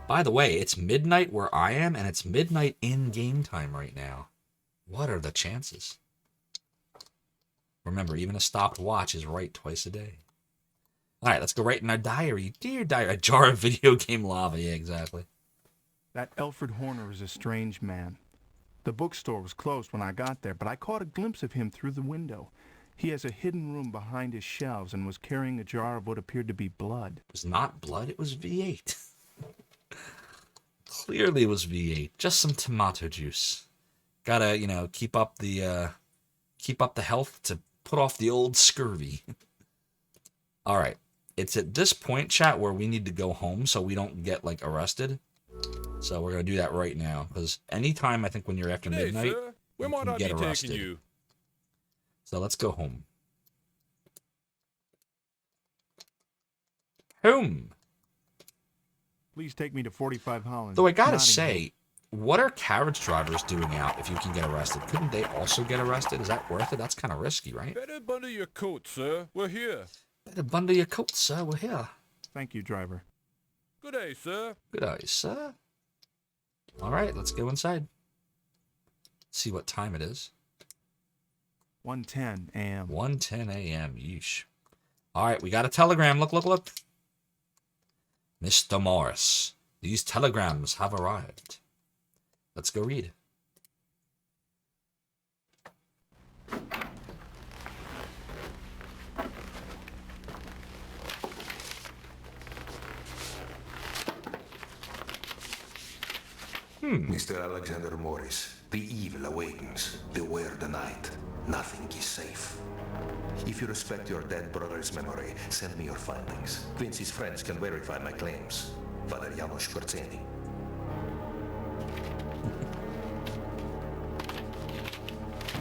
By the way, it's midnight where I am, and it's midnight in game time right now. What are the chances? Remember, even a stopped watch is right twice a day. Alright, let's go right in our diary. Dear diary. A jar of video game lava. Yeah, exactly. That Alfred Horner is a strange man. The bookstore was closed when I got there, but I caught a glimpse of him through the window. He has a hidden room behind his shelves and was carrying a jar of what appeared to be blood. It was not blood, it was V8. Clearly it was V8. Just some tomato juice. Gotta, you know, keep up the health to put off the old scurvy. Alright. It's at this point, chat, where we need to go home so we don't get, like, arrested. So we're going to do that right now. Because anytime, I think, when you're after midnight, sir, where you might can I get be arrested. taking you? So let's go home. Home! Please take me to 45 Holland. Though I gotta Nottingham. say, what are carriage drivers doing out if you can get arrested? Couldn't they also get arrested? Is that worth it? That's kind of risky, right? Better bundle your coat, sir. We're here. Better bundle your coat, sir. We're here. Thank you, driver. Good day, sir. Good day, sir. Alright, let's go inside. See what time it is. 1:10 a.m. 1:10 a.m. Yeesh. Alright, we got a telegram. Look, look, look. Mr. Morris, these telegrams have arrived. Let's go read. Mr. Alexander Morris, the evil awakens. Beware the night. Nothing is safe. If you respect your dead brother's memory, send me your findings. Quincy's friends can verify my claims. Father Janos Kurzeni.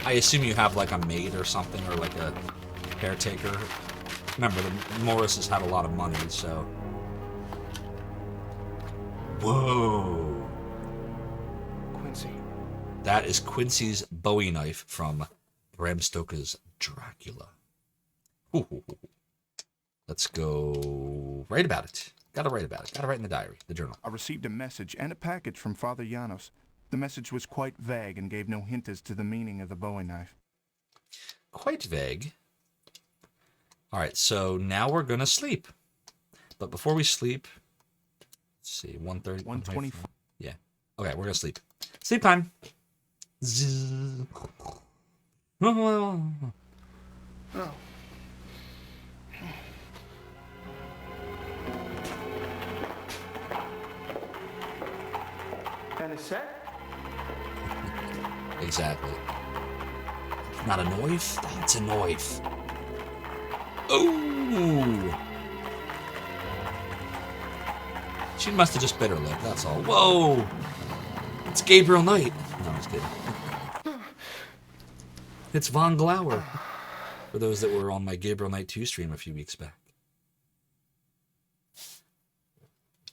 I assume you have like a maid or something, or like a caretaker Remember, the Morrises had a lot of money, so... Whoa! Quincy. That is Quincy's Bowie knife from Bram Stoker's Dracula. Ooh. Let's go write about it. Gotta write about it. Gotta write in the diary, the journal. I received a message and a package from Father Janos. The message was quite vague and gave no hint as to the meaning of the Bowie knife. Quite vague. Alright, so now we're gonna sleep. But before we sleep... Let's see, 1:30... 1:24. Yeah. Okay, we're gonna sleep. Sleep time! Oh. And it's set? Exactly. Not a knife? That's a knife. Ooh! She must have just bit her lip, that's all. Whoa! It's Gabriel Knight. No, I'm just kidding. It's Von Glauer. For those that were on my Gabriel Knight 2 stream a few weeks back.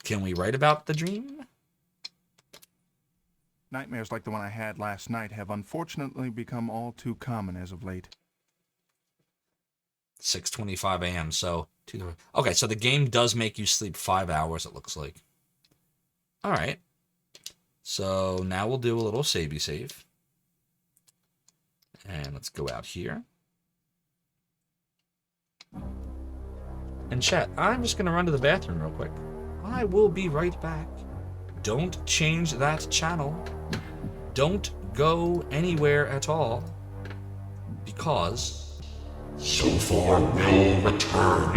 Can we write about the dream? Nightmares like the one I had last night have unfortunately become all too common as of late. 6:25 a.m. So, okay, so the game does make you sleep 5 hours, it looks like. All right. So now we'll do a little savey save. And let's go out here. And chat, I'm just going to run to the bathroom real quick. I will be right back. Don't change that channel. Don't go anywhere at all. Because... Zophar will return.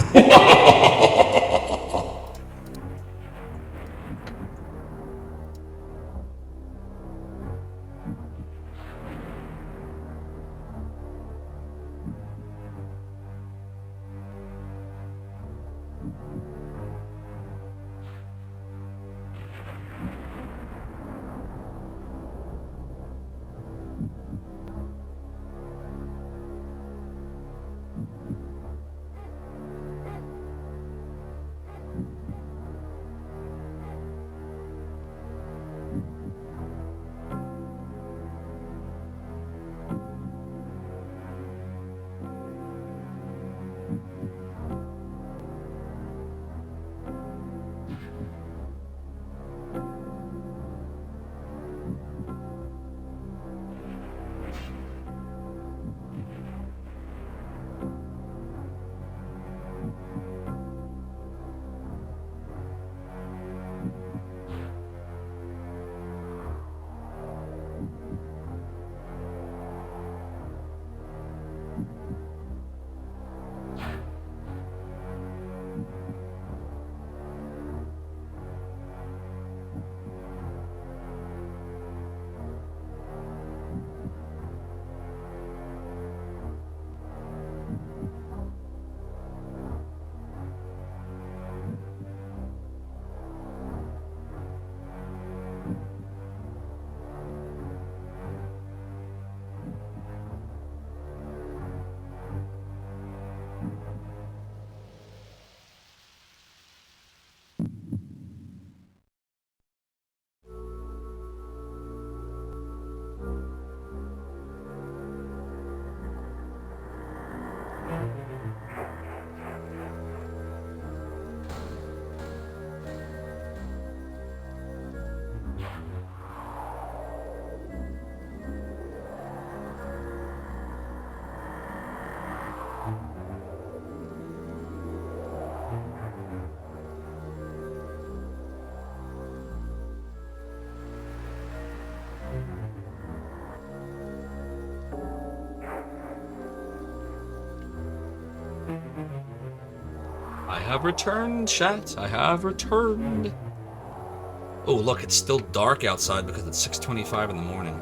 I have returned, chat. I have returned. Oh, look, it's still dark outside because it's 6:25 in the morning.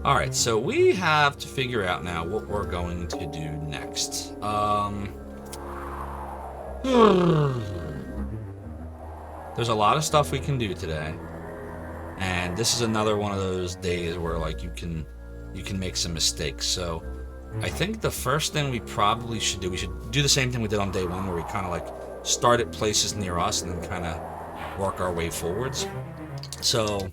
Alright, so we have to figure out now what we're going to do next. There's a lot of stuff we can do today. And this is another one of those days where, like, you can make some mistakes. So I think the first thing we probably should do, we should do the same thing we did on day one, where we kind of like start at places near us and then kind of work our way forwards. So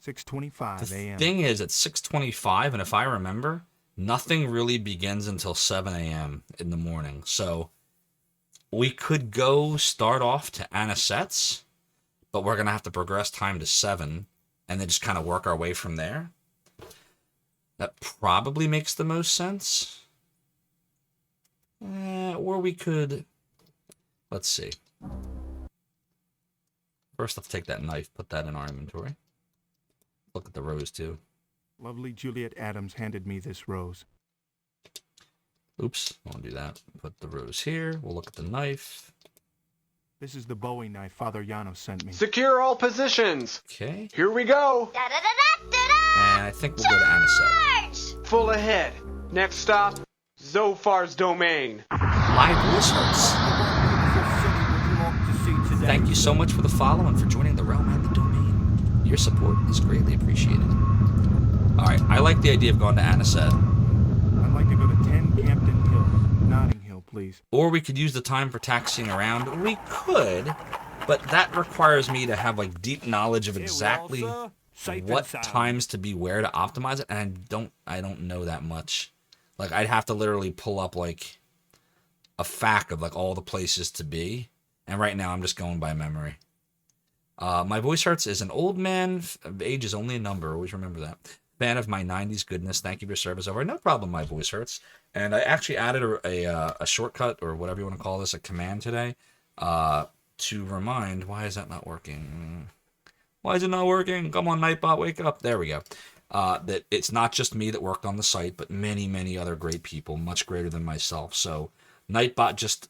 6:25 a.m. Thing is, at 6:25, and if I remember, nothing really begins until 7 a.m. in the morning. So we could go start off to Anisette's, but we're gonna have to progress time to 7, and then just kind of work our way from there. That probably makes the most sense. Or we could... Let's see. First, let's take that knife, put that in our inventory. Look at the rose, too. Lovely Juliet Adams handed me this rose. Oops, won't do that. Put the rose here. We'll look at the knife. This is the Bowie knife Father Janos sent me. Secure all positions. Okay. Here we go. And I think we'll go to Anisette. Full ahead. Next stop, Zophar's domain. My voice hurts. Thank you so much for the follow and for joining the realm and the domain. Your support is greatly appreciated. Alright, I like the idea of going to Anisette. I'd like to go to 10 Campton Hill, Notting Hill, please. Or we could use the time for taxiing around. We could, but that requires me to have like deep knowledge of exactly what times to be where to optimize it, and I don't know that much. Like I'd have to literally pull up like a FAQ of like all the places to be, and right now I'm just going by memory. My voice hurts is an old man. Age is only a number. Always remember that. Fan of my 90s goodness. Thank you for your service. Over. No problem. My voice hurts. And I actually added a shortcut or whatever you want to call this, a command today, to remind. Why is that not working? Why is it not working? Come on, Nightbot, wake up. There we go. That it's not just me that worked on the site, but many, many other great people, much greater than myself. So Nightbot just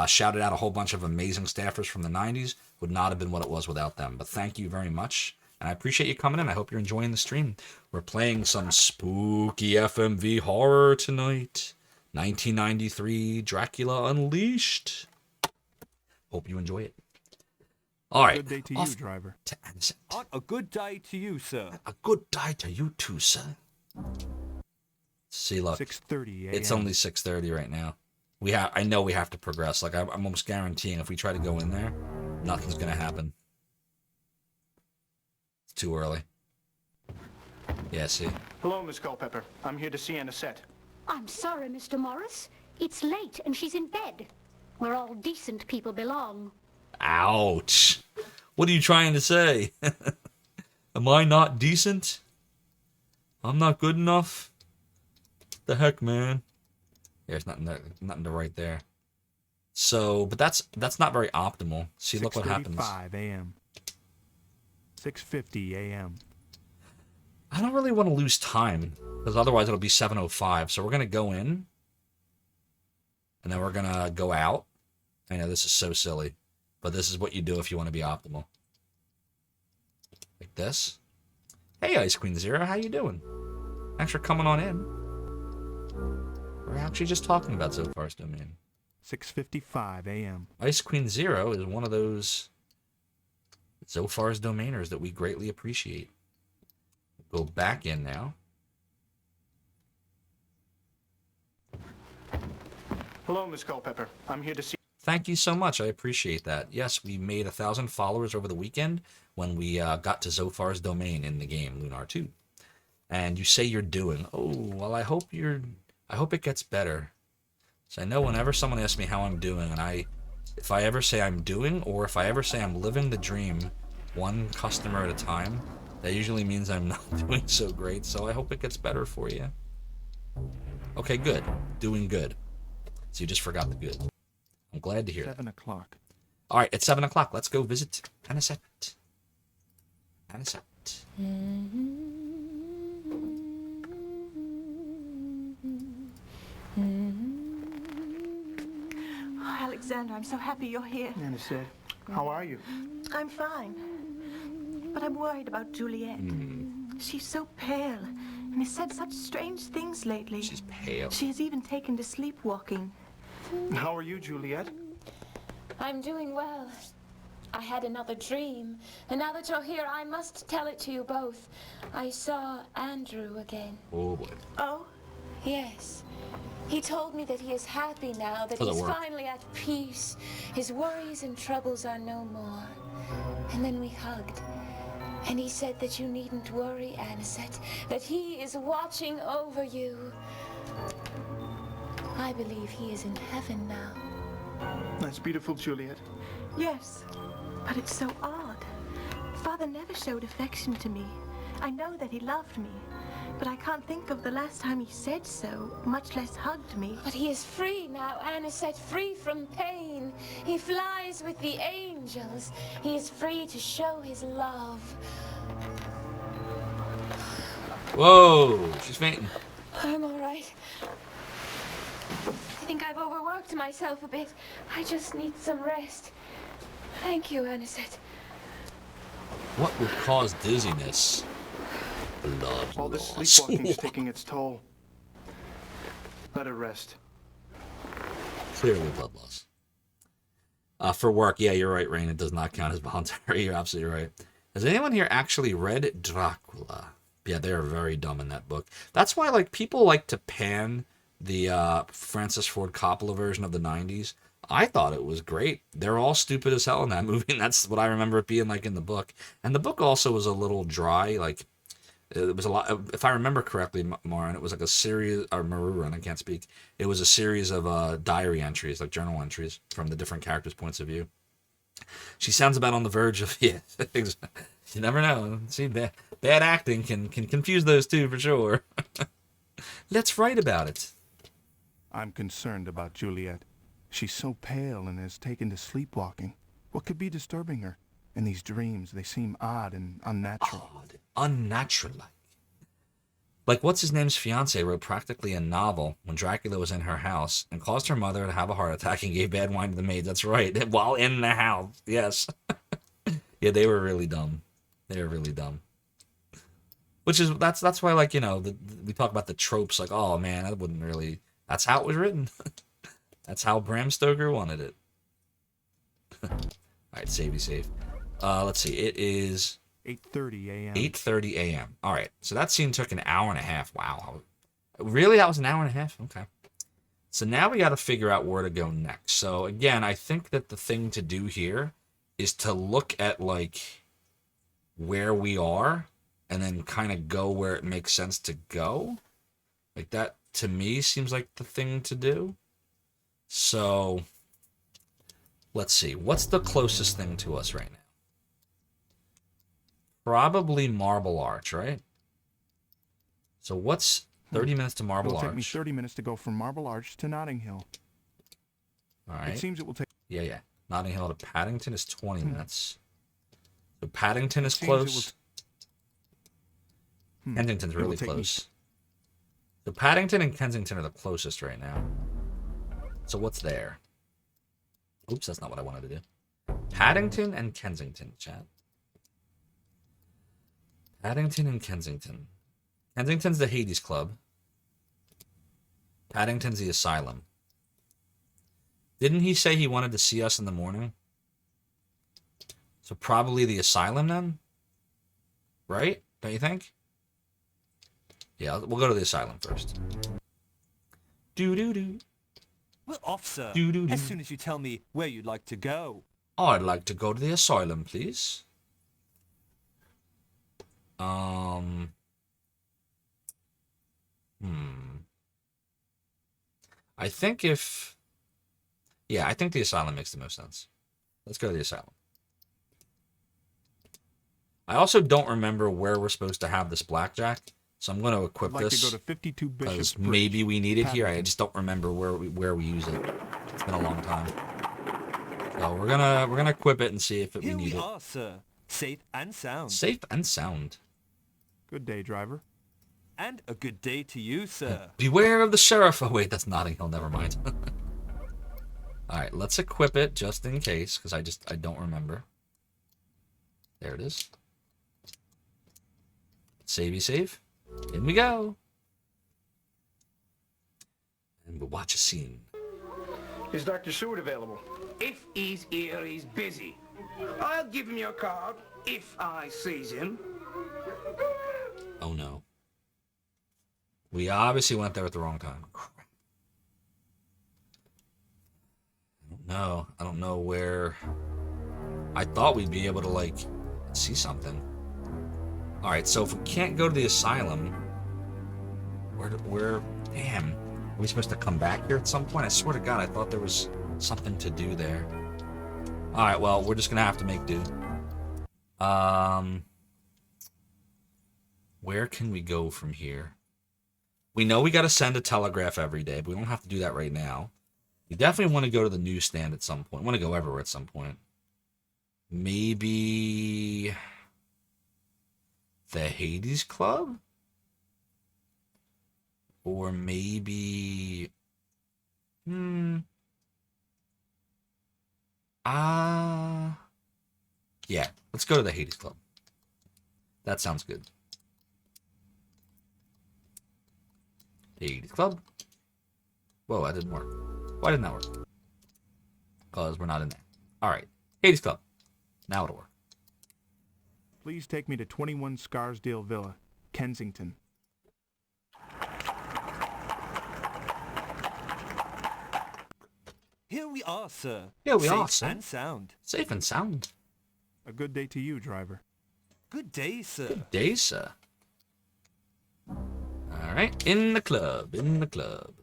shouted out a whole bunch of amazing staffers from the 90s. Would not have been what it was without them. But thank you very much. And I appreciate you coming in. I hope you're enjoying the stream. We're playing some spooky FMV horror tonight. 1993 Dracula Unleashed. Hope you enjoy it. All right. Good day to you, driver. A good day to you, sir. A good day to you too, sir. See, look. 6:30 a.m. It's only 6:30 right now. I know we have to progress. Like I'm almost guaranteeing if we try to go in there, nothing's gonna happen. It's too early. Yeah, see. Hello, Miss Culpepper. I'm here to see Anisette. I'm sorry, Mr. Morris. It's late and she's in bed, where all decent people belong. Ouch. What are you trying to say? Am I not decent? I'm not good enough? The heck, man. There's nothing to write there. So, but that's not very optimal. See, look what happens. 6:35 a.m. 6:50 a.m. I don't really want to lose time, because otherwise it'll be 7:05. So we're going to go in, and then we're going to go out. I know this is so silly, but this is what you do if you want to be optimal. Like this. Hey, Ice Queen Zero, how you doing? Thanks for coming on in. We're actually just talking about Zophar's domain. 6:55 a.m. Ice Queen Zero is one of those Zophar's domainers that we greatly appreciate. Go back in now. Hello, Miss Culpepper. I'm here to see... Thank you so much. I appreciate that. Yes, we made 1,000 followers over the weekend when we got to Zophar's domain in the game, Lunar 2. And you say you're doing. Oh, well, I hope it gets better. So I know whenever someone asks me how I'm doing, and if I ever say I'm doing, or if I ever say I'm living the dream, one customer at a time, that usually means I'm not doing so great. So I hope it gets better for you. Okay, good. Doing good. So you just forgot the good. I'm glad to hear 7 o'clock. All right, it's 7 o'clock. Let's go visit Anisette. Anisette. Oh, Alexander, I'm so happy you're here. Anisette, how are you? I'm fine. But I'm worried about Juliet. She's so pale and has said such strange things lately. She's pale. She has even taken to sleepwalking. How are you, Juliet? I'm doing well. I had another dream, and now that you're here, I must tell it to you both. I saw Andrew again. Oh, boy. Oh, Yes. He told me that he is happy now, that Doesn't he's work. finally at peace. His worries and troubles are no more. And then we hugged. And he said that you needn't worry, Anisette, that he is watching over you. I believe he is in heaven now. That's beautiful, Juliet. Yes, but it's so odd. Father never showed affection to me. I know that he loved me, but I can't think of the last time he said so, much less hugged me. But he is free now, Anisette, free from pain. He flies with the angels. He is free to show his love. Whoa, she's fainting. I'm all right. I think I've overworked myself a bit. I just need some rest. Thank you, Anisette. What would cause dizziness? Blood All this loss. sleepwalking's taking its toll. Let her rest. Clearly blood loss. For work, yeah, you're right, Rain. It does not count as voluntary. You're absolutely right. Has anyone here actually read Dracula? Yeah, they are very dumb in that book. That's why, like, people like to pan the Francis Ford Coppola version of the 90s. I thought it was great. They're all stupid as hell in that movie, and that's what I remember it being like in the book. And the book also was a little dry. Like, it was a lot. If I remember correctly, Maureen, it was like a series, or Maruran, I can't speak. It was a series of diary entries, like journal entries, from the different characters' points of view. She sounds about on the verge of, yeah, you never know. See, bad acting can confuse those two for sure. Let's write about it. I'm concerned about Juliet. She's so pale and has taken to sleepwalking. What could be disturbing her? And these dreams, they seem odd and unnatural. Odd, unnatural. Like, what's his name's fiance wrote practically a novel when Dracula was in her house and caused her mother to have a heart attack and gave bad wine to the maid. That's right, while in the house. Yes. Yeah, they were really dumb. They were really dumb. Which is, that's why, like, you know, we talk about the tropes, like, oh man, that wouldn't really, that's how it was written. That's how Bram Stoker wanted it. Alright, savey save. Let's see, it is 8:30 a.m. 8:30 a.m. Alright, so that scene took an hour and a half. Wow. Really? That was an hour and a half? Okay. So now we got to figure out where to go next. So again, I think that the thing to do here is to look at, like, where we are and then kind of go where it makes sense to go. Like, that, to me, seems like the thing to do. So, let's see. What's the closest thing to us right now? Probably Marble Arch, right? So what's 30 minutes to Marble Arch? It'll take me 30 minutes to go from Marble Arch to Notting Hill. All right. It seems it will take... Yeah. Notting Hill to Paddington is 20 minutes. So Paddington is close. Kensington's really close. So Paddington and Kensington are the closest right now. So what's there? Oops, that's not what I wanted to do. Paddington and Kensington, chat. Paddington and Kensington. Kensington's the Hades Club. Paddington's the Asylum. Didn't he say he wanted to see us in the morning? So probably the Asylum then? Right? Don't you think? Yeah, we'll go to the Asylum first. Do-do-do. We're off, sir. Do-do-do. As soon as you tell me where you'd like to go. I'd like to go to the Asylum, please. I think I think the Asylum makes the most sense. Let's go to the Asylum. I also don't remember where we're supposed to have this blackjack, so I'm going to equip I'd like this. to go to 52 Bishop because Bridge. maybe we need it here. I just don't remember where we use it. It's been a long time. So we're gonna equip it and see if we need it. Here we are, sir. Safe and sound. Safe and sound. Good day, driver. And a good day to you, sir. Beware of the sheriff. Oh wait, that's Notting Hill. Never mind. All right, let's equip it just in case, because I don't remember. There it is. Savey save. In we go. And we'll watch a scene. Is Dr. Seward available? If he's here, he's busy. I'll give him your card if I sees him. Oh no. We obviously went there at the wrong time. I don't know where... I thought we'd be able to, like, see something. Alright, so if we can't go to the asylum... Where... Damn. Are we supposed to come back here at some point? I swear to God, I thought there was something to do there. Alright, well, we're just gonna have to make do. Where can we go from here? We know we gotta send a telegraph every day, but we don't have to do that right now. We definitely want to go to the newsstand at some point. We want to go everywhere at some point. Maybe... the Hades Club? Or maybe... Yeah, let's go to the Hades Club. That sounds good. Hades Club. Whoa, that didn't work. Why didn't that work? Because we're not in there. Alright, Hades Club. Now it'll work. Please take me to 21 Scarsdale Villa, Kensington. Here we are, sir. Here we are, sir. Safe and sound. Safe and sound. A good day to you, driver. Good day, sir. Good day, sir. Alright, in the club, in the club.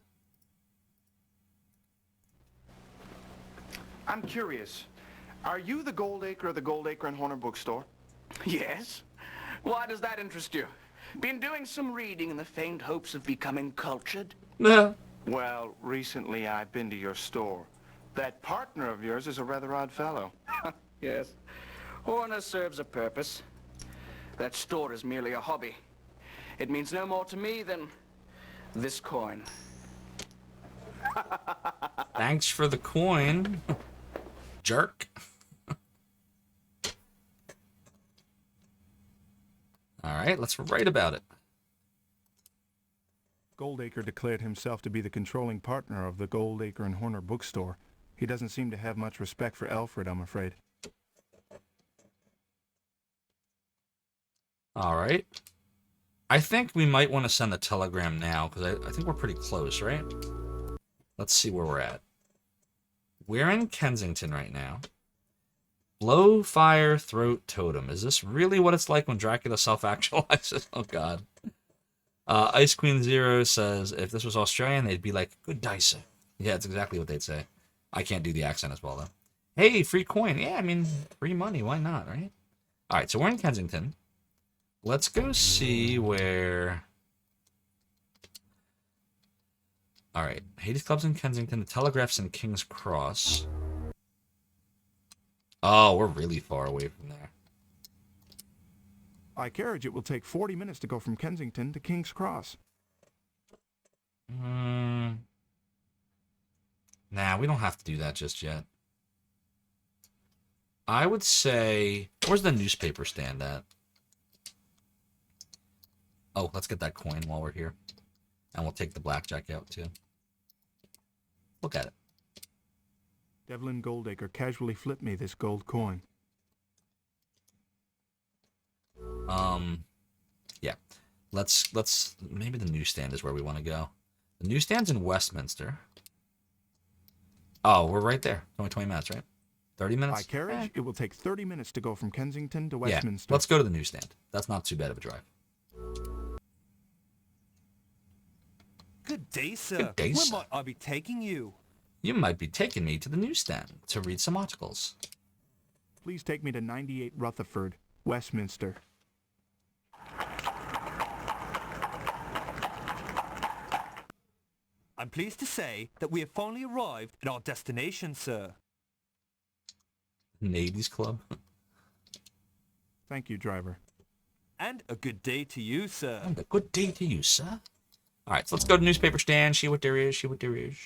I'm curious. Are you the Goldacre of the Goldacre and Horner bookstore? Yes? Why does that interest you? Been doing some reading in the faint hopes of becoming cultured? Well, recently I've been to your store. That partner of yours is a rather odd fellow. Yes. Horner serves a purpose. That store is merely a hobby. It means no more to me than this coin. Thanks for the coin, jerk. Alright, let's write about it. Goldacre declared himself to be the controlling partner of the Goldacre and Horner bookstore. He doesn't seem to have much respect for Alfred, I'm afraid. Alright. I think we might want to send a telegram now, because I think we're pretty close, right? Let's see where we're at. We're in Kensington right now. Blow, fire, throat, totem. Is this really what it's like when Dracula self-actualizes? Oh, God. Ice Queen Zero says, if this was Australian, they'd be like, good dice. Yeah, it's exactly what they'd say. I can't do the accent as well, though. Hey, free coin. Yeah, I mean, free money. Why not, right? All right, so we're in Kensington. Let's go see where... All right, Hades Club's in Kensington. The Telegraph's in King's Cross. Oh, we're really far away from there. By carriage, it will take 40 minutes to go from Kensington to King's Cross. Nah, we don't have to do that just yet. I would say... Where's the newspaper stand at? Oh, let's get that coin while we're here. And we'll take the blackjack out, too. Look at it. Devlin Goldacre casually flipped me this gold coin. Yeah. Let's... Maybe the newsstand is where we want to go. The newsstand's in Westminster. Oh, we're right there. It's only 20 minutes, right? 30 minutes? By carriage, it will take 30 minutes to go from Kensington to Westminster. Yeah, let's go to the newsstand. That's not too bad of a drive. Good day, sir. Good day, Where sir. might I be taking you? You might be taking me to the newsstand to read some articles. Please take me to 98 Rutherford, Westminster. I'm pleased to say that we have finally arrived at our destination, sir. Nadies Club. Thank you, driver. And a good day to you, sir. And a good day to you, sir. All right, so let's go to newspaper stand, see what there is, see what there is.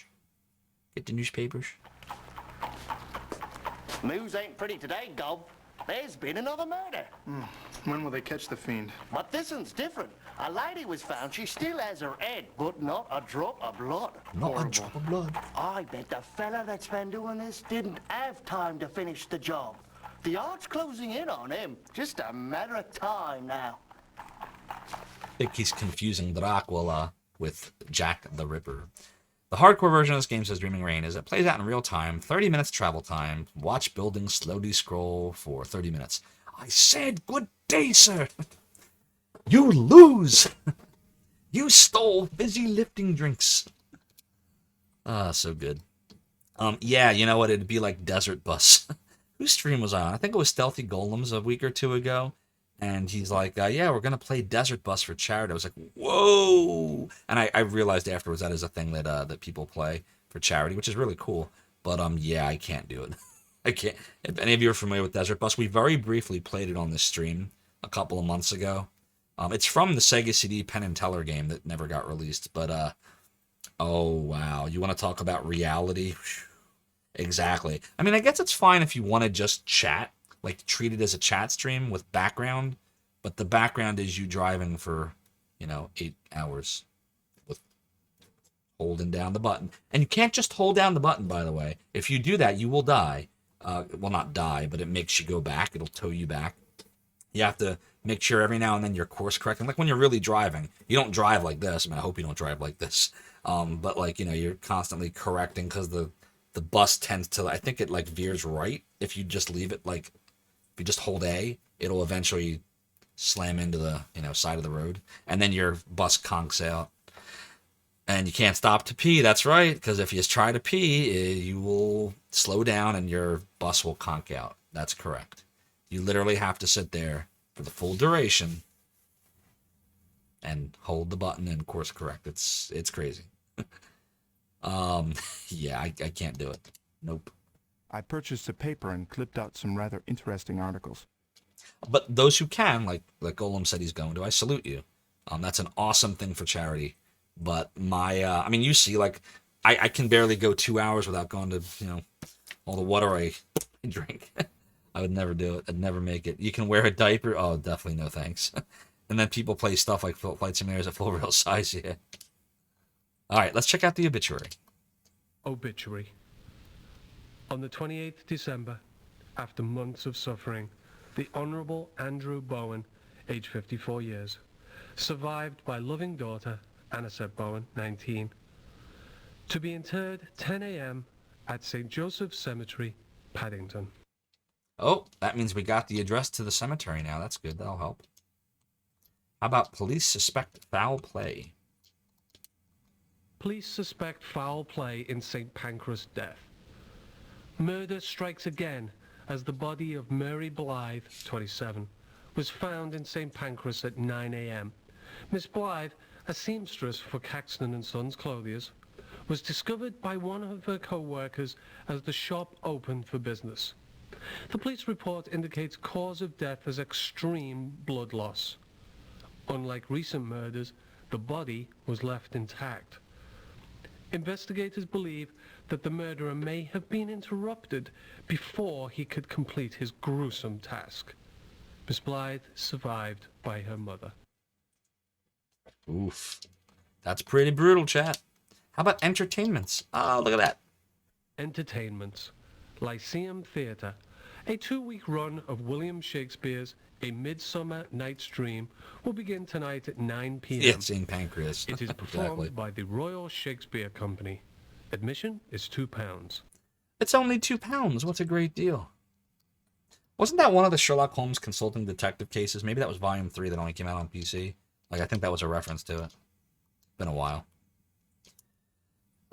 Get the newspapers. News ain't pretty today, Gob. There's been another murder. When will they catch the fiend? But this one's different. A lady was found. She still has her head, but not a drop of blood. Not a drop of blood. I bet the fella that's been doing this didn't have time to finish the job. The odds closing in on him. Just a matter of time now. I think he's confusing Dracula with Jack the Ripper. The hardcore version of this game, says Dreaming Rain, is it plays out in real time, 30 minutes travel time. Watch buildings slowly scroll for 30 minutes. I said good day, sir. You lose. You stole fizzy lifting drinks. Ah, so good. Yeah, you know what? It'd be like Desert Bus. Whose stream was I on? I think it was Stealthy Golems a week or two ago. And he's like, yeah, we're going to play Desert Bus for charity. I was like, whoa. And I realized afterwards that is a thing that people play for charity, which is really cool. But yeah, I can't do it. I can't. If any of you are familiar with Desert Bus, we very briefly played it on this stream a couple of months ago. It's from the Sega CD Penn and Teller game that never got released. But, oh, wow. You want to talk about reality? Exactly. I mean, I guess it's fine if you want to just chat. Like, treat it as a chat stream with background, but the background is you driving for, 8 hours with holding down the button. And you can't just hold down the button, by the way. If you do that, you will die. Well, not die, but it makes you go back. It'll tow you back. You have to make sure every now and then you're course correcting. Like when you're really driving, you don't drive like this. I mean, I hope you don't drive like this. But like, you're constantly correcting because the bus tends to, I think it like veers right. If you just leave it like, if you just hold A, it'll eventually slam into the side of the road, and then your bus conks out, and you can't stop to pee. That's right, because if you try to pee, you will slow down and your bus will conk out. That's correct. You literally have to sit there for the full duration and hold the button and course correct. It's crazy. Yeah, I can't do it. Nope. I purchased a paper and clipped out some rather interesting articles. But those who can, like Golem said he's going to, I salute you. That's an awesome thing for charity. But I mean, you see, like, I can barely go 2 hours without going to, all the water I drink. I would never do it. I'd never make it. You can wear a diaper. Oh, definitely no thanks. And then people play stuff like Flight Simulators at full real size. Yeah. All right, let's check out the obituary. Obituary. On the 28th December, after months of suffering, the Honourable Andrew Bowen, aged 54 years, survived by loving daughter, Anisette Bowen, 19, to be interred 10 a.m. at St. Joseph's Cemetery, Paddington. Oh, that means we got the address to the cemetery now. That's good. That'll help. How about police suspect foul play? Police suspect foul play in St. Pancras' death. Murder strikes again as the body of Mary Blythe, 27, was found in St. Pancras at 9 a.m. Miss Blythe, a seamstress for Caxton & Sons Clothiers, was discovered by one of her co-workers as the shop opened for business. The police report indicates cause of death as extreme blood loss. Unlike recent murders, the body was left intact. Investigators believe that the murderer may have been interrupted before he could complete his gruesome task. Miss Blythe survived by her mother. Oof. That's pretty brutal, chat. How about entertainments? Oh, look at that. Entertainments. Lyceum Theatre. A 2-week run of William Shakespeare's A Midsummer Night's Dream will begin tonight at 9 p.m. Yeah, St. Pancras. It is performed by the Royal Shakespeare Company. Admission is £2. It's only £2. What's a great deal? Wasn't that one of the Sherlock Holmes consulting detective cases? Maybe that was volume 3 that only came out on PC. Like, I think that was a reference to it. Been a while.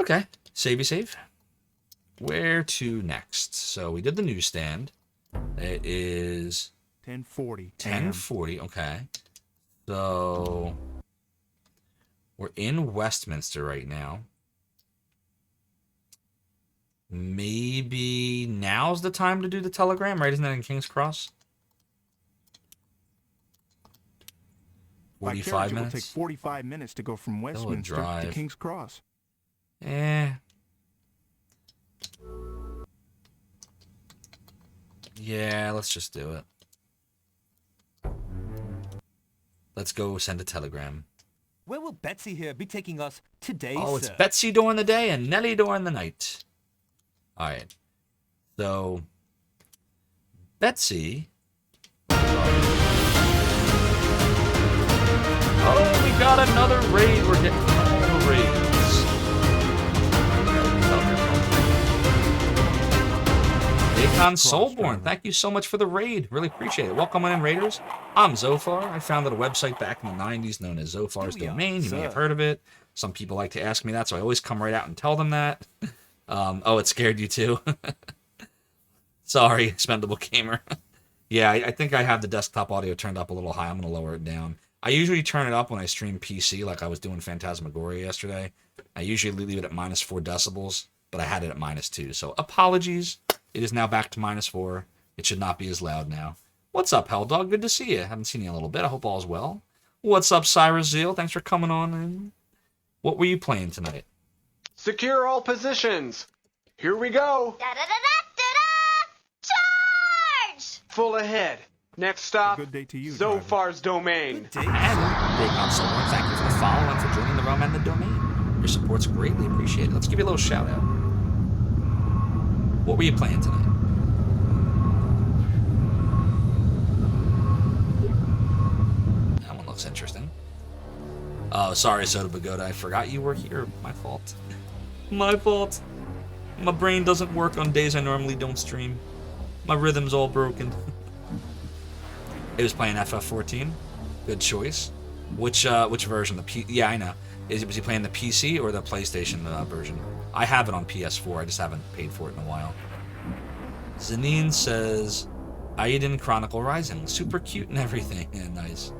Okay, save. Where to next? So we did the newsstand. It is 10:40. 10:40. Okay. So we're in Westminster right now. Maybe now's the time to do the telegram, right? Isn't that in King's Cross? 45 minutes. It will take 45 minutes to go from Westminster to King's Cross. Yeah, let's just do it. Let's go send a telegram. Where will Betsy here be taking us today, Oh, it's sir? Betsy during the day and Nellie during the night. All right. So, Betsy. Oh, we got another raid. We're getting. on Soulborn. Thank you so much for the raid. Really appreciate it. Welcome on in, Raiders. I'm Zophar. I founded a website back in the 90s known as Zophar's Domain. You may have heard of it. Some people like to ask me that, so I always come right out and tell them that. Oh, it scared you too? Sorry, expendable gamer. Yeah, I think I have the desktop audio turned up a little high. I'm going to lower it down. I usually turn it up when I stream PC, like I was doing Phantasmagoria yesterday. I usually leave it at -4 decibels, but I had it at -2. So apologies. It is now back to -4. It should not be as loud now. What's up, Helldog? Good to see you. Haven't seen you in a little bit. I hope all is well. What's up, Cyrus Zeal? Thanks for coming on in. What were you playing tonight? Secure all positions. Here we go. Charge! Full ahead. Next stop, Good day to you, Zophar's Domain. And Big on Soulborn, thank you for the follow and for joining the realm and the domain. Your support's greatly appreciated. Let's give you a little shout out. What were you playing tonight? That one looks interesting. Oh, sorry, Soda Pagoda. I forgot you were here. My fault. My fault. My brain doesn't work on days I normally don't stream. My rhythm's all broken. It was playing FF14. Good choice. Which version? Yeah, I know. Was he playing the PC or the PlayStation version? I have it on PS4. I just haven't paid for it in a while. Zanine says, Aiden Chronicle Rising. Super cute and everything. Yeah, nice.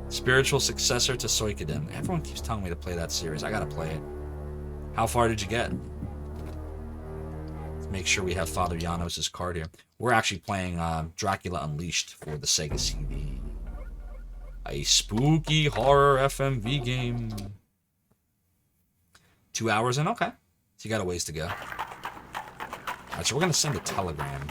Spiritual successor to Suikoden. Everyone keeps telling me to play that series. I gotta play it. How far did you get? Let's make sure we have Father Janos' card here. We're actually playing Dracula Unleashed for the Sega CD. A spooky horror FMV game. 2 hours in? Okay. So you got a ways to go. Alright, so we're going to send a telegram.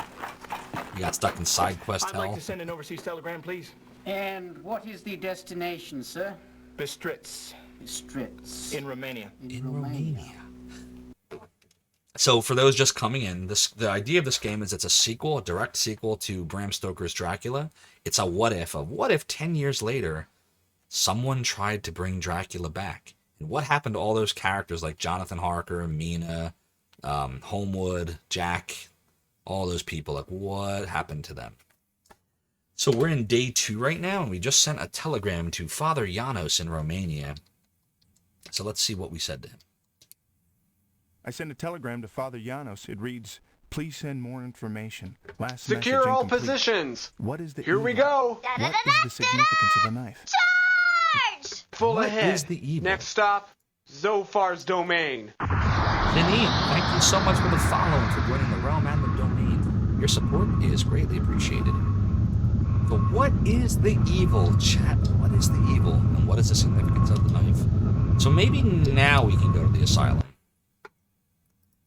You got stuck in side quest hell. I'd like to send an overseas telegram, please. And what is the destination, sir? Bistritz. Bistritz. In Romania. In Romania. So for those just coming in, the idea of this game is it's a sequel, a direct sequel to Bram Stoker's Dracula. It's a what if 10 years later, someone tried to bring Dracula back? And what happened to all those characters like Jonathan Harker, Mina, Homewood, Jack, all those people? Like, what happened to them? So we're in day 2 right now, and we just sent a telegram to Father Janos in Romania. So let's see what we said to him. I sent a telegram to Father Janos. It reads, please send more information. Last Secure message all incomplete. positions. What is the Here we evil? go. What is the significance of the knife? Charge! Full What ahead. is the evil? Next stop, Zophar's Domain. Janine, thank you so much for the follow and for joining the realm and the domain. Your support is greatly appreciated. But what is the evil, chat? What is the evil? And what is the significance of the knife? So maybe now we can go to the asylum.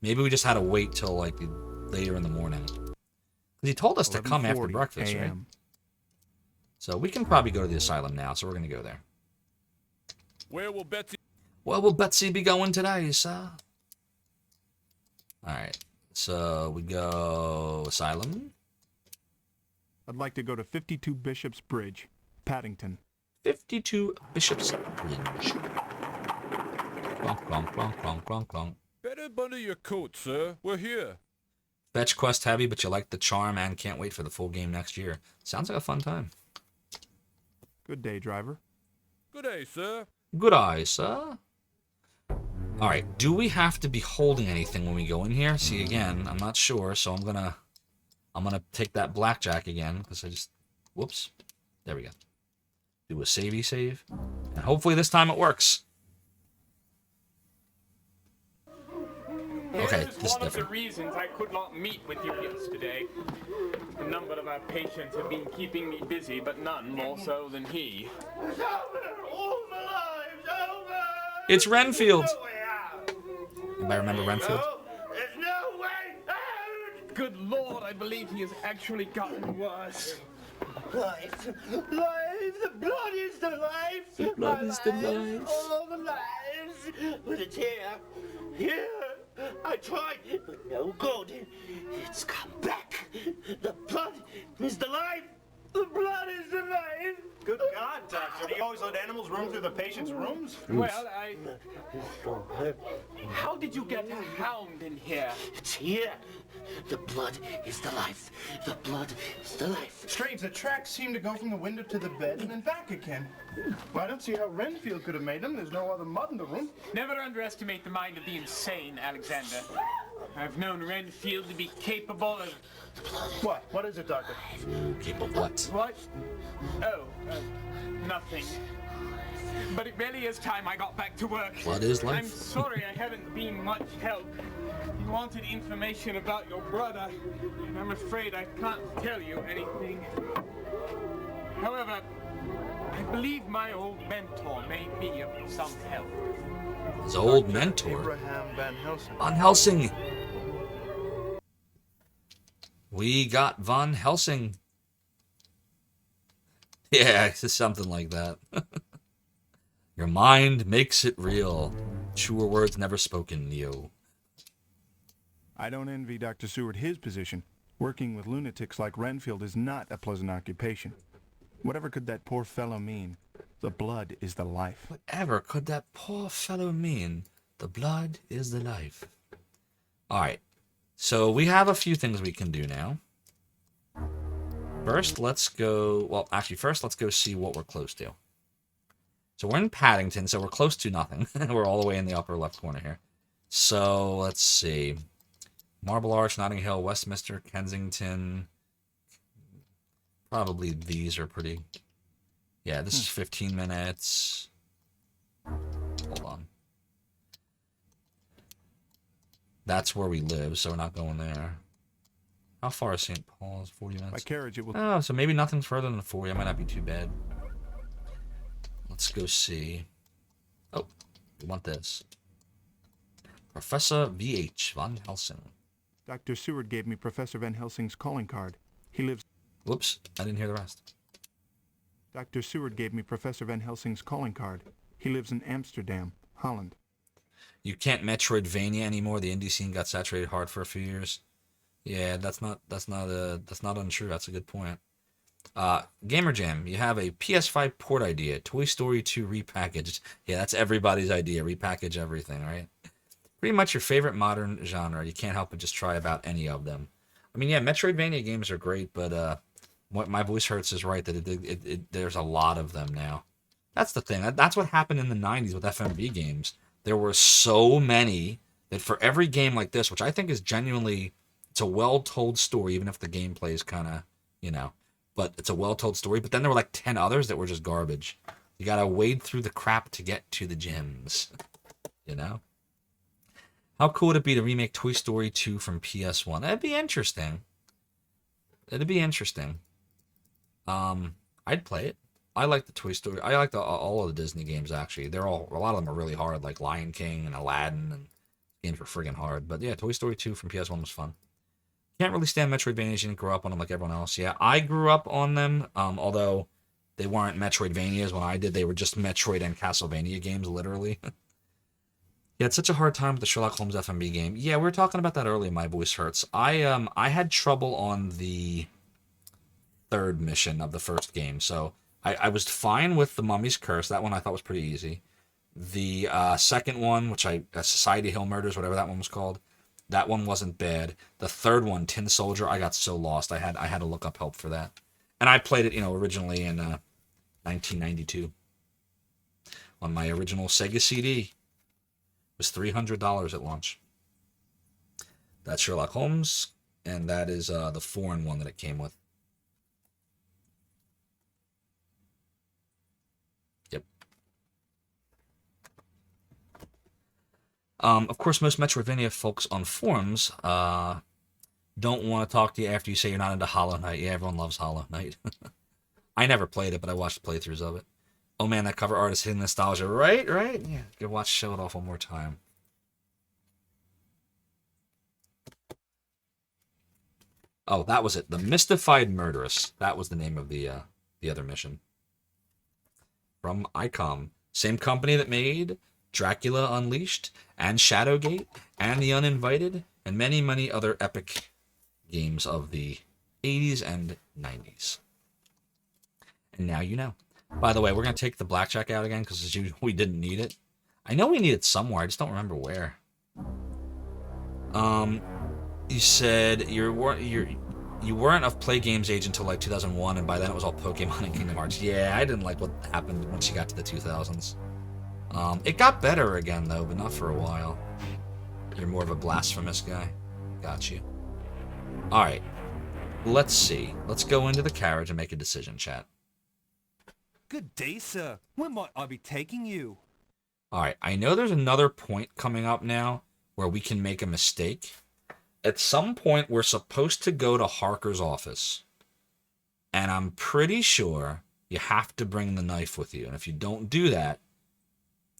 Maybe we just had to wait till like later in the morning. Because he told us to come after breakfast, right? So we can probably go to the asylum now, so we're going to go there. Where will Betsy... Where will Betsy be going today, sir? Alright, so we go asylum. I'd like to go to 52 Bishop's Bridge, Paddington. 52 Bishop's Bridge. Clonk, clonk, clonk, clonk, clonk, clonk. Better bundle your coat, sir. We're here. Fetch quest heavy, but you like the charm and can't wait for the full game next year. Sounds like a fun time. Good day, driver. Good day, sir. Good eye, sir. Alright, do we have to be holding anything when we go in here? See, again, I'm not sure, so I'm gonna take that blackjack again, because I just... Whoops. There we go. Do a savey save. And hopefully this time it works. Okay, Here's this is one of the different. reasons I could not meet with you yesterday. A number of our patients have been keeping me busy, but none more so than he. It's Renfield. Anybody remember Renfield? There's no way out! Good Lord, I believe he has actually gotten worse. Life, life, the blood is the life. The blood is the life. All the lives. But it's here. I tried, but no good. It's come back. The blood is the life. The blood is the life. Good God, Doctor. Do you always let animals roam through the patient's rooms? Well, How did you get a hound in here? It's here. The blood is the life. The blood is the life. Strange, the tracks seem to go from the window to the bed and then back again. Well, I don't see how Renfield could have made them. There's no other mud in the room. Never underestimate the mind of the insane, Alexander. I've known Renfield to be capable of... What? What is it, Doctor? Capable of what? What? Oh, nothing. But it really is time I got back to work. Blood is life. I'm sorry I haven't been much help. You wanted information about your brother, and I'm afraid I can't tell you anything. However, I believe my old mentor may be of some help. His old mentor? Abraham Van Helsing. Van Helsing! We got Van Helsing. Yeah, it's something like that. Your mind makes it real. Truer words never spoken, Neo. I don't envy Dr. Seward his position. Working with lunatics like Renfield is not a pleasant occupation. Whatever could that poor fellow mean? The blood is the life. Whatever could that poor fellow mean? The blood is the life. Alright. So we have a few things we can do now. First, let's go... Well, actually, first, let's go see what we're close to. So we're in Paddington, so we're close to nothing. We're all the way in the upper left corner here. So, let's see. Marble Arch, Notting Hill, Westminster, Kensington. Probably these are pretty... Yeah, this is 15 minutes. Hold on. That's where we live, so we're not going there. How far is St. Paul's? 40 minutes? By carriage, it will... Oh, so maybe nothing's further than 40. It might not be too bad. Let's go see. Oh, we want this. Professor V.H. Van Helsing. Dr. Seward gave me Professor Van Helsing's calling card. He lives... Whoops, I didn't hear the rest. Dr. Seward gave me Professor Van Helsing's calling card. He lives in Amsterdam, Holland. You can't Metroidvania anymore. The indie scene got saturated hard for a few years. Yeah, that's not untrue. That's a good point. Gamer Jam, you have a PS5 port idea. Toy Story 2 repackaged. Yeah, that's everybody's idea. Repackage everything, right? Pretty much your favorite modern genre. You can't help but just try about any of them. I mean, yeah, Metroidvania games are great, but what my voice hurts is right that there's a lot of them now. That's the thing. That's what happened in the 90s with FMV games. There were so many that for every game like this, which I think is genuinely, it's a well-told story, even if the gameplay is kind of, you know, but it's a well-told story. But then there were like 10 others that were just garbage. You gotta wade through the crap to get to the gems, you know? How cool would it be to remake Toy Story 2 from PS1? That'd be interesting. It'd be interesting. I'd play it. I like the Toy Story. I like all of the Disney games, actually. A lot of them are really hard, like Lion King and Aladdin, and games were friggin' hard. But yeah, Toy Story 2 from PS1 was fun. Can't really stand Metroidvanias. You didn't grow up on them like everyone else. Yeah, I grew up on them, although they weren't Metroidvanias when I did. They were just Metroid and Castlevania games, literally. Yeah, it's such a hard time with the Sherlock Holmes FMV game. Yeah, we were talking about that earlier. My voice hurts. I had trouble on the third mission of the first game, so I was fine with the Mummy's Curse. That one I thought was pretty easy. The second one, which Society Hill Murders, whatever that one was called, that one wasn't bad. The third one, Tin Soldier, I got so lost. I had to look up help for that. And I played it, originally in 1992 on my original Sega CD. It was $300 at launch. That's Sherlock Holmes, and that is the foreign one that it came with. Yep. Of course, most Metroidvania folks on forums don't want to talk to you after you say you're not into Hollow Knight. Yeah, everyone loves Hollow Knight. I never played it, but I watched playthroughs of it. Oh man, that cover art is hitting nostalgia. Right? Yeah, go watch Show It Off one more time. Oh, that was it. The Mystified Murderess. That was the name of the other mission. From ICOM. Same company that made Dracula Unleashed, and Shadowgate, and The Uninvited, and many, many other epic games of the 80s and 90s. And now you know. By the way, we're going to take the blackjack out again because we didn't need it. I know we need it somewhere. I just don't remember where. You said you weren't of play games age until like 2001, and by then it was all Pokemon and Kingdom Hearts. Yeah, I didn't like what happened once you got to the 2000s. It got better again though, but not for a while. You're more of a blasphemous guy. Got you. All right. Let's see. Let's go into the carriage and make a decision, chat. Good day, sir. Where might I be taking you? All right. I know there's another point coming up now where we can make a mistake. At some point, we're supposed to go to Harker's office. And I'm pretty sure you have to bring the knife with you. And if you don't do that,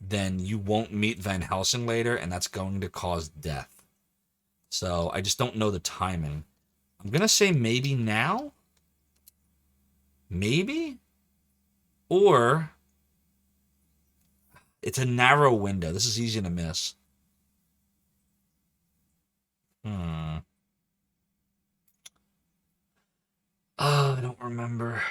then you won't meet Van Helsing later, and that's going to cause death. So I just don't know the timing. I'm going to say maybe now? Maybe? Or it's a narrow window. This is easy to miss. I don't remember.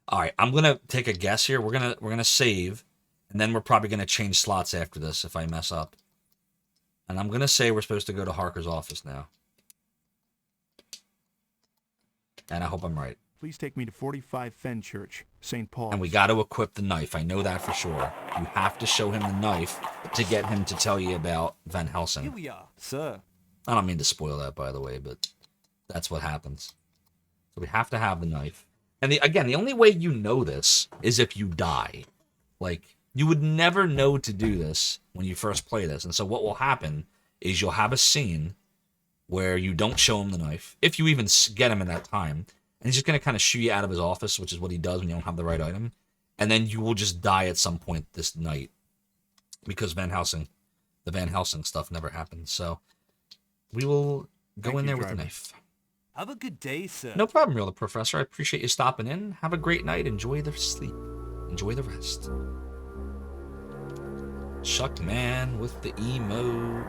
All right, I'm gonna take a guess here. We're gonna save, and then we're probably gonna change slots after this if I mess up. And I'm gonna say we're supposed to go to Harker's office now. And I hope I'm right. Please take me to 45 Fenchurch, St. Paul. And we got to equip the knife. I know that for sure. You have to show him the knife to get him to tell you about Van Helsing. Here we are, sir. I don't mean to spoil that, by the way, but that's what happens. So we have to have the knife. And again, the only way you know this is if you die. Like, you would never know to do this when you first play this. And so what will happen is you'll have a scene where you don't show him the knife, if you even get him in that time. And he's just going to kind of shoo you out of his office, which is what he does when you don't have the right item. And then you will just die at some point this night. Because the Van Helsing stuff never happened. So we will go in there with the knife. Have a good day, sir. No problem, Real the Professor. I appreciate you stopping in. Have a great night. Enjoy the sleep. Enjoy the rest. Chuck Man with the emo.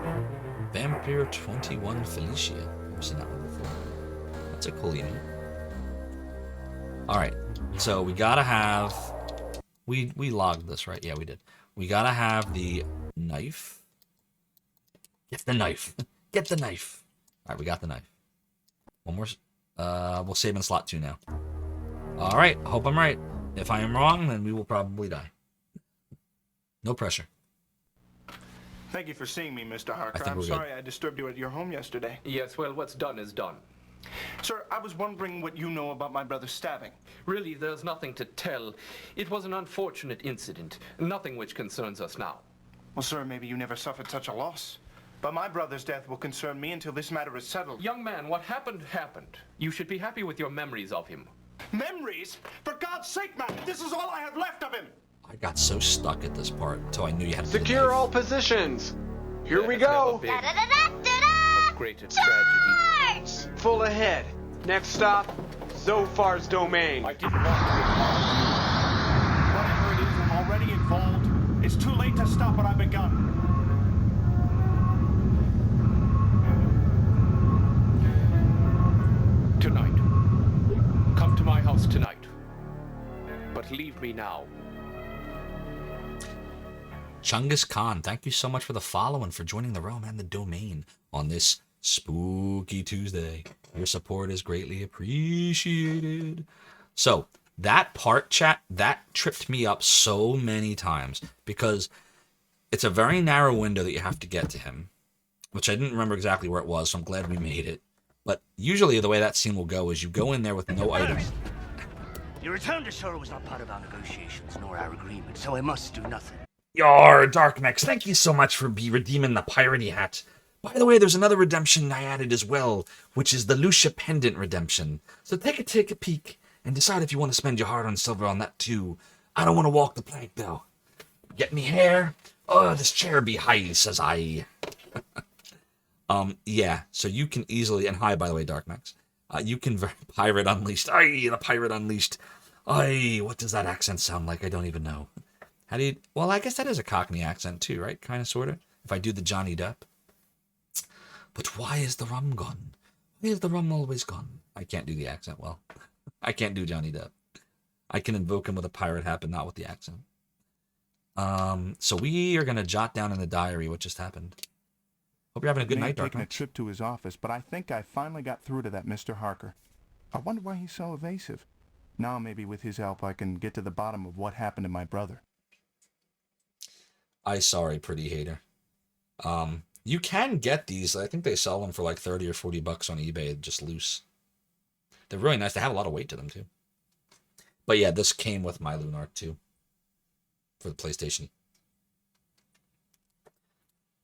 Vampire 21 Felicia. I've seen that one before. That's a cool emo. Alright, so we gotta have... We logged this, right? Yeah, we did. We gotta have the knife. Get the knife. Get the knife. Alright, we got the knife. One more. We'll save in slot 2 now. Alright, I hope I'm right. If I am wrong, then we will probably die. No pressure. Thank you for seeing me, Mr. Harker. I'm sorry I disturbed you at your home yesterday. Yes, well, what's done is done. Sir, I was wondering what you know about my brother's stabbing. Really, there's nothing to tell. It was an unfortunate incident. Nothing which concerns us now. Well, sir, maybe you never suffered such a loss. But my brother's death will concern me until this matter is settled. Young man, what happened, happened. You should be happy with your memories of him. Memories? For God's sake, man, this is all I have left of him! I got so stuck at this part until I knew you had to secure all positions. Here we go. A greater tragedy. Full ahead. Next stop, Zophar's domain. I didn't want to. Whatever it is, I'm already involved. It's too late to stop what I've begun. Tonight. Come to my house tonight. But leave me now. Chungus Khan, thank you so much for the follow and for joining the realm and the domain on this spooky Tuesday. Your support is greatly appreciated. So, that part, chat, that tripped me up so many times because it's a very narrow window that you have to get to him, which I didn't remember exactly where it was, so I'm glad we made it. But usually the way that scene will go is you go in there with no items. Your return to Shore was not part of our negotiations nor our agreement, so I must do nothing. Yar, Darkmex, thank you so much for redeeming the piratey hat. By the way, there's another redemption I added as well, which is the Lucia Pendant redemption. So take a peek and decide if you want to spend your hard-earned silver on that too. I don't want to walk the plank, though. Get me hair? Oh, this chair be high, says I. Yeah, so you can easily, and hi, by the way, Darkmex, you can Pirate Unleashed. Aye, the Pirate Unleashed. Aye, what does that accent sound like? I don't even know. How do you... Well, I guess that is a Cockney accent too, right? Kind of, sort of. If I do the Johnny Depp. But why is the rum gone? Why is the rum always gone? I can't do the accent well. I can't do Johnny Depp. I can invoke him with a pirate hat, but not with the accent. So we are going to jot down in the diary what just happened. Hope you're having a good night, Dark taken a trip to his office, but I think I finally got through to that Mr. Harker. I wonder why he's so evasive. Now maybe with his help I can get to the bottom of what happened to my brother. I sorry, pretty hater. You can get these. I think they sell them for like 30 or 40 bucks on eBay, just loose. They're really nice. They have a lot of weight to them, too. But yeah, this came with my Lunark, too. For the PlayStation.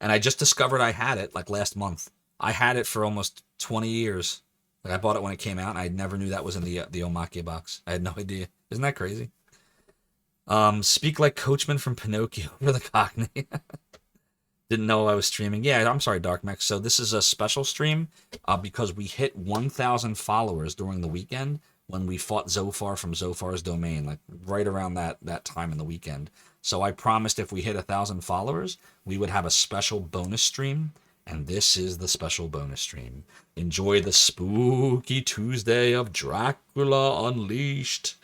And I just discovered I had it, like, last month. I had it for almost 20 years. Like, I bought it when it came out, and I never knew that was in the Omake box. I had no idea. Isn't that crazy? Speak like Coachman from Pinocchio for the Cockney. Didn't know I was streaming. Yeah, I'm sorry, Dark Mech. So this is a special stream because we hit 1,000 followers during the weekend when we fought Zophar from Zophar's domain, like right around that time in the weekend. So I promised if we hit 1,000 followers, we would have a special bonus stream. And this is the special bonus stream. Enjoy the spooky Tuesday of Dracula Unleashed,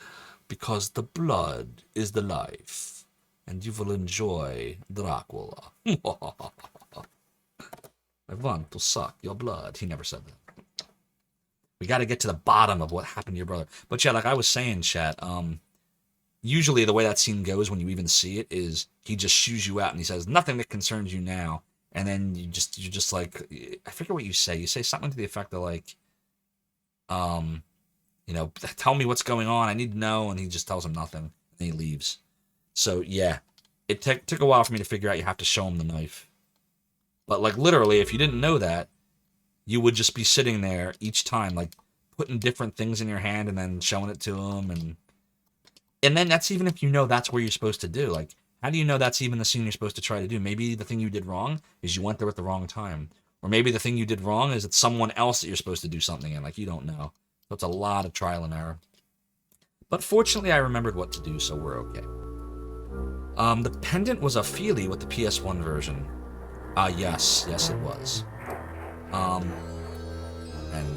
because the blood is the life, and you will enjoy Dracula. I want to suck your blood. He never said that. We got to get to the bottom of what happened to your brother. But yeah, like I was saying, chat, usually the way that scene goes when you even see it is he just shoos you out and he says, nothing that concerns you now. And then you're just like, I forget what you say. You say something to the effect of like, you know, tell me what's going on. I need to know. And he just tells him nothing. And he leaves. So yeah, it took a while for me to figure out you have to show him the knife. But like literally, if you didn't know that, you would just be sitting there each time, like putting different things in your hand and then showing it to him. And then that's even if you know that's where you're supposed to do. Like, how do you know that's even the scene you're supposed to try to do? Maybe the thing you did wrong is you went there at the wrong time. Or maybe the thing you did wrong is it's someone else that you're supposed to do something in. Like, you don't know. So it's a lot of trial and error. But fortunately, I remembered what to do, so we're okay. The pendant was a Feely with the PS1 version. Yes, it was. And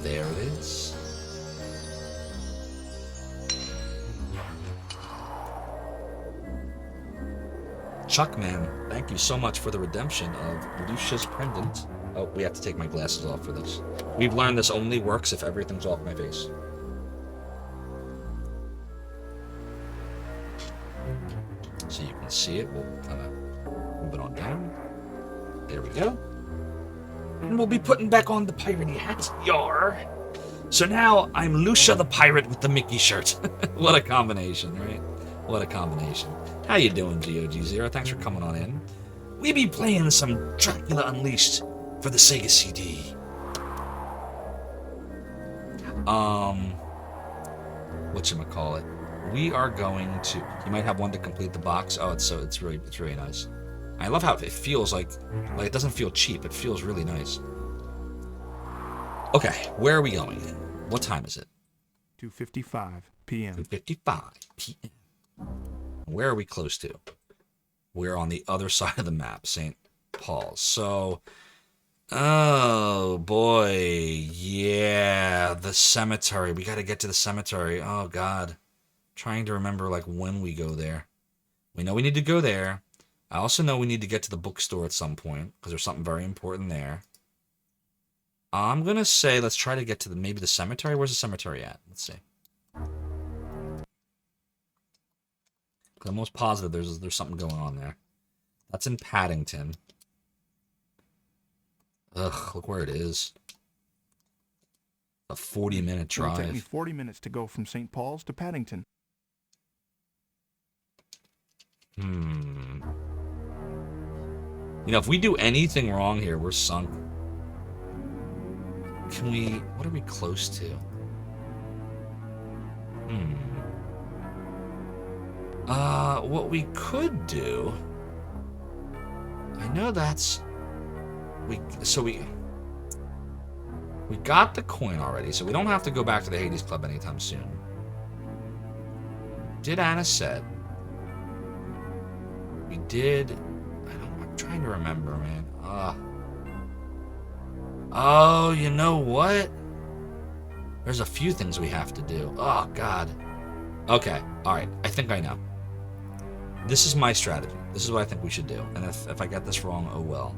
there it is. Chuckman, thank you so much for the redemption of Lucia's pendant. Oh, we have to take my glasses off for this. We've learned this only works if everything's off my face. So you can see it. We'll kind of move it on down. There we go. And we'll be putting back on the piratey hat. Yar! So now I'm Lucia the pirate with the Mickey shirt. What a combination, right? What a combination. How you doing, GOG0? Thanks for coming on in. We be playing some Dracula Unleashed for the Sega CD. Whatchamacallit? We are going to... You might have one to complete the box. Oh, it's really nice. I love how it feels like it doesn't feel cheap. It feels really nice. Okay, where are we going? What time is it? 2:55 p.m. 2:55 p.m. Where are we close to? We're on the other side of the map, St. Paul's. So, oh boy, yeah, the cemetery. We got to get to the cemetery. Oh God, trying to remember like when we go there. We know we need to go there. I also know we need to get to the bookstore at some point because there's something very important there. I'm gonna say let's try to get to maybe the cemetery. Where's the cemetery at? Let's see. I'm almost positive there's something going on there. That's in Paddington. Ugh, look where it is. A 40-minute drive. It'll take me 40 minutes to go from St. Paul's to Paddington. You know, if we do anything wrong here, we're sunk. What are we close to? What we could do... I know that's... We got the coin already, so we don't have to go back to the Hades Club anytime soon. Did Anna said... We did... I'm trying to remember, man. Oh, you know what? There's a few things we have to do. Oh, God. Okay, alright. I think I know. This is my strategy. This is what I think we should do. And if I get this wrong, oh well.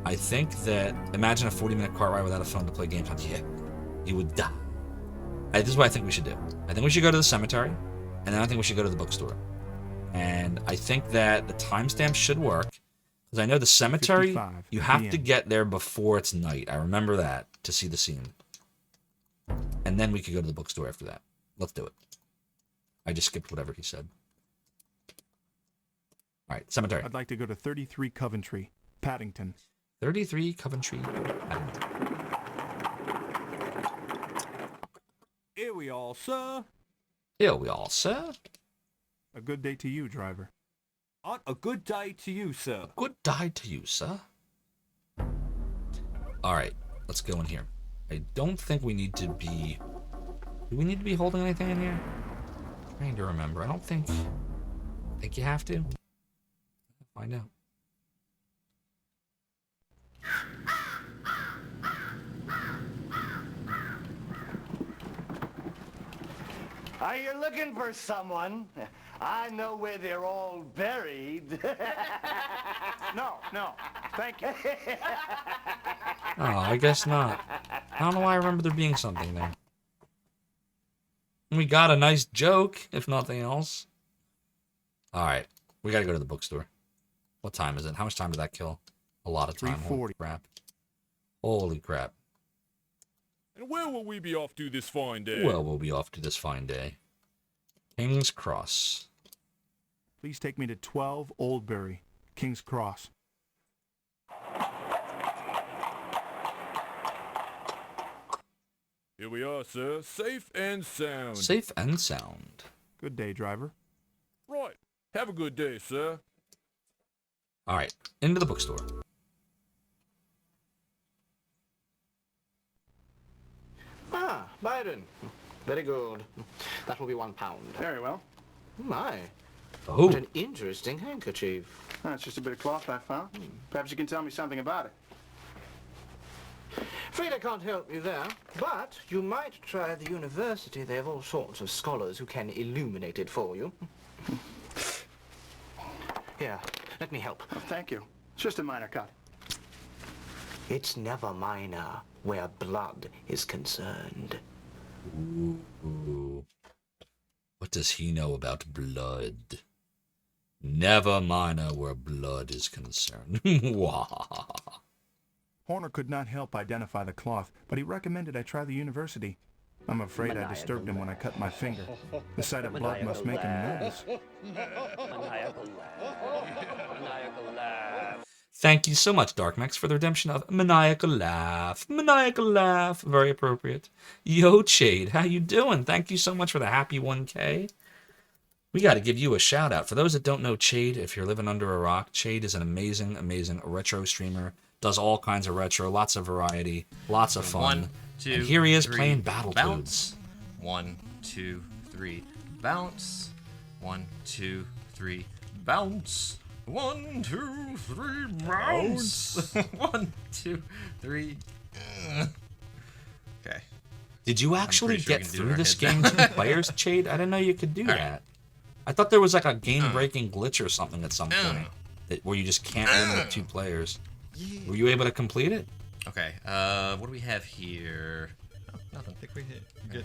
I think that... Imagine a 40-minute car ride without a phone to play games on. Yeah, you would die. This is what I think we should do. I think we should go to the cemetery, and then I think we should go to the bookstore. And I think that the timestamp should work, because I know the cemetery, you have to get there before it's night. I remember that, to see the scene. And then we could go to the bookstore after that. Let's do it. I just skipped whatever he said. All right, cemetery. I'd like to go to 33 Coventry, Paddington. 33 Coventry, Paddington. Here we are, sir. Here we are, sir. A good day to you, driver. A good day to you, sir. Good day to you, sir. All right, let's go in here. I don't think we need to be... Do we need to be holding anything in here? I'm trying to remember. I don't think you have to. Find out. Are you looking for someone? I know where they're all buried. No, thank you. Oh, I guess not. I don't know why I remember there being something there. We got a nice joke, if nothing else. Alright, we gotta go to the bookstore. What time is it? How much time did that kill? A lot of time. Holy crap. Holy crap. And where will we be off to this fine day? Well, we'll be off to this fine day. King's Cross. Please take me to 12 Oldbury, King's Cross. Here we are, sir. Safe and sound. Safe and sound. Good day, driver. Right. Have a good day, sir. Alright, into the bookstore. Ah, Byron. Very good. That will be £1. Very well. My. Oh. What an interesting handkerchief. It's just a bit of cloth I found. Perhaps you can tell me something about it. Afraid I can't help you there, but you might try the university. They have all sorts of scholars who can illuminate it for you. Here, let me help. Oh, thank you. It's just a minor cut. It's never minor where blood is concerned. Ooh. What does he know about blood? Never minor where blood is concerned. Horner could not help identify the cloth, but he recommended I try the university. I'm afraid I disturbed him when I cut my finger. The sight of blood must make him nervous. Thank you so much, Darkmax, for the redemption of Maniacal Laugh. Maniacal Laugh. Very appropriate. Yo, Chade, how you doing? Thank you so much for the happy 1K. We got to give you a shout out. For those that don't know Chade, if you're living under a rock, Chade is an amazing, amazing retro streamer. Does all kinds of retro, lots of variety, lots of fun. 1, 2, and here he is 3, playing Battletoads. Bounce. 1, 2, 3, bounce. 1, 2, 3, bounce. 1, 2, 3, bounce. 1, 2, 3. Okay. Did you actually sure get we can do through our this heads game down. 2 players, Chade? I didn't know you could do All right. that. I thought there was like a game-breaking glitch or something at some point where you just can't win with 2 players. Were you able to complete it? Okay. What do we have here? Oh, nothing. I think we hit. You get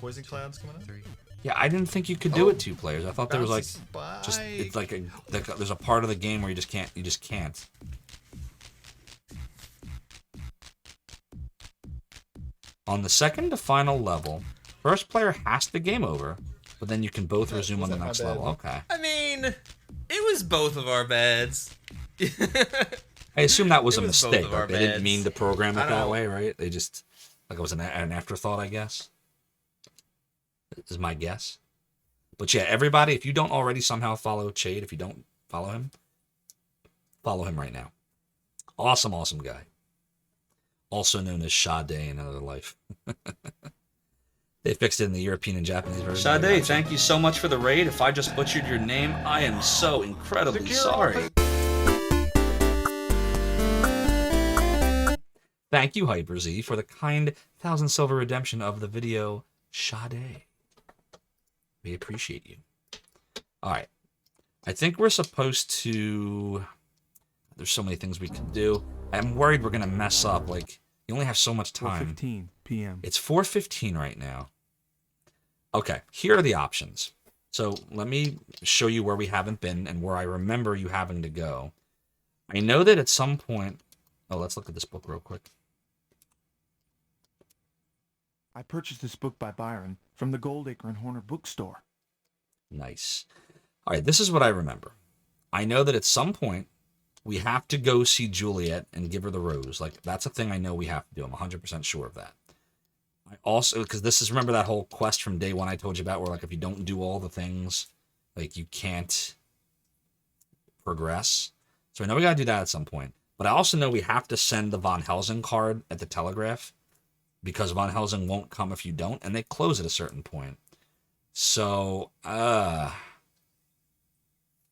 poison clouds coming up. 3. Yeah, I didn't think you could do it 2 players. I thought there was like Bounces it's like there's a part of the game where you just can't. On the second to final level, first player has the game over, but then you can both resume on the next level. Okay. I mean, it was both of our beds. I assume that was It a was both mistake. of our Like, they didn't beds. mean to program it I that don't- way, right? They just like it was an afterthought, I guess. Is my guess. But yeah, everybody, if you don't already somehow follow Chade, if you don't follow him right now. Awesome, awesome guy. Also known as Sade in another life. They fixed it in the European and Japanese version. Sade, thank you so much for the raid. If I just butchered your name, I am so incredibly sorry. Thank you, Hyper Z, for the kind 1,000 silver redemption of the video Sade. We appreciate you. All right. I think we're supposed to... There's so many things we can do. I'm worried we're going to mess up. Like, you only have so much time. 4:15 p.m. It's 4:15 right now. Okay, here are the options. So let me show you where we haven't been and where I remember you having to go. I know that at some point... Oh, let's look at this book real quick. I purchased this book by Byron from the Goldacre and Horner bookstore. Nice. All right, this is what I remember. I know that at some point, we have to go see Juliet and give her the rose. Like, that's a thing I know we have to do. I'm 100% sure of that. I also, because this is, remember that whole quest from day one I told you about where, like, if you don't do all the things, like, you can't progress. So I know we got to do that at some point. But I also know we have to send the Von Helsing card at the Telegraph because Von Helsing won't come if you don't, and they close at a certain point. So, I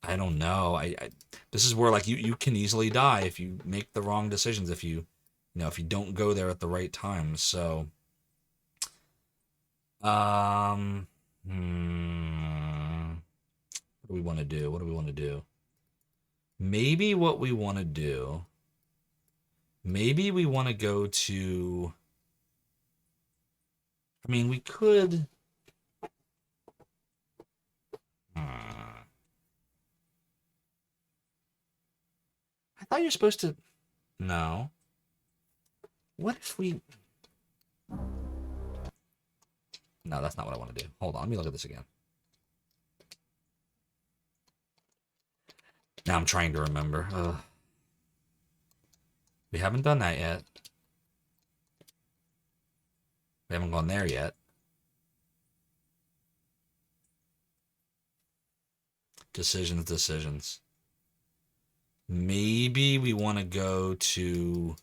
don't know. This is where, like, you can easily die if you make the wrong decisions, if you don't go there at the right time. So, what do we want to do? What do we want to do? Maybe what we want to do, maybe we want to go to, I mean, we could, I thought you were supposed to... No. What if we... No, that's not what I want to do. Hold on, let me look at this again. Now I'm trying to remember. We haven't done that yet. We haven't gone there yet. Decisions. Maybe we want to go to...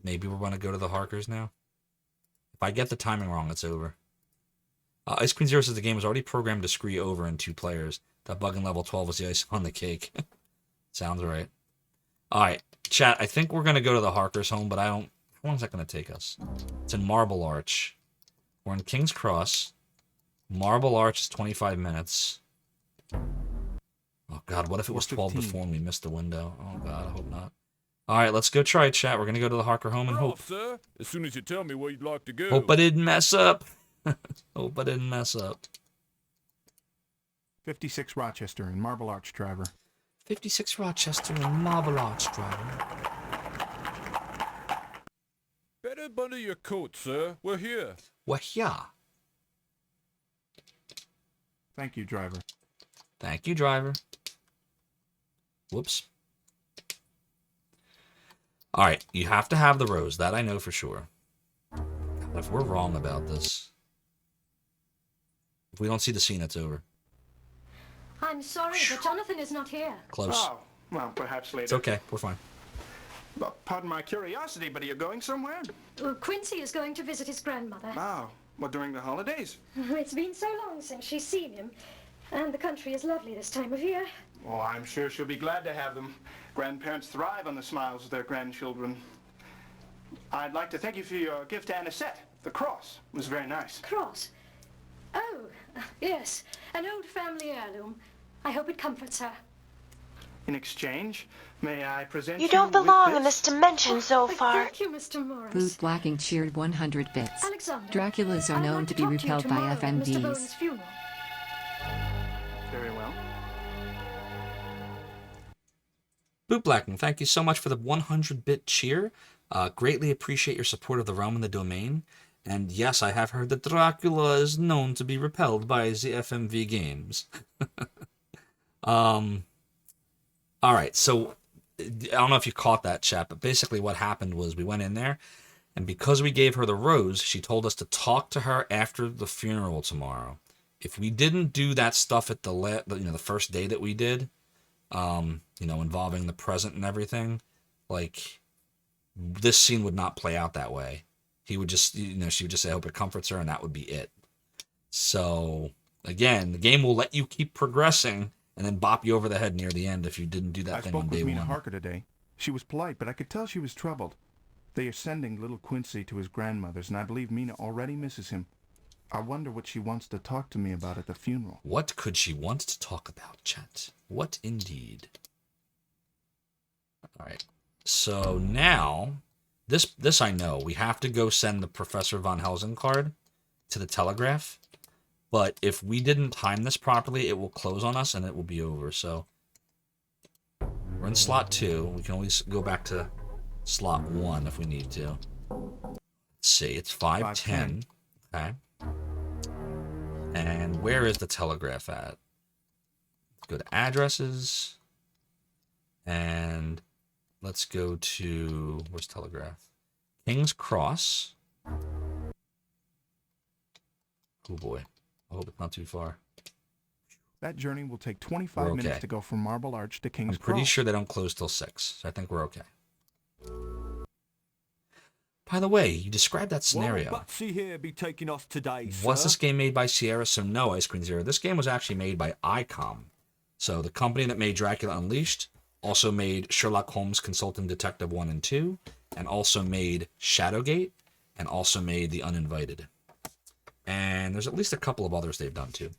Maybe we want to go to the Harkers now. If I get the timing wrong, it's over. Ice Queen Zero says the game was already programmed to scree over in 2 players. That bug in level 12 was the ice on the cake. Sounds right. Alright, chat, I think we're going to go to the Harkers home, but I don't... How long is that going to take us? It's in Marble Arch. We're in King's Cross. Marble Arch is 25 minutes. Oh, God, what if it was 12 before and we missed the window? Oh, God, I hope not. Alright, let's go try it, chat. We're going to go to the Harker home and hope. Sir, as soon as you tell me where you'd like to go. Hope I didn't mess up. Hope I didn't mess up. 56 Rochester and Marble Arch, driver. 56 Rochester and Marble Arch, driver. Better bundle your coat, sir. We're here. We're here. Thank you, driver. Thank you, driver. Whoops. Alright, you have to have the rose. That I know for sure. But if we're wrong about this... If we don't see the scene, it's over. I'm sorry, but Jonathan is not here. Close. Oh, well, perhaps later. It's okay. We're fine. Well, pardon my curiosity, but are you going somewhere? Well, Quincy is going to visit his grandmother. Oh, well, during the holidays? It's been so long since she's seen him. And the country is lovely this time of year. Oh, I'm sure she'll be glad to have them. Grandparents thrive on the smiles of their grandchildren. I'd like to thank you for your gift to Anisette. The cross was very nice. Cross? Oh, yes. An old family heirloom. I hope it comforts her. In exchange, may I present You don't with belong in this? this dimension, Zophar. Thank you, Mr. Morris. Booth Blacking cheered 100 bits. Alexander, Draculas are I'd known like to to be talk to you repelled by tomorrow at Mr. FMVs. Bowen's funeral. Very well. Boot Blacking, thank you so much for the 100-bit cheer. Greatly appreciate your support of the realm and the domain. And yes, I have heard that Dracula is known to be repelled by the FMV games. Alright, so I don't know if you caught that, chat, but basically what happened was we went in there, and because we gave her the rose, she told us to talk to her after the funeral tomorrow. If we didn't do that stuff at the first day that we did, involving the present and everything, like, this scene would not play out that way. He would just, she would just say, I hope it comforts her, and that would be it. So, again, the game will let you keep progressing and then bop you over the head near the end if you didn't do that thing on day one. I spoke with Mina Harker today. She was polite, but I could tell she was troubled. They are sending little Quincy to his grandmother's, and I believe Mina already misses him. I wonder what she wants to talk to me about at the funeral. What could she want to talk about, chat? What indeed? Alright. So now, this I know. We have to go send the Professor Von Helsing card to the Telegraph. But if we didn't time this properly, it will close on us and it will be over. So we're in slot 2. We can always go back to slot 1 if we need to. Let's see. It's 5:10. Okay. And where is the Telegraph at? Let's go to addresses. And let's go to... Where's Telegraph? King's Cross. Oh boy. I hope it's not too far. That journey will take 25 minutes to go from Marble Arch to King's Cross. I'm pretty sure they don't close till 6, so I think we're okay. By the way, you described that scenario. What Batsy here be taking us today, sir? Was this game made by Sierra? So no, Ice Queen Zero. This game was actually made by ICOM. So the company that made Dracula Unleashed also made Sherlock Holmes Consulting Detective 1 and 2, and also made Shadowgate, and also made The Uninvited. And there's at least a couple of others they've done too.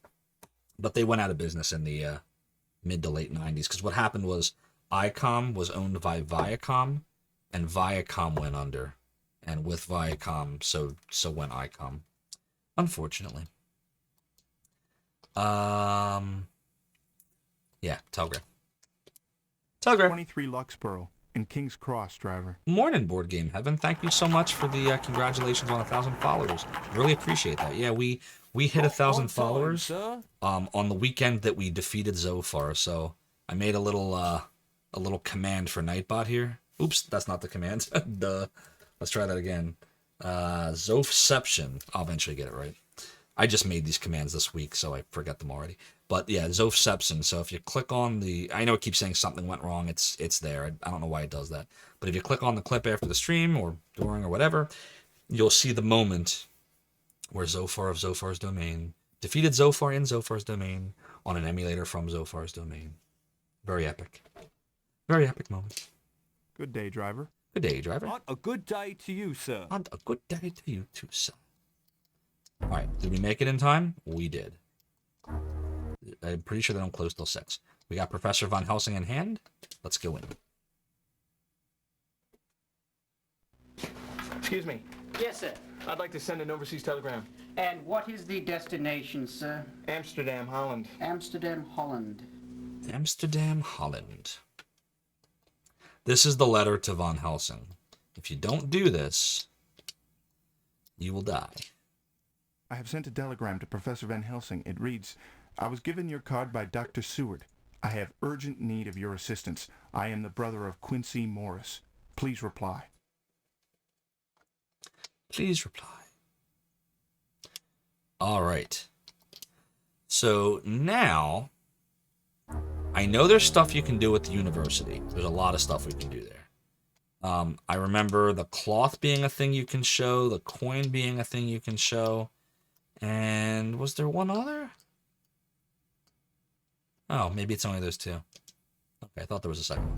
But they went out of business in the mid to late 90s, because what happened was ICOM was owned by Viacom, and Viacom went under. And with Viacom, so went ICOM. Unfortunately. Yeah, Telegraph. Telegraph. 23 Luxborough in King's Cross, driver. Morning, Board Game Heaven. Thank you so much for the congratulations on 1,000 followers. Really appreciate that. Yeah, we hit 1,000 followers on the weekend that we defeated Zophar. So I made a little command for Nightbot here. Oops, that's not the command. Duh. Let's try that again. Zophception. I'll eventually get it right. I just made these commands this week, so I forget them already. But yeah, Zophception. So if you click on the... I know it keeps saying something went wrong. It's there. I don't know why it does that. But if you click on the clip after the stream or during or whatever, you'll see the moment where Zophar of Zophar's domain defeated Zophar in Zophar's domain on an emulator from Zophar's domain. Very epic. Very epic moment. Good day, driver. Good day, driver. And a good day to you, sir. And a good day to you too, sir. Alright, did we make it in time? We did. I'm pretty sure they don't close till 6. We got Professor Von Helsing in hand. Let's go in. Excuse me. Yes, sir. I'd like to send an overseas telegram. And what is the destination, sir? Amsterdam, Holland. Amsterdam, Holland. Amsterdam, Holland. This is the letter to Von Helsing. If you don't do this, you will die. I have sent a telegram to Professor Van Helsing. It reads, I was given your card by Dr. Seward. I have urgent need of your assistance. I am the brother of Quincy Morris. Please reply. Please reply. All right. So now, I know there's stuff you can do at the university. There's a lot of stuff we can do there. I remember the cloth being a thing you can show, the coin being a thing you can show. And was there one other? Oh, maybe it's only those two. Okay, I thought there was a second one.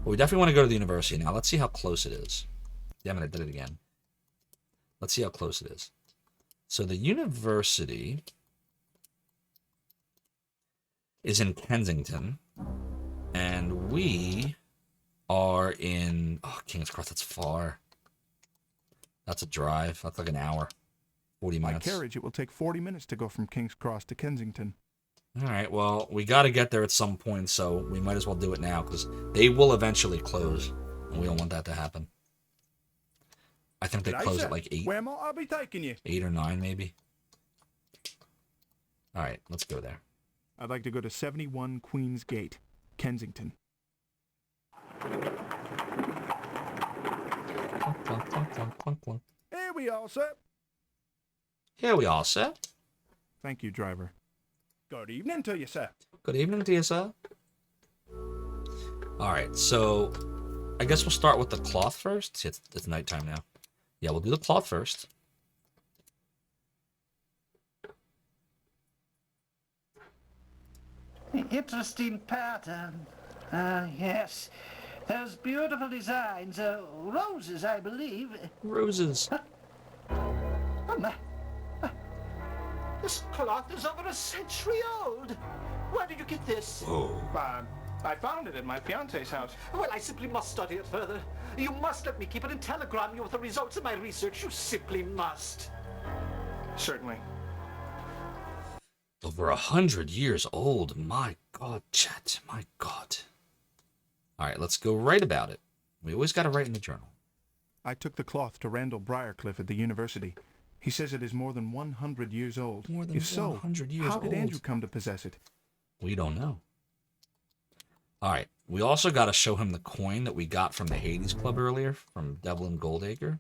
Well, we definitely want to go to the university now. Let's see how close it is. Damn it, I did it again. Let's see how close it is. So the university is in Kensington, and we are in King's Cross. That's far. That's a drive. That's like an hour, 40 minutes. By carriage, it will take 40 minutes to go from King's Cross to Kensington. All right, well, we got to get there at some point, so we might as well do it now, because they will eventually close, and we don't want that to happen. I think they close at like 8. Where might I be taking you? 8 or 9, maybe. All right, let's go there. I'd like to go to 71 Queen's Gate, Kensington. Here we are, sir. Here we are, sir. Thank you, driver. Good evening to you, sir. Good evening to you, sir. All right, so I guess we'll start with the cloth first. See, it's nighttime now. Yeah, we'll do the cloth first. Interesting pattern. Yes. Those beautiful designs. Roses, I believe. Roses. Oh, my. This cloth is over a century old. Where did you get this? I found it at my fiance's house. Well, I simply must study it further. You must let me keep it and telegram you with the results of my research. You simply must. Certainly. Over 100 years old. My God, chat. My God. All right, let's go write about it. We always got to write in the journal. I took the cloth to Randall Briarcliff at the university. He says it is more than 100 years old. More than if 100 years how did old. Andrew come to possess it? We don't know. All right. We also got to show him the coin that we got from the Hades Club earlier from Devlin Goldacre.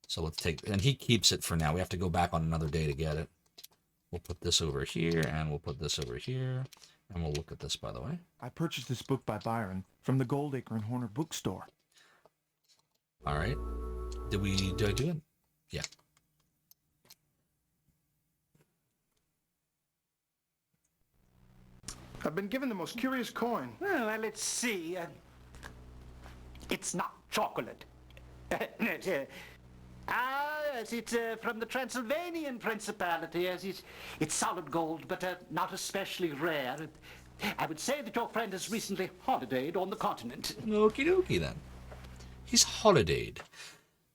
So let's take... And he keeps it for now. We have to go back on another day to get it. We'll put this over here, and we'll put this over here. And we'll look at this, by the way. I purchased this book by Byron from the Goldacre and Horner bookstore. All right. Did I do it? Yeah. I've been given the most curious coin. Well, let's see. It's not chocolate. Yes, it's from the Transylvanian Principality. Yes, it's solid gold, but not especially rare. I would say that your friend has recently holidayed on the continent. Okie dokie, then. He's holidayed.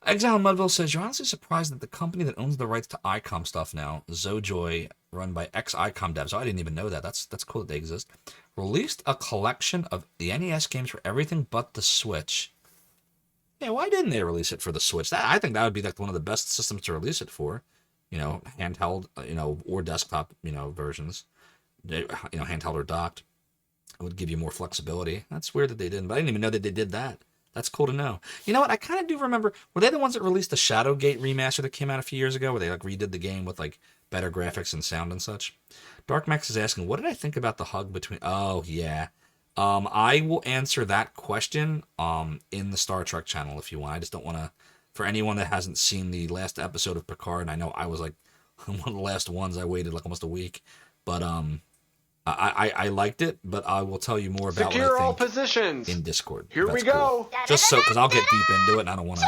Exile Mudville says, you're honestly surprised that the company that owns the rights to ICOM stuff now, Zojoy, run by ex-ICOM devs, I didn't even know that, that's cool that they exist, released a collection of the NES games for everything but the Switch. Yeah, why didn't they release it for the Switch? I think that would be like one of the best systems to release it for. Handheld, or desktop, versions. Handheld or docked. It would give you more flexibility. That's weird that they didn't, but I didn't even know that they did that. That's cool to know. You know what? I kind of do remember. Were they the ones that released the Shadowgate remaster that came out a few years ago, where they redid the game with better graphics and sound and such? Dark Max is asking, what did I think about the hug between? Oh yeah, I will answer that question in the Star Trek channel if you want. I just don't want to. For anyone that hasn't seen the last episode of Picard, and I know I was one of the last ones. I waited almost a week, but I liked it, but I will tell you more about Secure what I all think positions. in Discord. Here That's we cool. go. Just so, because I'll get deep into it, and I don't want to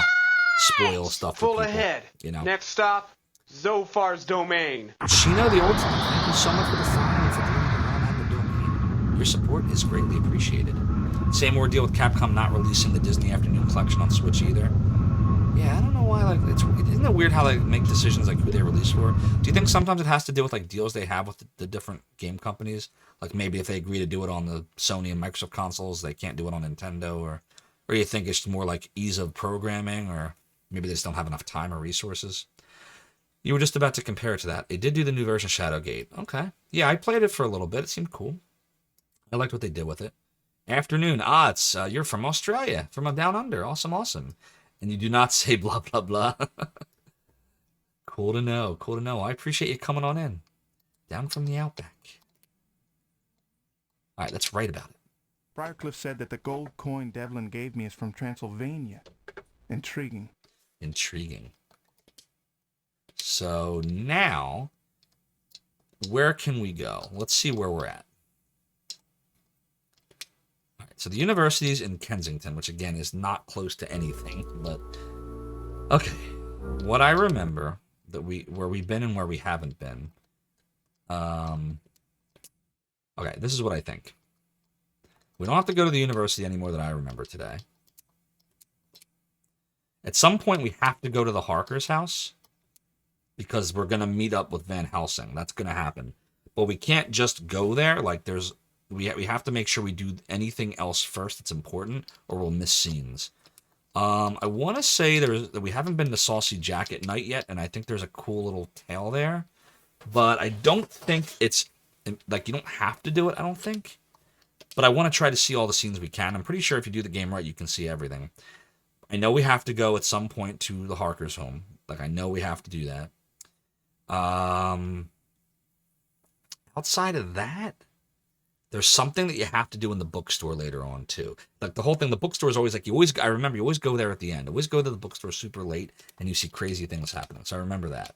spoil stuff for Full people. ahead. Next stop, Zophar's domain. Shino the Ultimate, thank you so much for the follow and for joining the Realm and the Domain. Your support is greatly appreciated. Same ordeal with Capcom not releasing the Disney Afternoon Collection on Switch either. Yeah, I don't know why. Isn't it weird how they make decisions who they release for? Do you think sometimes it has to do with deals they have with the different game companies? Maybe if they agree to do it on the Sony and Microsoft consoles, they can't do it on Nintendo, or you think it's more ease of programming, or maybe they just don't have enough time or resources. You were just about to compare it to that. They did do the new version of Shadowgate. Okay. Yeah, I played it for a little bit. It seemed cool. I liked what they did with it. Afternoon. It's you're from Australia, from down under. Awesome, awesome. And you do not say blah, blah, blah. Cool to know. Cool to know. I appreciate you coming on in. Down from the Outback. All right, let's write about it. Briarcliff said that the gold coin Devlin gave me is from Transylvania. Intriguing. Intriguing. So now, where can we go? Let's see where we're at. All right, so the university's in Kensington, which again is not close to anything, but okay. What I remember that where we've been and where we haven't been. Okay, this is what I think. We don't have to go to the university anymore that I remember today. At some point, we have to go to the Harker's house because we're going to meet up with Van Helsing. That's going to happen. But we can't just go there. We have to make sure we do anything else first that's important, or we'll miss scenes. I want to say that we haven't been to Saucy Jack at night yet, and I think there's a cool little tale there. But I don't think it's you don't have to do it, I don't think. But I want to try to see all the scenes we can. I'm pretty sure if you do the game right, you can see everything. I know we have to go at some point to the Harker's home. I know we have to do that. Outside of that, there's something that you have to do in the bookstore later on too. The whole thing, the bookstore is always I remember you always go there at the end. Always go to the bookstore super late and you see crazy things happening. So I remember that.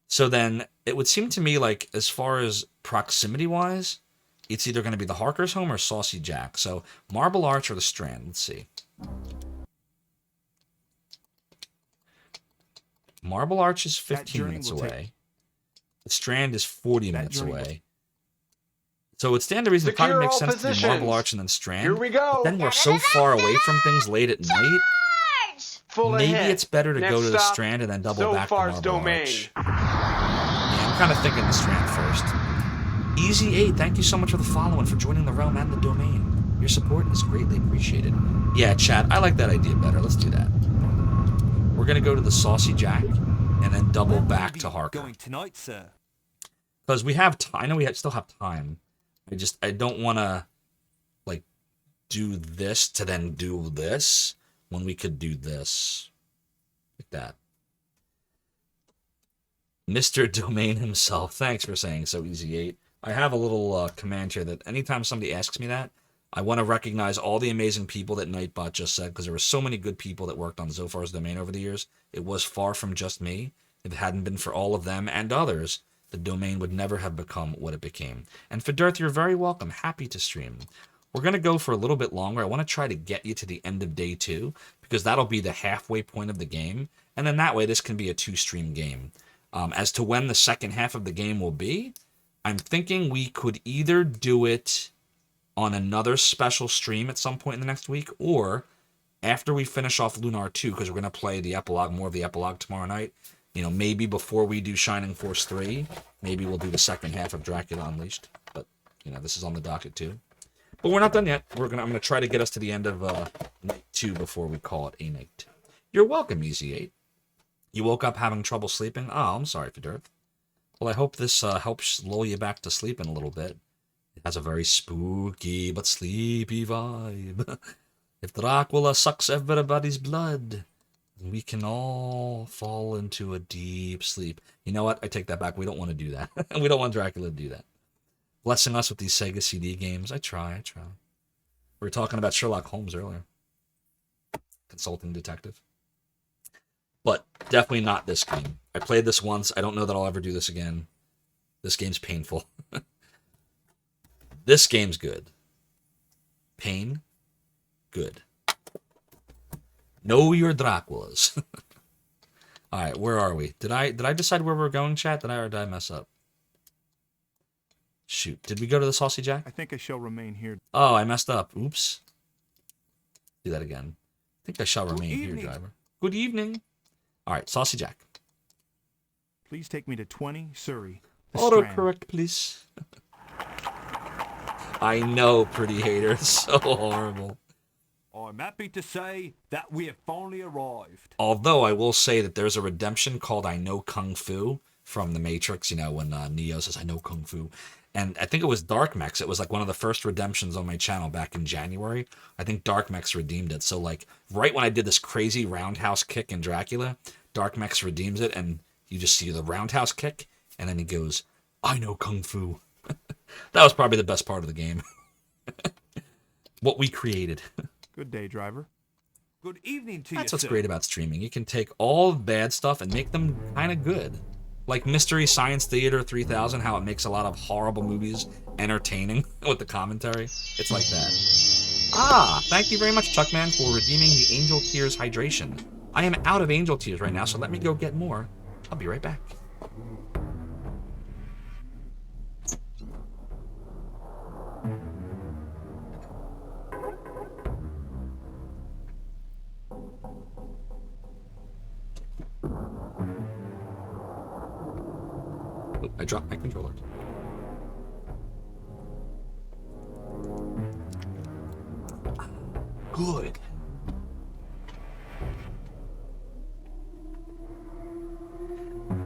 So then it would seem to me as far as proximity wise, it's either going to be the Harker's home or Saucy Jack. So Marble Arch or the Strand. Let's see. Marble Arch is 15 minutes away. The Strand is 40 minutes away. So it would stand to reason it probably makes sense to do Marble Arch and then Strand. Here we go. But then we're so far away from things late at night. Maybe it's better to go to the Strand and then double back to Marble Arch. Yeah, I'm kind of thinking the Strand first. Easy8, thank you so much for the follow and for joining the realm and the domain. Your support is greatly appreciated. Yeah, chat, I like that idea better. Let's do that. We're going to go to the Saucy Jack and then double back to Harker. Going tonight, sir. Because we have time. I know we still have time. I don't want to, like, do this to then do this when we could do this. Like that. Mr. Domain himself, thanks for saying so, Easy8. I have a little command here that anytime somebody asks me that, I want to recognize all the amazing people that Nightbot just said, because there were so many good people that worked on Zophar's domain over the years. It was far from just me. If it hadn't been for all of them and others, the domain would never have become what it became. And Fedurth, you're very welcome. Happy to stream. We're going to go for a little bit longer. I want to try to get you to the end of day 2, because that'll be the halfway point of the game. And then that way, this can be a 2-stream game. As to when the second half of the game will be, I'm thinking we could either do it on another special stream at some point in the next week, or after we finish off Lunar 2, because we're going to play the epilogue, more of the epilogue tomorrow night. You know, maybe before we do Shining Force 3, maybe we'll do the second half of Dracula Unleashed. But, you know, this is on the docket too. But we're not done yet. I'm going to try to get us to the end of night 2 before we call it a night. You're welcome, Easy8. You woke up having trouble sleeping? Oh, I'm sorry, Fedurth. Well, I hope this helps lull you back to sleeping a little bit. It has a very spooky but sleepy vibe. If Dracula sucks everybody's blood, we can all fall into a deep sleep. You know what? I take that back. We don't want to do that. We don't want Dracula to do that. Blessing us with these Sega CD games. I try. We were talking about Sherlock Holmes earlier. Consulting detective. But definitely not this game. I played this once. I don't know that I'll ever do this again. This game's painful. This game's good. Pain, good. Know your Draculas. All right, where are we? Did I decide where we're going, chat? Or did I mess up? Shoot, did we go to the Saucy Jack? I think I shall remain here. Oh, I messed up. Oops. Do that again. I think I shall remain here, driver. Good evening. All right, Saucy Jack. Please take me to 20 Surrey. Autocorrect, please. I know, pretty hater. It's so horrible. I'm happy to say that we have finally arrived. Although I will say that there's a redemption called I Know Kung Fu from The Matrix, you know, when Neo says, I know Kung Fu. And I think it was Darkmex. It was like one of the first redemptions on my channel back in January. I think Darkmex redeemed it. So like right when I did this crazy roundhouse kick in Dracula, Darkmex redeems it and you just see the roundhouse kick and then he goes, I know Kung Fu. That was probably the best part of the game. What we created. Good day, driver. Good evening to you, That's what's great about streaming. You can take all the bad stuff and make them kind of good. Like Mystery Science Theater 3000, how it makes a lot of horrible movies entertaining with the commentary. It's like that. Ah, thank you very much, Chuckman, for redeeming the Angel Tears hydration. I am out of Angel Tears right now, so let me go get more. I'll be right back. I dropped my controller. Good.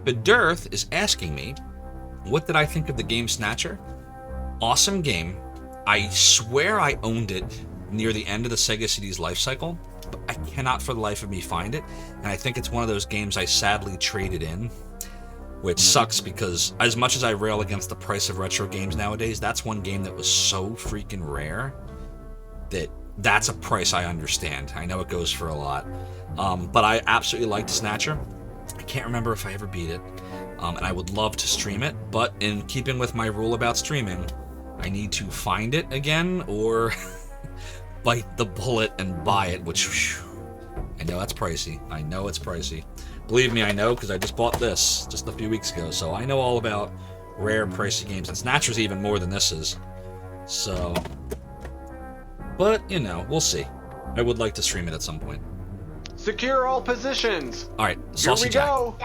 Fedurth is asking me, what did I think of the game Snatcher? Awesome game. I swear I owned it near the end of the Sega CD's life cycle, but I cannot for the life of me find it. And I think it's one of those games I sadly traded in. Which sucks because as much as I rail against the price of retro games nowadays, that's one game that was so freaking rare that that's a price I understand. I know it goes for a lot. But I absolutely liked Snatcher. I can't remember if I ever beat it. And I would love to stream it. But in keeping with my rule about streaming, I need to find it again or bite the bullet and buy it, which whew, I know that's pricey. I know it's pricey. Believe me, I know, because I just bought this just a few weeks ago, so I know all about rare pricey games. And Snatcher's even more than this is. So, but, you know, we'll see. I would like to stream it at some point. Secure all positions. Alright, Here Saucy we Jack. go.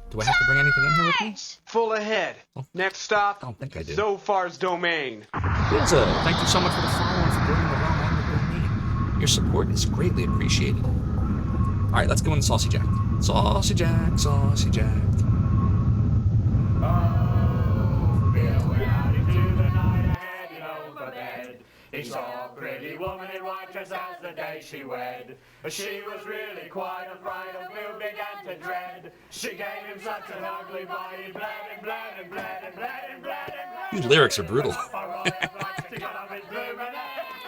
Do I have to bring anything in here with me? Full ahead. Next stop, I don't think I do. Zophar's domain. Hilza, thank you so much for the follow and for building the realm and the domain. Your support is greatly appreciated. Alright, let's go in Saucy Jack. Saucy Jack, Saucy Jack. He saw a pretty woman in white dress as the day she wed. She was really quite a fright of Bill began to dread. She gave him such an ugly bite, he bled and bled and bled and bled and bled and bled. These lyrics are brutal.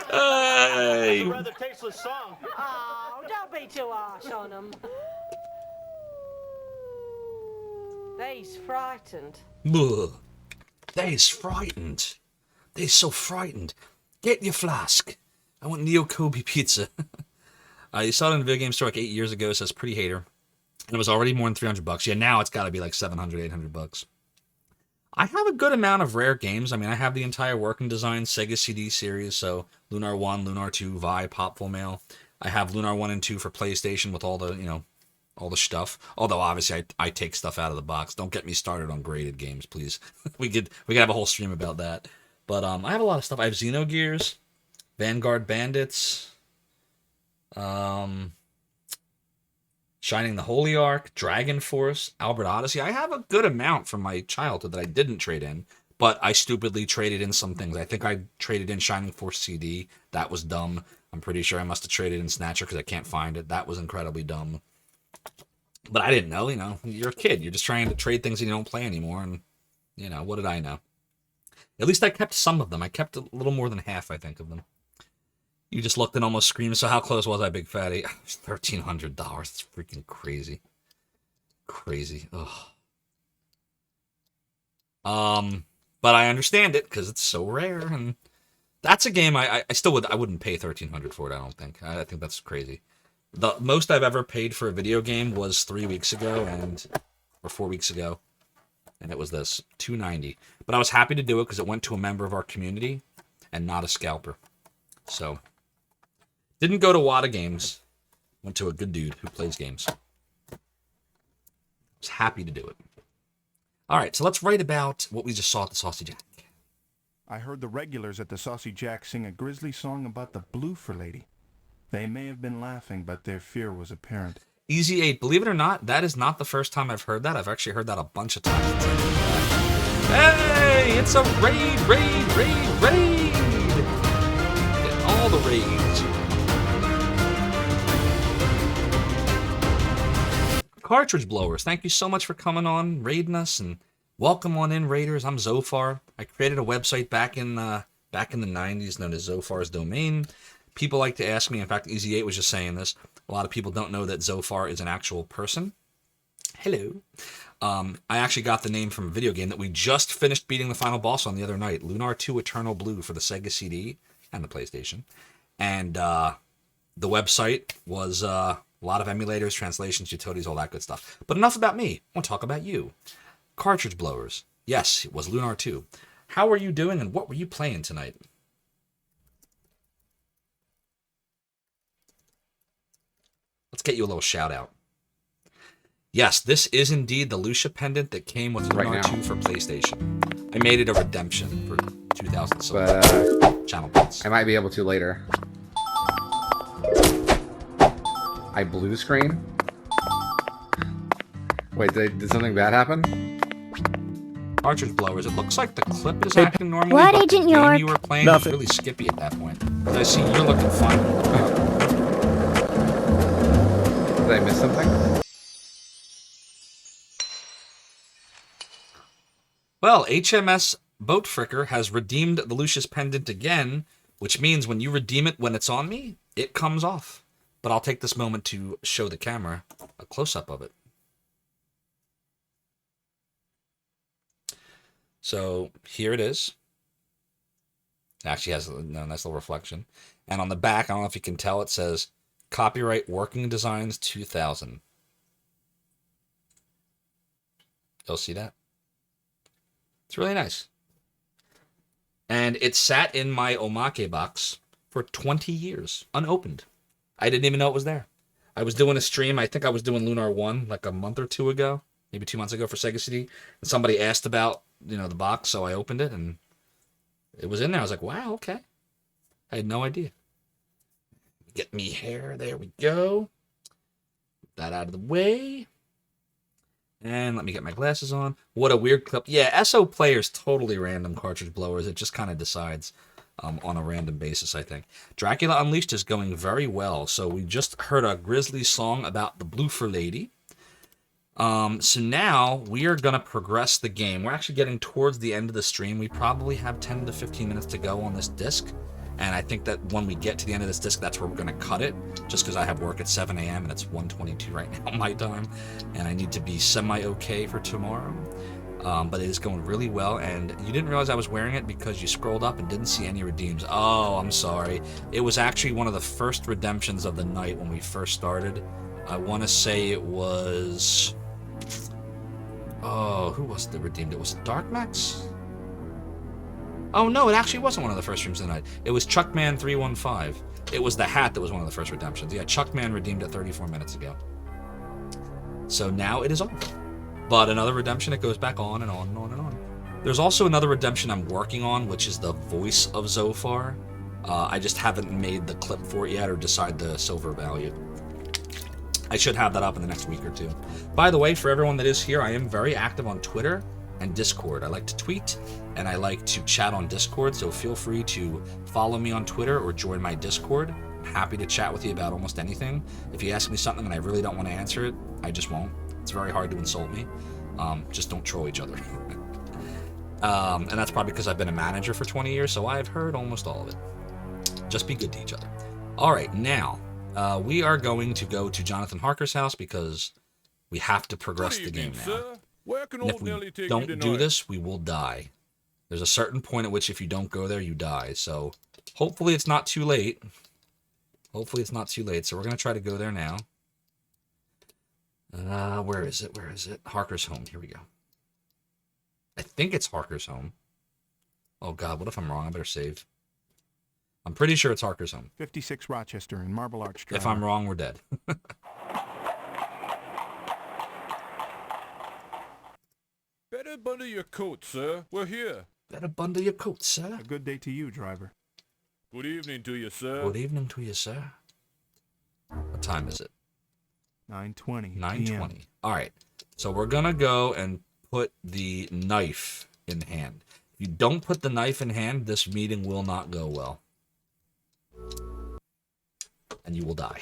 Hey! It's a rather tasteless song. Oh, don't be too harsh on them. They's frightened. Ugh. They's frightened. They're so frightened. Get your flask. I want Neo Kobe pizza. You saw it in the video game store like 8 years ago. It says pretty hater. And it was already more than $300. Yeah, now it's got to be like $700, $800. I have a good amount of rare games. I mean, I have the entire Working Design Sega CD series. So Lunar 1, Lunar 2, Vi, Popful Mail. I have Lunar 1 and 2 for PlayStation with all the, you know, all the stuff. Although obviously I take stuff out of the box. Don't get me started on graded games, please. we could have a whole stream about that. But I have a lot of stuff. I have Xenogears, Vanguard Bandits, Shining the Holy Ark, Dragon Force, Albert Odyssey. I have a good amount from my childhood that I didn't trade in, but I stupidly traded in some things. I think I traded in Shining Force CD. That was dumb. I'm pretty sure I must have traded in Snatcher because I can't find it. That was incredibly dumb. But I didn't know, you know. You're a kid. You're just trying to trade things that you don't play anymore. And, you know, what did I know? At least I kept some of them. I kept a little more than half, I think, of them. You just looked and almost screamed, so how close was I, big fatty? $1,300. It's freaking crazy. Crazy. Ugh. But I understand it, because it's so rare, and that's a game I wouldn't pay $1,300 for it, I don't think. I think that's crazy. The most I've ever paid for a video game was 3 weeks ago, or 4 weeks ago. And it was this, $290. But I was happy to do it because it went to a member of our community and not a scalper. So, didn't go to Wada Games. Went to a good dude who plays games. Was happy to do it. Alright, so let's write about what we just saw at the Saucy Jack. I heard the regulars at the Saucy Jack sing a grisly song about the blue for lady. They may have been laughing, but their fear was apparent. Easy 8, believe it or not, that is not the first time I've heard that. I've actually heard that a bunch of times. Hey, it's a raid! Get all the raids. Cartridge Blowers, thank you so much for coming on, raiding us, and welcome on in, raiders. I'm Zophar. I created a website back in the 90s known as Zophar's Domain. People like to ask me, in fact, Easy 8 was just saying this, a lot of people don't know that Zophar is an actual person. Hello. I actually got the name from a video game that we just finished beating the final boss on the other night, Lunar 2 Eternal Blue for the Sega CD and the PlayStation. And the website was a lot of emulators, translations, utilities, all that good stuff. But enough about me. I want to talk about you. Cartridge Blowers. Yes, it was Lunar 2. How are you doing and what were you playing tonight? Let's get you a little shout out. Yes, this is indeed the Lucia pendant that came with Lunar 2 for PlayStation. I made it a redemption for 2000 channel points. I might be able to later. I blue screen? Wait, did something bad happen? Cartridge Blowers. It looks like the clip is acting normally. What, but Agent the game York? you were playing was really skippy at that point. Because I see you're looking fine. Did I miss something? Well, HMS Boat Fricker has redeemed the Lucius pendant again, which means when you redeem it when it's on me, it comes off. But I'll take this moment to show the camera a close-up of it. So here it is. Actually has a nice little reflection. And on the back, I don't know if you can tell, it says Copyright Working Designs 2000. You'll see that? It's really nice. And it sat in my Omake box for 20 years, unopened. I didn't even know it was there. I was doing a stream, I think I was doing Lunar 1 like a month or two ago, maybe 2 months ago for Sega CD, and somebody asked about, the box, so I opened it, and it was in there. I was like, wow, okay. I had no idea. Get me hair, there we go. Get that out of the way. And let me get my glasses on. What a weird clip. Yeah, SO Player's totally random cartridge blowers. It just kind of decides on a random basis, I think. Dracula Unleashed is going very well. So we just heard a Grizzly song about the Bloofer Lady. So now we are going to progress the game. We're actually getting towards the end of the stream. We probably have 10 to 15 minutes to go on this disc. And I think that when we get to the end of this disc, that's where we're going to cut it. Just because I have work at 7 a.m. and it's 1:22 right now my time. And I need to be semi-okay for tomorrow. But it is going really well. And you didn't realize I was wearing it because you scrolled up and didn't see any redeems. Oh, I'm sorry. It was actually one of the first redemptions of the night when we first started. I want to say it was... Oh, who was it that redeemed it? Was it Darkmax? Oh, no, it actually wasn't one of the first streams of the night. It was Chuckman315. It was the hat that was one of the first redemptions. Yeah, Chuckman redeemed it 34 minutes ago. So now it is on. But another redemption, it goes back on and on and on and on. There's also another redemption I'm working on, which is the voice of Zophar. I just haven't made the clip for it yet or decide the silver value. I should have that up in the next week or two. By the way, for everyone that is here, I am very active on Twitter and Discord. I like to tweet and I like to chat on Discord, so feel free to follow me on Twitter or join my Discord. I'm happy to chat with you about almost anything. If you ask me something and I really don't want to answer it, I just won't. It's very hard to insult me. Just don't troll each other. And that's probably because I've been a manager for 20 years, so I've heard almost all of it. Just be good to each other. All right, now we are going to go to Jonathan Harker's house because we have to progress the game now. And if we don't do this, we will die. There's a certain point at which if you don't go there, you die. So hopefully it's not too late. Hopefully it's not too late. So we're going to try to go there now. Where is it? Where is it? Harker's home. Here we go. I think it's Harker's home. Oh, God. What if I'm wrong? I better save. I'm pretty sure it's Harker's home. 56 Rochester in Marble Arch Drive. If I'm wrong, we're dead. Better bundle your coat, sir. We're here. Better bundle your coat, sir. A good day to you, driver. Good evening to you, sir. Good evening to you, sir. What time is it? 9:20. 9:20. All right. So we're going to go and put the knife in hand. If you don't put the knife in hand, this meeting will not go well. And you will die.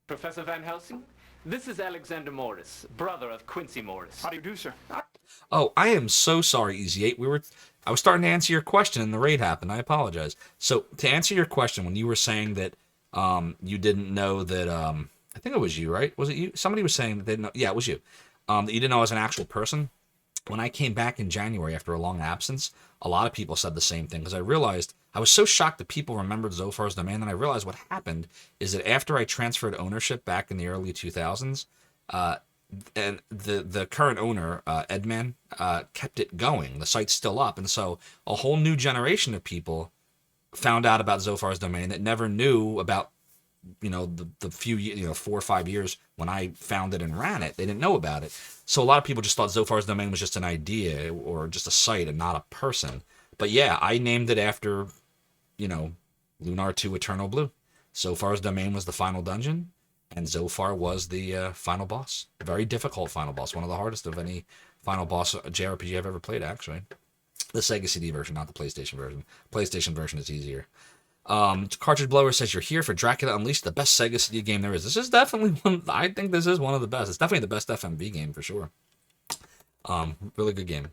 Professor Van Helsing, this is Alexander Morris, brother of Quincy Morris. How do you do, sir? Oh, I am so sorry, Easy 8. I was starting to answer your question and the raid happened. I apologize. So to answer your question, when you were saying that you didn't know that, I think it was you, right? Was it you? Somebody was saying that they didn't know. Yeah, it was you. That you didn't know I was an actual person. When I came back in January after a long absence, a lot of people said the same thing because I realized I was so shocked that people remembered Zophar's domain. And I realized what happened is that after I transferred ownership back in the early 2000s, and the current owner, Edman, kept it going. The site's still up. And so a whole new generation of people found out about Zophar's domain that never knew about, the few, 4 or 5 years when I found it and ran it. They didn't know about it. So a lot of people just thought Zophar's domain was just an idea or just a site and not a person. But yeah, I named it after, Lunar 2 Eternal Blue. Zophar's domain was the final dungeon, and Zophar was the final boss. Very difficult final boss. One of the hardest of any final boss JRPG I've ever played, actually. The Sega CD version, not the PlayStation version. PlayStation version is easier. Cartridge Blower says, you're here for Dracula Unleashed, the best Sega CD game there is. This is definitely one. I think this is one of the best. It's definitely the best FMV game for sure. Really good game.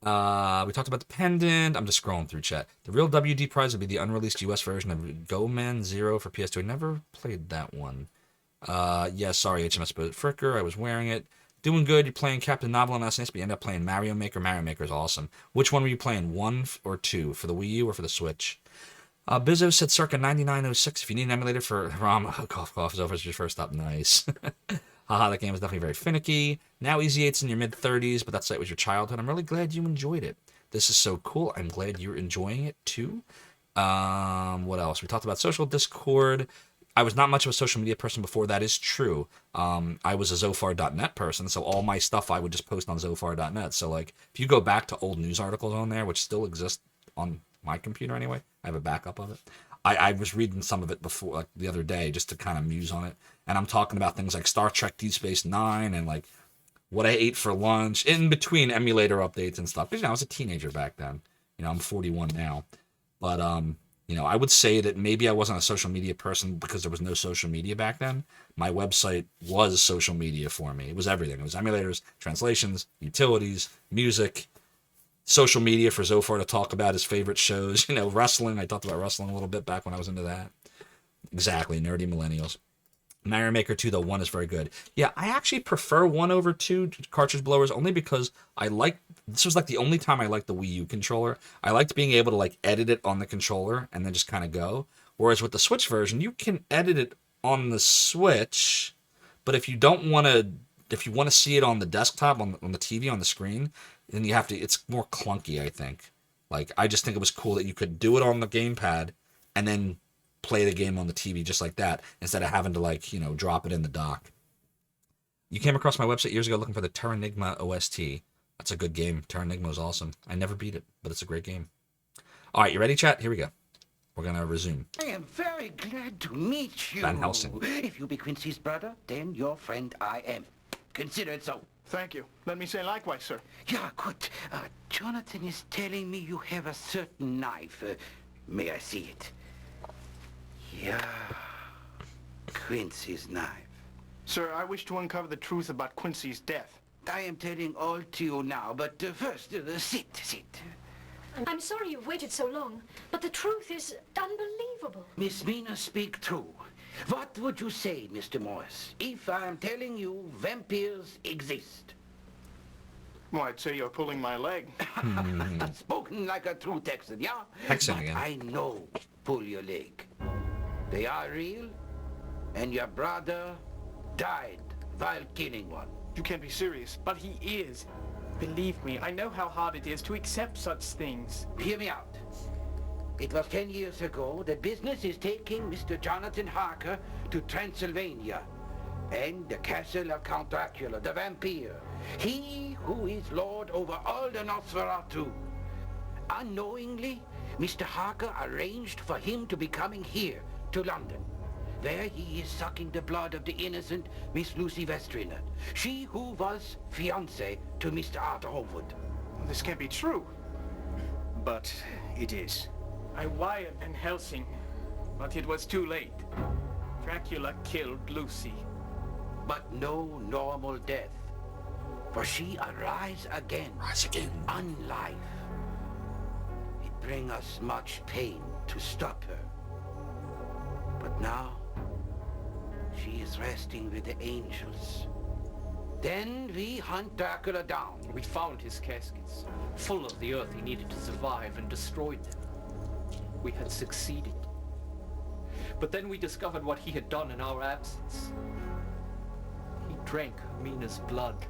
We talked about the pendant. I'm just scrolling through chat. The real WD prize would be the unreleased US version of Go Man Zero for PS2. I never played that one. Yeah, sorry, HMS Fricker. I was wearing it. Doing good. You're playing Captain Novel on SNES, but you end up playing Mario Maker. Mario Maker is awesome. Which one were you playing, 1 or 2? For the Wii U or for the Switch? Bizzo said circa 9906. If you need an emulator for ROM, cough, Zophar's your first up. Nice. Haha, that game was definitely very finicky. Now Easy 8's in your mid-30s, but that site was your childhood. I'm really glad you enjoyed it. This is so cool. I'm glad you're enjoying it too. What else? We talked about social Discord. I was not much of a social media person before. That is true. I was a Zophar.net person, so all my stuff I would just post on Zophar.net. So, like, if you go back to old news articles on there, which still exist on my computer anyway, I have a backup of it. I was reading some of it before, like, the other day, just to kind of muse on it. And I'm talking about things like Star Trek Deep Space Nine and, like, what I ate for lunch in between emulator updates and stuff. Because, I was a teenager back then. I'm 41 now. But, I would say that maybe I wasn't a social media person because there was no social media back then. My website was social media for me. It was everything. It was emulators, translations, utilities, music, social media for Zophar to talk about his favorite shows. Wrestling. I talked about wrestling a little bit back when I was into that. Exactly. Nerdy millennials. Mario Maker 2, though, 1 is very good. Yeah, I actually prefer 1 over 2 cartridge blowers only because this was like the only time I liked the Wii U controller. I liked being able to like edit it on the controller and then just kind of go. Whereas with the Switch version, you can edit it on the Switch, but if you want to see it on the desktop, on the TV, on the screen, then you have to, it's more clunky, I think. Like, I just think it was cool that you could do it on the gamepad and then play the game on the TV just like that, instead of having to, like, drop it in the dock. You came across my website years ago looking for the Terranigma OST. That's a good game. Terranigma is awesome. I never beat it, but it's a great game. All right, you ready, chat? Here we go. We're going to resume. I am very glad to meet you. Van Helsing. If you be Quincy's brother, then your friend I am. Consider it so. Thank you. Let me say likewise, sir. Yeah, good. Jonathan is telling me you have a certain knife. May I see it? Yeah. Quincy's knife. Sir, I wish to uncover the truth about Quincy's death. I am telling all to you now, but first, sit. I'm sorry you've waited so long, but the truth is unbelievable. Miss Mina, speak true. What would you say, Mr. Morris, if I am telling you vampires exist? Well, I'd say you're pulling my leg. Spoken like a true Texan, yeah? Texan But again. I know pull your leg. They are real, and your brother died while killing one. You can't be serious. But he is. Believe me, I know how hard it is to accept such things. Hear me out. It was 10 years ago that business is taking Mr. Jonathan Harker to Transylvania and the castle of Count Dracula, the vampire. He who is lord over all the Nosferatu. Unknowingly, Mr. Harker arranged for him to be coming here to London, where he is sucking the blood of the innocent Miss Lucy Vestrina, she who was fiancée to Mr. Arthur Howard. This can't be true. But it is. I wired Van Helsing, but it was too late. Dracula killed Lucy. But no normal death, for she arise again. Rise again. On life. It bring us much pain to stop her. But now, she is resting with the angels. Then we hunt Dracula down. We found his caskets, full of the earth he needed to survive, and destroyed them. We had succeeded. But then we discovered what he had done in our absence. He drank Mina's blood.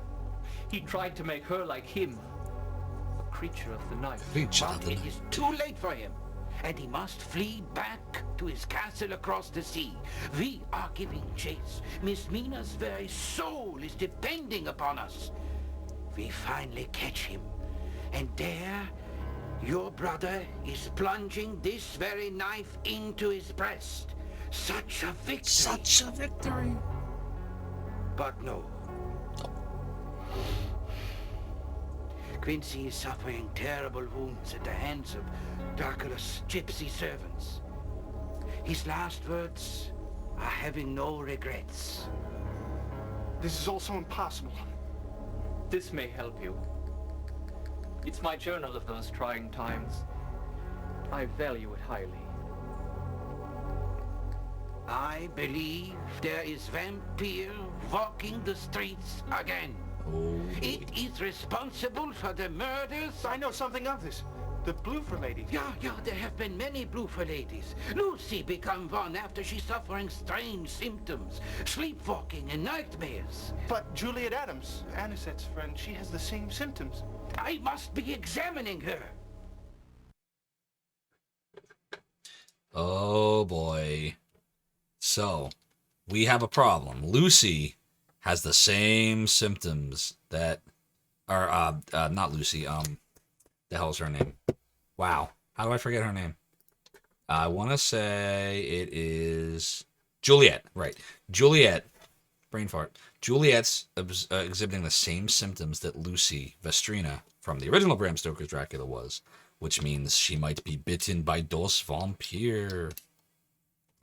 He tried to make her like him, a creature of the night. But it is too late for him, and he must flee back to his castle across the sea. We are giving chase. Miss Mina's very soul is depending upon us. We finally catch him, and there, your brother is plunging this very knife into his breast. Such a victory. Such a victory. But no. Quincy is suffering terrible wounds at the hands of Dracula's gypsy servants. His last words are having no regrets. This is all so impossible. This may help you. It's my journal of those trying times. I value it highly. I believe there is vampire walking the streets again. It is responsible for the murders. I know something of this. The Bloofer lady. Yeah, there have been many Bloofer ladies. Lucy become one after she's suffering strange symptoms, sleepwalking and nightmares. But Juliet Adams, Anisette's friend, she has the same symptoms. I must be examining her. Oh boy. So, we have a problem. Lucy has the same symptoms that are not Lucy, the hell's her name? Wow. How do I forget her name? I want to say it is Juliet, right. Juliet, brain fart. Juliet's exhibiting the same symptoms that Lucy Vestrina from the original Bram Stoker's Dracula was, which means she might be bitten by dos Vampire.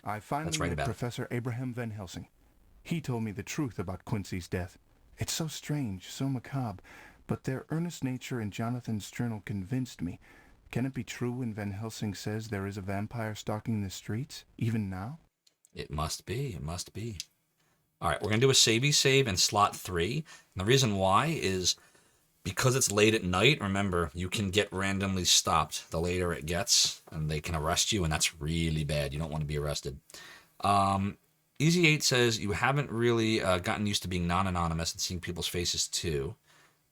I finally met Professor Abraham Van Helsing. He told me the truth about Quincy's death. It's so strange, so macabre, but their earnest nature in Jonathan's journal convinced me. Can it be true when Van Helsing says there is a vampire stalking the streets, even now? It must be. It must be. All right, we're going to do a savey save in slot 3. And the reason why is because it's late at night. Remember, you can get randomly stopped the later it gets, and they can arrest you, and that's really bad. You don't want to be arrested. Easy 8 says you haven't really gotten used to being non-anonymous and seeing people's faces too.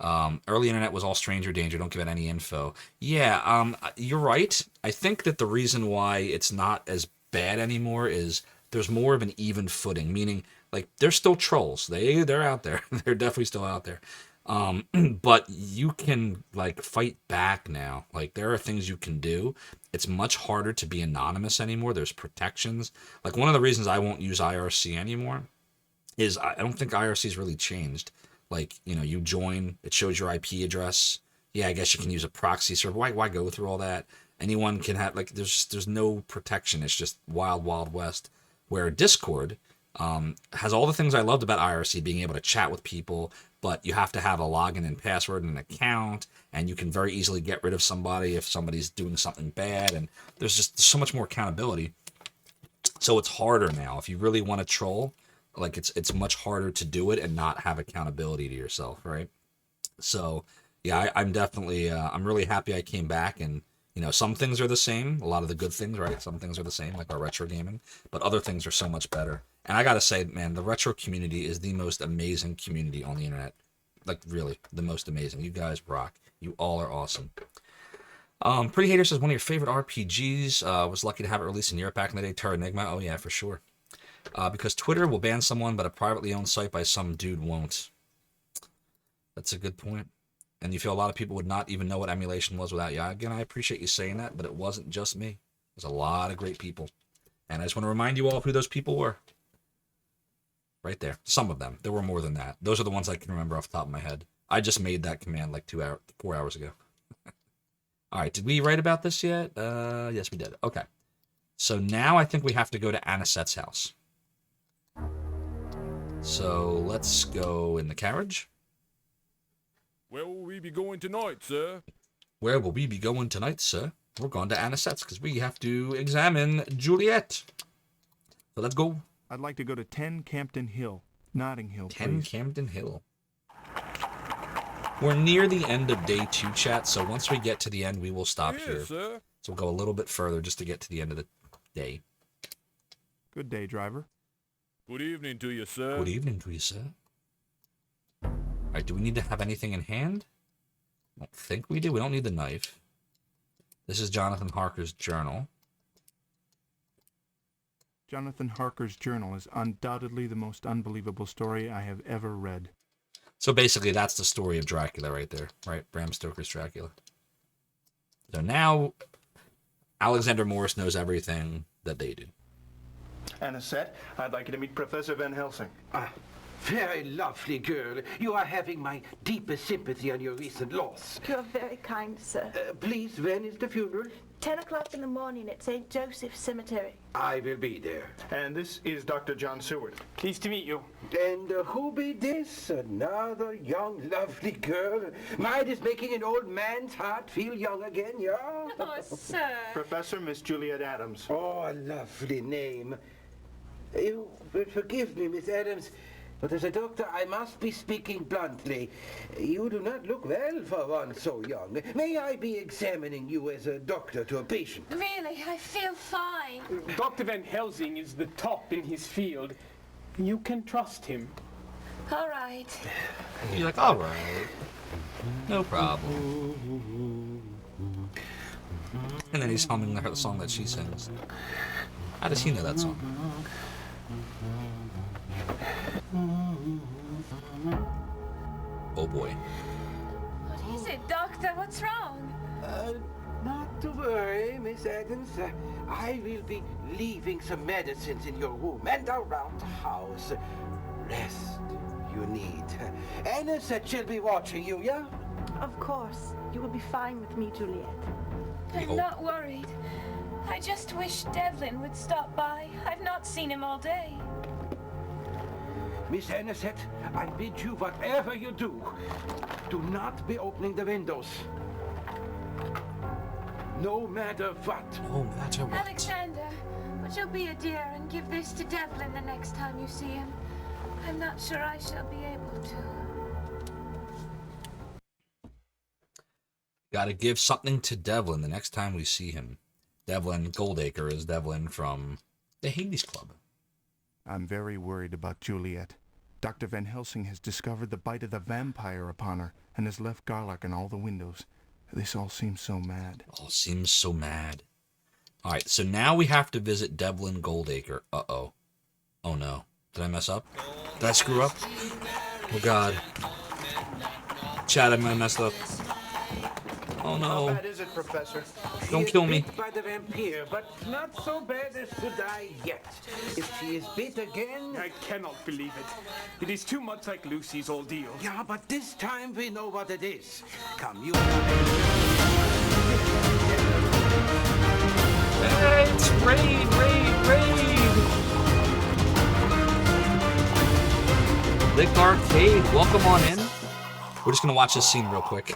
Early internet was all stranger danger. Don't give out any info. Yeah, you're right. I think that the reason why it's not as bad anymore is there's more of an even footing, meaning like they're still trolls. They're out there. They're definitely still out there. But you can like fight back now. Like there are things you can do. It's much harder to be anonymous anymore. There's protections. Like one of the reasons I won't use IRC anymore is I don't think IRC's really changed. Like, you know, you join, it shows your IP address. Yeah, I guess you can use a proxy server. Why go through all that? Anyone can have, like, there's no protection. It's just wild, wild west. Where Discord has all the things I loved about IRC, being able to chat with people, but you have to have a login and password and an account, and you can very easily get rid of somebody if somebody's doing something bad, and there's just so much more accountability. So it's harder now. If you really want to troll, like it's much harder to do it and not have accountability to yourself, right? So yeah, I'm definitely I'm really happy I came back, and you know, some things are the same, a lot of the good things, right? Some things are the same, like our retro gaming, but other things are so much better. And I gotta say, man, the retro community is the most amazing community on the internet. Like really, the most amazing. You guys rock. You all are awesome. Pretty Hater says one of your favorite RPGs. Was lucky to have it released in Europe back in the day. Terra Enigma. Oh yeah, for sure. Because Twitter will ban someone, but a privately owned site by some dude won't. That's a good point. And you feel a lot of people would not even know what emulation was without you. Again, I appreciate you saying that, but it wasn't just me. There's a lot of great people. And I just want to remind you all of who those people were. Right there. Some of them. There were more than that. Those are the ones I can remember off the top of my head. I just made that command like 4 hours ago. All right, did we write about this yet? Yes, we did. Okay. So now I think we have to go to Anisette's house. So let's go in the carriage. Where will we be going tonight, sir? Where will we be going tonight, sir? We're going to Anisette's because we have to examine Juliet. So let's go. I'd like to go to 10 Campden Hill, Notting Hill, 10 please. Campden Hill. We're near the end of day 2, chat, so once we get to the end, we will stop here. Sir. So we'll go a little bit further just to get to the end of the day. Good day, driver. Good evening to you, sir. Good evening to you, sir. All right, do we need to have anything in hand? I don't think we do. We don't need the knife. This is Jonathan Harker's journal. Jonathan Harker's journal is undoubtedly the most unbelievable story I have ever read. So basically, that's the story of Dracula right there, right? Bram Stoker's Dracula. So now, Alexander Morris knows everything that they do. Anisette, I'd like you to meet Professor Van Helsing. Very lovely girl. You are having my deepest sympathy on your recent loss. You're very kind, sir. Please, when is the funeral? 10 o'clock in the morning at St. Joseph's Cemetery. I will be there. And this is Dr. John Seward. Pleased to meet you. And who be this? Another young, lovely girl. Mine is making an old man's heart feel young again, yeah? Oh, sir. Professor Miss Juliet Adams. Oh, a lovely name. You will forgive me, Miss Adams. But as a doctor, I must be speaking bluntly. You do not look well for one so young. May I be examining you as a doctor to a patient? Really, I feel fine. Dr. Van Helsing is the top in his field. You can trust him. All right. You're like, all right, no problem. And then he's humming the song that she sings. How does he know that song? Oh boy. What is it, Doctor? What's wrong? Not to worry, Miss Adams. I will be leaving some medicines in your room and around the house. Rest you need. Anisette shall be watching you, yeah? Of course. You will be fine with me, Juliet. I'm not worried. I just wish Devlin would stop by. I've not seen him all day. Miss Anisette, I bid you, whatever you do not be opening the windows. No matter what. No matter what. Alexander, would you be a dear and give this to Devlin the next time you see him? I'm not sure I shall be able to. Gotta give something to Devlin the next time we see him. Devlin Goldacre is Devlin from the Hades Club. I'm very worried about Juliet. Dr. Van Helsing has discovered the bite of the vampire upon her and has left garlic in all the windows. This all seems so mad. All seems so mad. Alright, so now we have to visit Devlin Goldacre. Uh-oh. Oh no. Did I mess up? Did I screw up? Oh god. Chad, I messed up. Oh no. How bad is it, Professor? Don't kill me. By the vampire, but not so bad as to die yet. If she is bit again... I cannot believe it. It is too much like Lucy's ordeal. Yeah, but this time we know what it is. Come, you... Hey, it's raid! Lick Arcade, welcome on in. We're just gonna watch this scene real quick.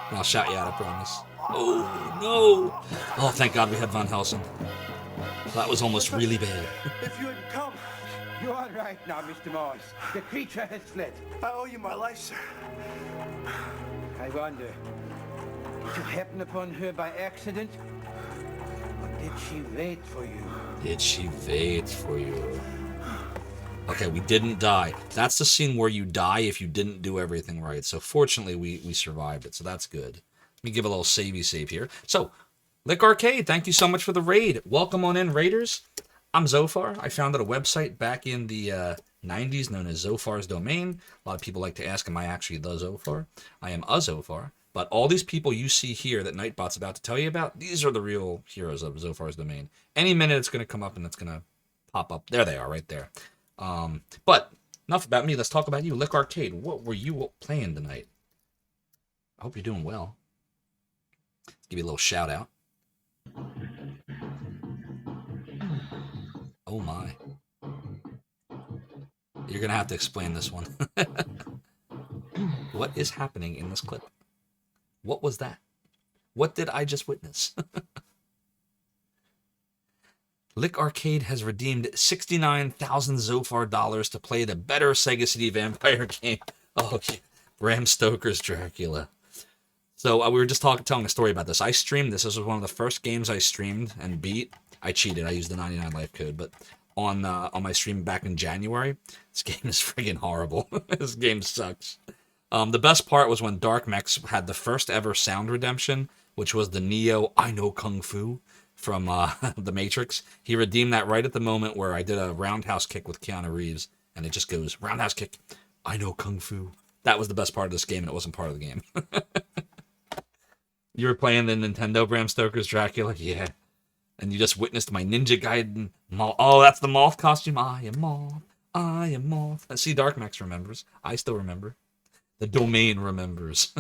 And I'll shout you out, I promise. Oh, no! Oh, thank God we had Van Helsing. That was almost really bad. If you had come... You're all right now, Mr. Morris. The creature has fled. I owe you my life, sir. I wonder, did you happen upon her by accident? Or did she wait for you? Did she wait for you? Okay, we didn't die. That's the scene where you die if you didn't do everything right. So fortunately, we survived it, so that's good. Let me give a little savey save here. So, Lick Arcade, thank you so much for the raid. Welcome on in, Raiders. I'm Zophar. I founded a website back in the 90s known as Zophar's Domain. A lot of people like to ask, am I actually the Zophar? I am a Zophar. But all these people you see here that Nightbot's about to tell you about, these are the real heroes of Zophar's Domain. Any minute it's going to come up and it's going to pop up. There they are, right there. But enough about me. Let's talk about you. Lick Arcade, what were you playing tonight? I hope you're doing well. Let's give you a little shout out. Oh my. You're going to have to explain this one. What is happening in this clip? What was that? What did I just witness? Lick Arcade has redeemed 69,000 Zophar dollars to play the better Sega CD Vampire game. Oh, okay. Bram Stoker's Dracula. So we were just telling a story about this. I streamed this. This was one of the first games I streamed and beat. I cheated. I used the 99 life code, but on my stream back in January, this game is friggin' horrible. This game sucks. The best part was when Dark Mex had the first ever sound redemption, which was the Neo I Know Kung Fu from The Matrix. He redeemed that right at the moment where I did a roundhouse kick with Keanu Reeves, and it just goes, roundhouse kick, I know Kung Fu. That was the best part of this game, and it wasn't part of the game. You were playing the Nintendo Bram Stoker's Dracula? Yeah. And you just witnessed my Ninja Gaiden moth. Oh, that's the moth costume. I am moth. I am moth. See, Dark Max remembers. I still remember. The domain remembers.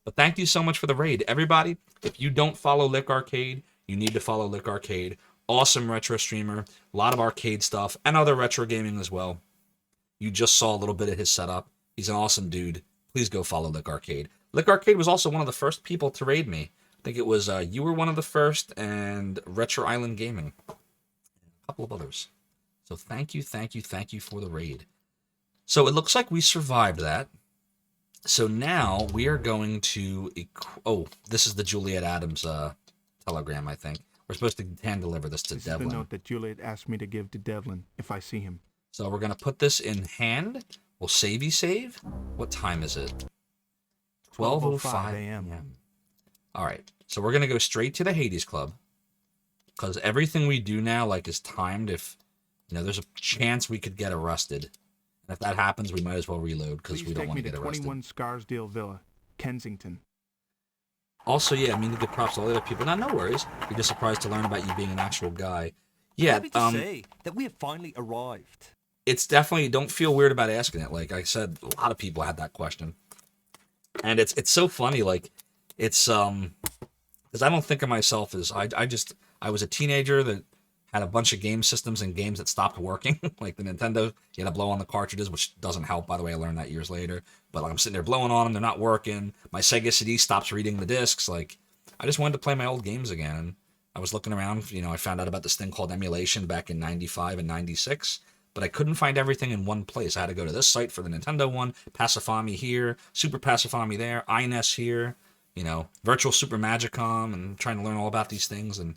But thank you so much for the raid. Everybody, if you don't follow Lick Arcade, you need to follow Lick Arcade. Awesome retro streamer. A lot of arcade stuff and other retro gaming as well. You just saw a little bit of his setup. He's an awesome dude. Please go follow Lick Arcade. Lick Arcade was also one of the first people to raid me. I think it was you were one of the first, and Retro Island Gaming. A couple of others. So thank you for the raid. So it looks like we survived that. So now we are going to... Oh, this is the Juliet Adams telegram, I think. We're supposed to hand deliver this to Devlin. This is the note that Juliet asked me to give to Devlin if I see him. So we're going to put this in hand. We'll save. What time is it? 12:05 a.m. All right. So we're going to go straight to the Hades Club. Because everything we do now, like, is timed. If, there's a chance we could get arrested. And if that happens, we might as well reload because we don't want to get arrested. 21 Scarsdale Villa, Kensington. Also, yeah, I mean, to give props to all the other people. Now, no worries. You're just surprised to learn about you being an actual guy. Yeah, Happy to say that we have finally arrived. It's definitely, don't feel weird about asking it. Like I said, a lot of people had that question. And it's so funny, like, it's, because I don't think of myself as, I was a teenager that had a bunch of game systems and games that stopped working. Like the Nintendo, you had to blow on the cartridges, which doesn't help, by the way. I learned that years later. But like, I'm sitting there blowing on them, they're not working. My Sega CD stops reading the discs. Like, I just wanted to play my old games again. And I was looking around, I found out about this thing called emulation back in 95 and 96. But I couldn't find everything in one place. I had to go to this site for the Nintendo one, Pacifami here, Super Pacifami there, INES here, Virtual Super Magicom, and trying to learn all about these things. And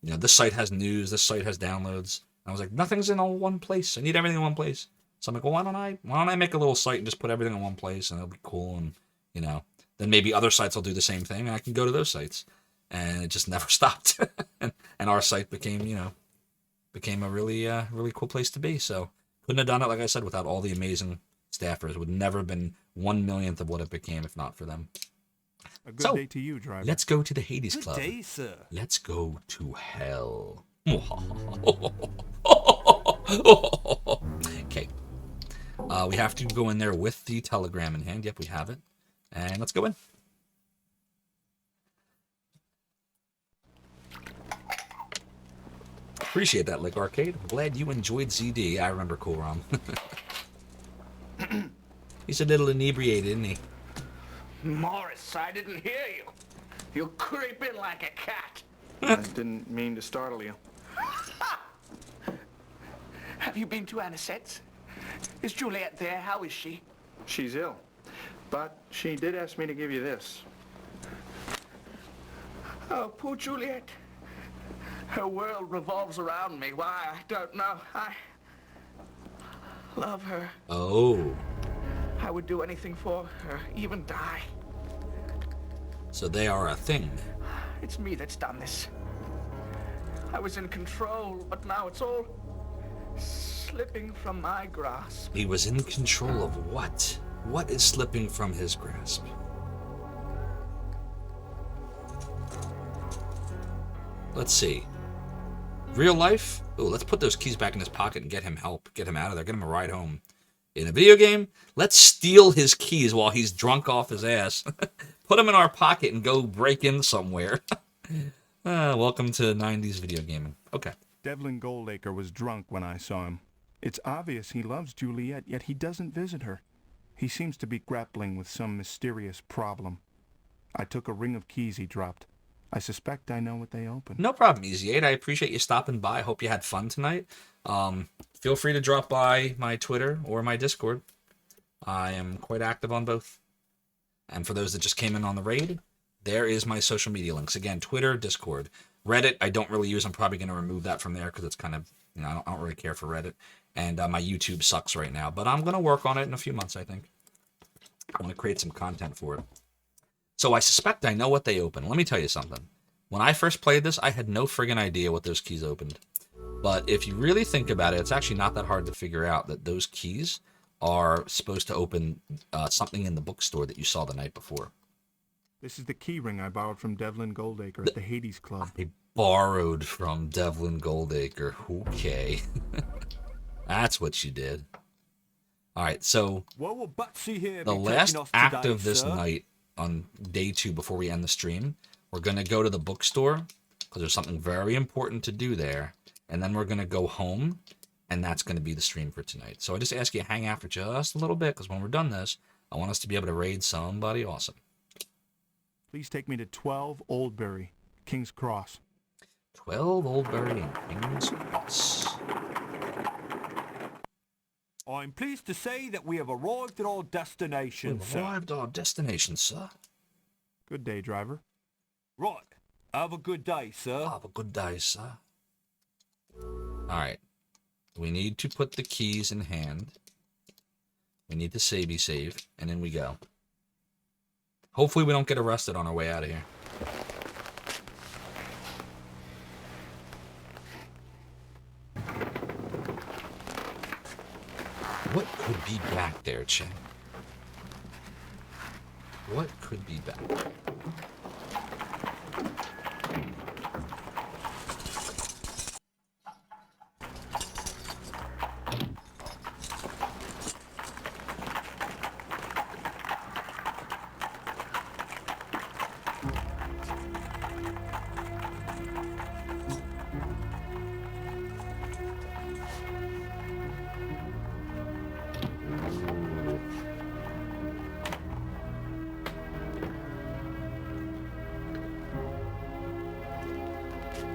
this site has news, this site has downloads. And I was like, nothing's in all one place. I need everything in one place. So I'm like, well, why don't I make a little site and just put everything in one place, and it'll be cool. And then maybe other sites will do the same thing, and I can go to those sites. And it just never stopped. and our site became a really cool place to be. So couldn't have done it, like I said, without all the amazing staffers. It would never have been 1/1,000,000th of what it became if not for them. A good day to you, driver. Let's go to the Hades Club. Good day, sir. Let's go to hell. Okay. We have to go in there with the telegram in hand. Yep, we have it. And let's go in. Appreciate that, Lick Arcade. I'm glad you enjoyed ZD. I remember Cool Rom. He's a little inebriated, isn't he? Morris, I didn't hear you. You creep in like a cat. I didn't mean to startle you. Have you been to Anisette's? Is Juliet there? How is she? She's ill. But she did ask me to give you this. Oh, poor Juliet. Her world revolves around me. Why, I don't know. I love her. Oh. I would do anything for her, even die. So they are a thing. It's me that's done this. I was in control, but now it's all slipping from my grasp. He was in control of what? What is slipping from his grasp? Let's see. Real life? Oh, let's put those keys back in his pocket and get him help. Get him out of there. Get him a ride home. In a video game, let's steal his keys while he's drunk off his ass. Put him in our pocket and go break in somewhere. Welcome to 90s video gaming. Okay. Devlin Goldacre was drunk when I saw him. It's obvious he loves Juliet, yet he doesn't visit her. He seems to be grappling with some mysterious problem. I took a ring of keys he dropped. I suspect I know what they open. No problem, Easy 8. I appreciate you stopping by. I hope you had fun tonight. Feel free to drop by my Twitter or my Discord. I am quite active on both. And for those that just came in on the raid, there is my social media links. Again, Twitter, Discord. Reddit, I don't really use. I'm probably going to remove that from there because it's kind of, I don't really care for Reddit. And my YouTube sucks right now. But I'm going to work on it in a few months, I think. I want to create some content for it. So I suspect I know what they open. Let me tell you something. When I first played this, I had no friggin' idea what those keys opened. But if you really think about it, it's actually not that hard to figure out that those keys are supposed to open something in the bookstore that you saw the night before. This is the key ring I borrowed from Devlin Goldacre at the Hades Club. I borrowed from Devlin Goldacre. Okay. That's what you did. All right, so Well, Batsy here the be last taking off act today, of this sir. night on day 2 before we end the stream, we're going to go to the bookstore because there's something very important to do there. And then we're going to go home, and that's going to be the stream for tonight. So I just ask you to hang out for just a little bit because when we're done this, I want us to be able to raid somebody awesome. Please take me to 12 Oldbury, King's Cross. 12 Oldbury and King's Cross. I'm pleased to say that we have arrived at our destination, We've sir. arrived at our destination, sir. Good day, driver. Right. Have a good day, sir. Have a good day, sir. Alright. We need to put the keys in hand. We need to save, and then we go. Hopefully we don't get arrested on our way out of here. What could be back there, Chen? What could be back?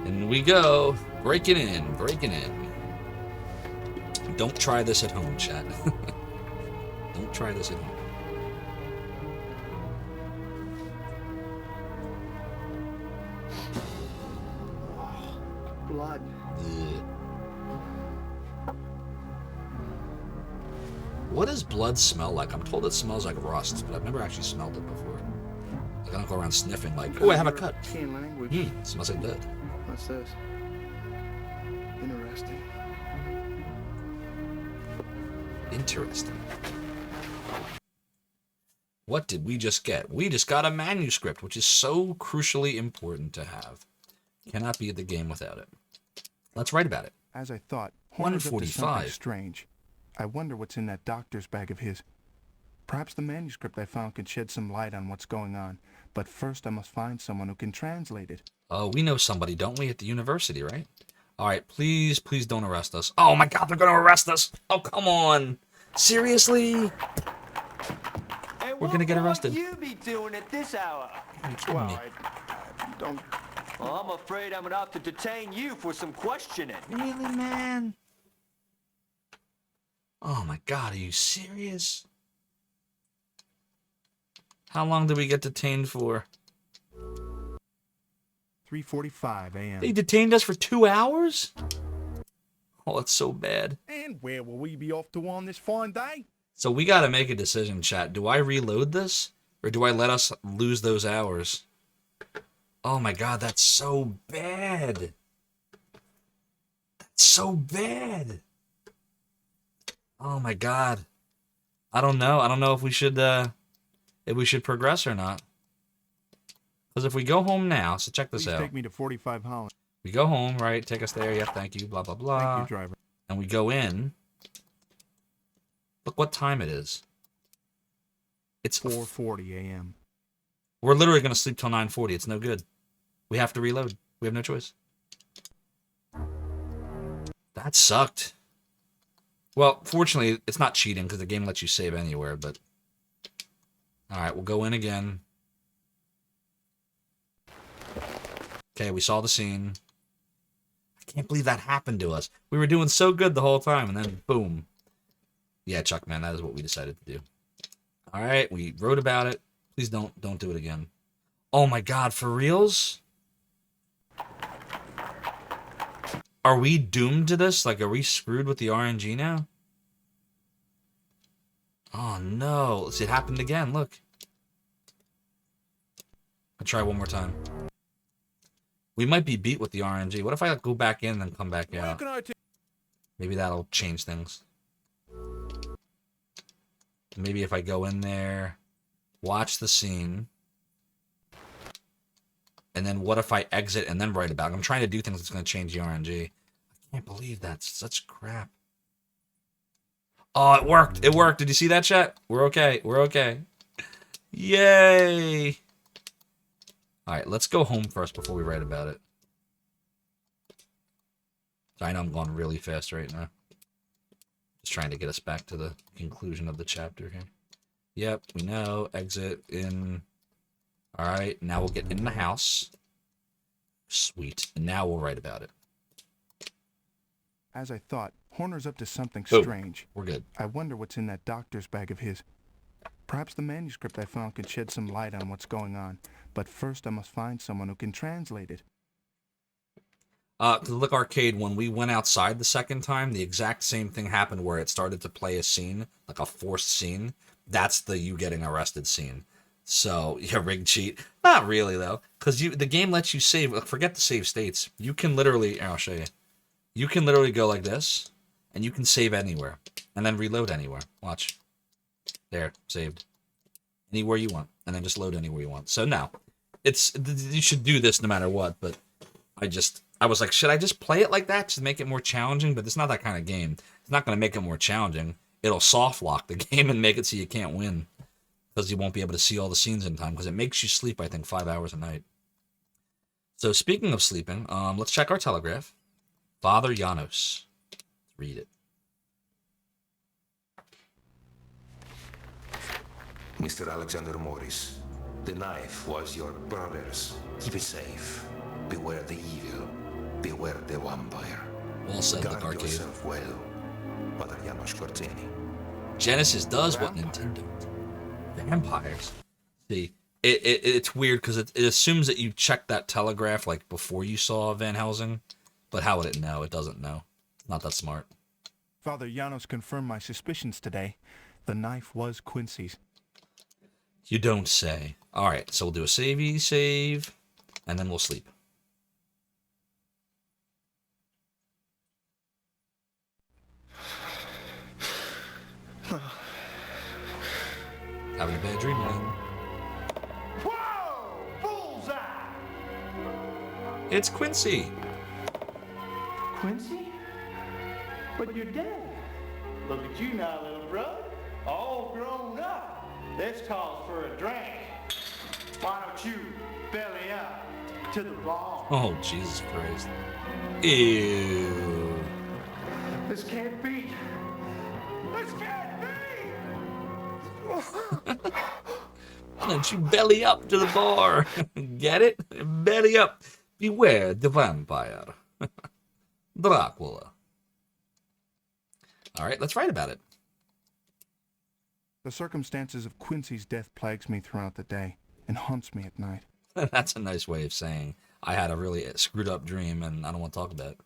In we go. Breaking in, breaking in. Don't try this at home, chat. Don't try this at home. Blood. Ugh. What does blood smell like? I'm told it smells like rust, but I've never actually smelled it before. Like, I don't go around sniffing like, oh, I have a cut. Language. Smells like blood. What's this? Interesting. Interesting. What did we just get? We just got a manuscript, which is so crucially important to have. Cannot be at the game without it. Let's write about it. As I thought, Horner's up to something 145. strange. I wonder what's in that doctor's bag of his. Perhaps the manuscript I found could shed some light on what's going on. But first I must find someone who can translate it. Oh, we know somebody, don't we, at the university, right? All right, please, please don't arrest us. Oh my God, they're gonna arrest us! Oh, come on! Seriously? We're gonna get arrested. What you be doing at this hour? Are you kidding me? I don't... Well, I'm afraid I'm gonna have to detain you for some questioning. Really, man? Oh my God, are you serious? How long did we get detained for? 3:45 a.m. They detained us for 2 hours? Oh, it's so bad. And where will we be off to on this fine day? So we gotta make a decision, chat. Do I reload this? Or do I let us lose those hours? Oh my God, that's so bad. That's so bad. Oh my God. I don't know. I don't know if we should progress or not. Because if we go home now, so check this Please out. take me to 45 Holland. We go home, right? Take us there. Yep, thank you. Blah, blah, blah. Thank you, driver. And we go in. Look what time it is. It's 4:40 a.m. We're literally going to sleep till 9:40. It's no good. We have to reload. We have no choice. That sucked. Well, fortunately, it's not cheating because the game lets you save anywhere, but... Alright, we'll go in again. Okay, we saw the scene. I can't believe that happened to us. We were doing so good the whole time, and then boom. Yeah, Chuck, man, that is what we decided to do. Alright, we wrote about it. Please don't do it again. Oh my God, for reals? Are we doomed to this? Like, are we screwed with the RNG now? Oh no, it happened again, look. I'll try one more time. We might be beat with the RNG. What if I go back in and then come back out? Maybe that'll change things. Maybe if I go in there, watch the scene, and then what if I exit and then write about it? I'm trying to do things that's going to change the RNG. I can't believe that's such crap. Oh, it worked. It worked. Did you see that, chat? We're okay. We're okay. Yay. All right, let's go home first before we write about it. I know I'm going really fast right now. Just trying to get us back to the conclusion of the chapter here. Yep, we know. Exit in. All right, now we'll get in the house. Sweet. And now we'll write about it. As I thought, Horner's up to something Oh, strange. we're good. I wonder what's in that doctor's bag of his. Perhaps the manuscript I found could shed some light on what's going on. But first I must find someone who can translate it. To Lick Arcade, when we went outside the second time, the exact same thing happened where it started to play a scene, like a forced scene. That's the you getting arrested scene. So, yeah, rig cheat. Not really, though, because the game lets you save. Forget the save states. You can literally, I'll show you. You can literally go like this, and you can save anywhere, and then reload anywhere. Watch. There, saved. Anywhere you want, and then just load anywhere you want. So now, you should do this no matter what, but I was like, should I just play it like that to make it more challenging? But it's not that kind of game. It's not going to make it more challenging. It'll soft lock the game and make it so you can't win. Because you won't be able to see all the scenes in time. Because it makes you sleep, I think, 5 hours a night. So speaking of sleeping, let's check our telegraph. Father Janos. Let's read it. Mr. Alexander Morris, the knife was your brother's. Keep it safe. Beware the evil. Beware the vampire. Well said, Guard Lick Arcade. yourself well, Father Janos Cortini. Genesis does what Nintendo. Vampires. See, it's weird because it assumes that you checked that telegraph like before you saw Van Helsing, but how would it know? It doesn't know. Not that smart. Father Janos confirmed my suspicions today. The knife was Quincy's. You don't say. All right, so we'll do a save, and then we'll sleep. Having a bad dream, man. Whoa! Bullseye! It's Quincy. Quincy? But you're dead. Look at you now, little brother. All grown up. This calls for a drink. Why don't you belly up to the bar? Oh, Jesus Christ. Ew. This can't be. This can't be! Why don't you belly up to the bar? Get it? Belly up. Beware the vampire. Dracula. All right, let's write about it. The circumstances of Quincy's death plagues me throughout the day and haunts me at night. That's a nice way of saying I had a really screwed up dream and I don't want to talk about it.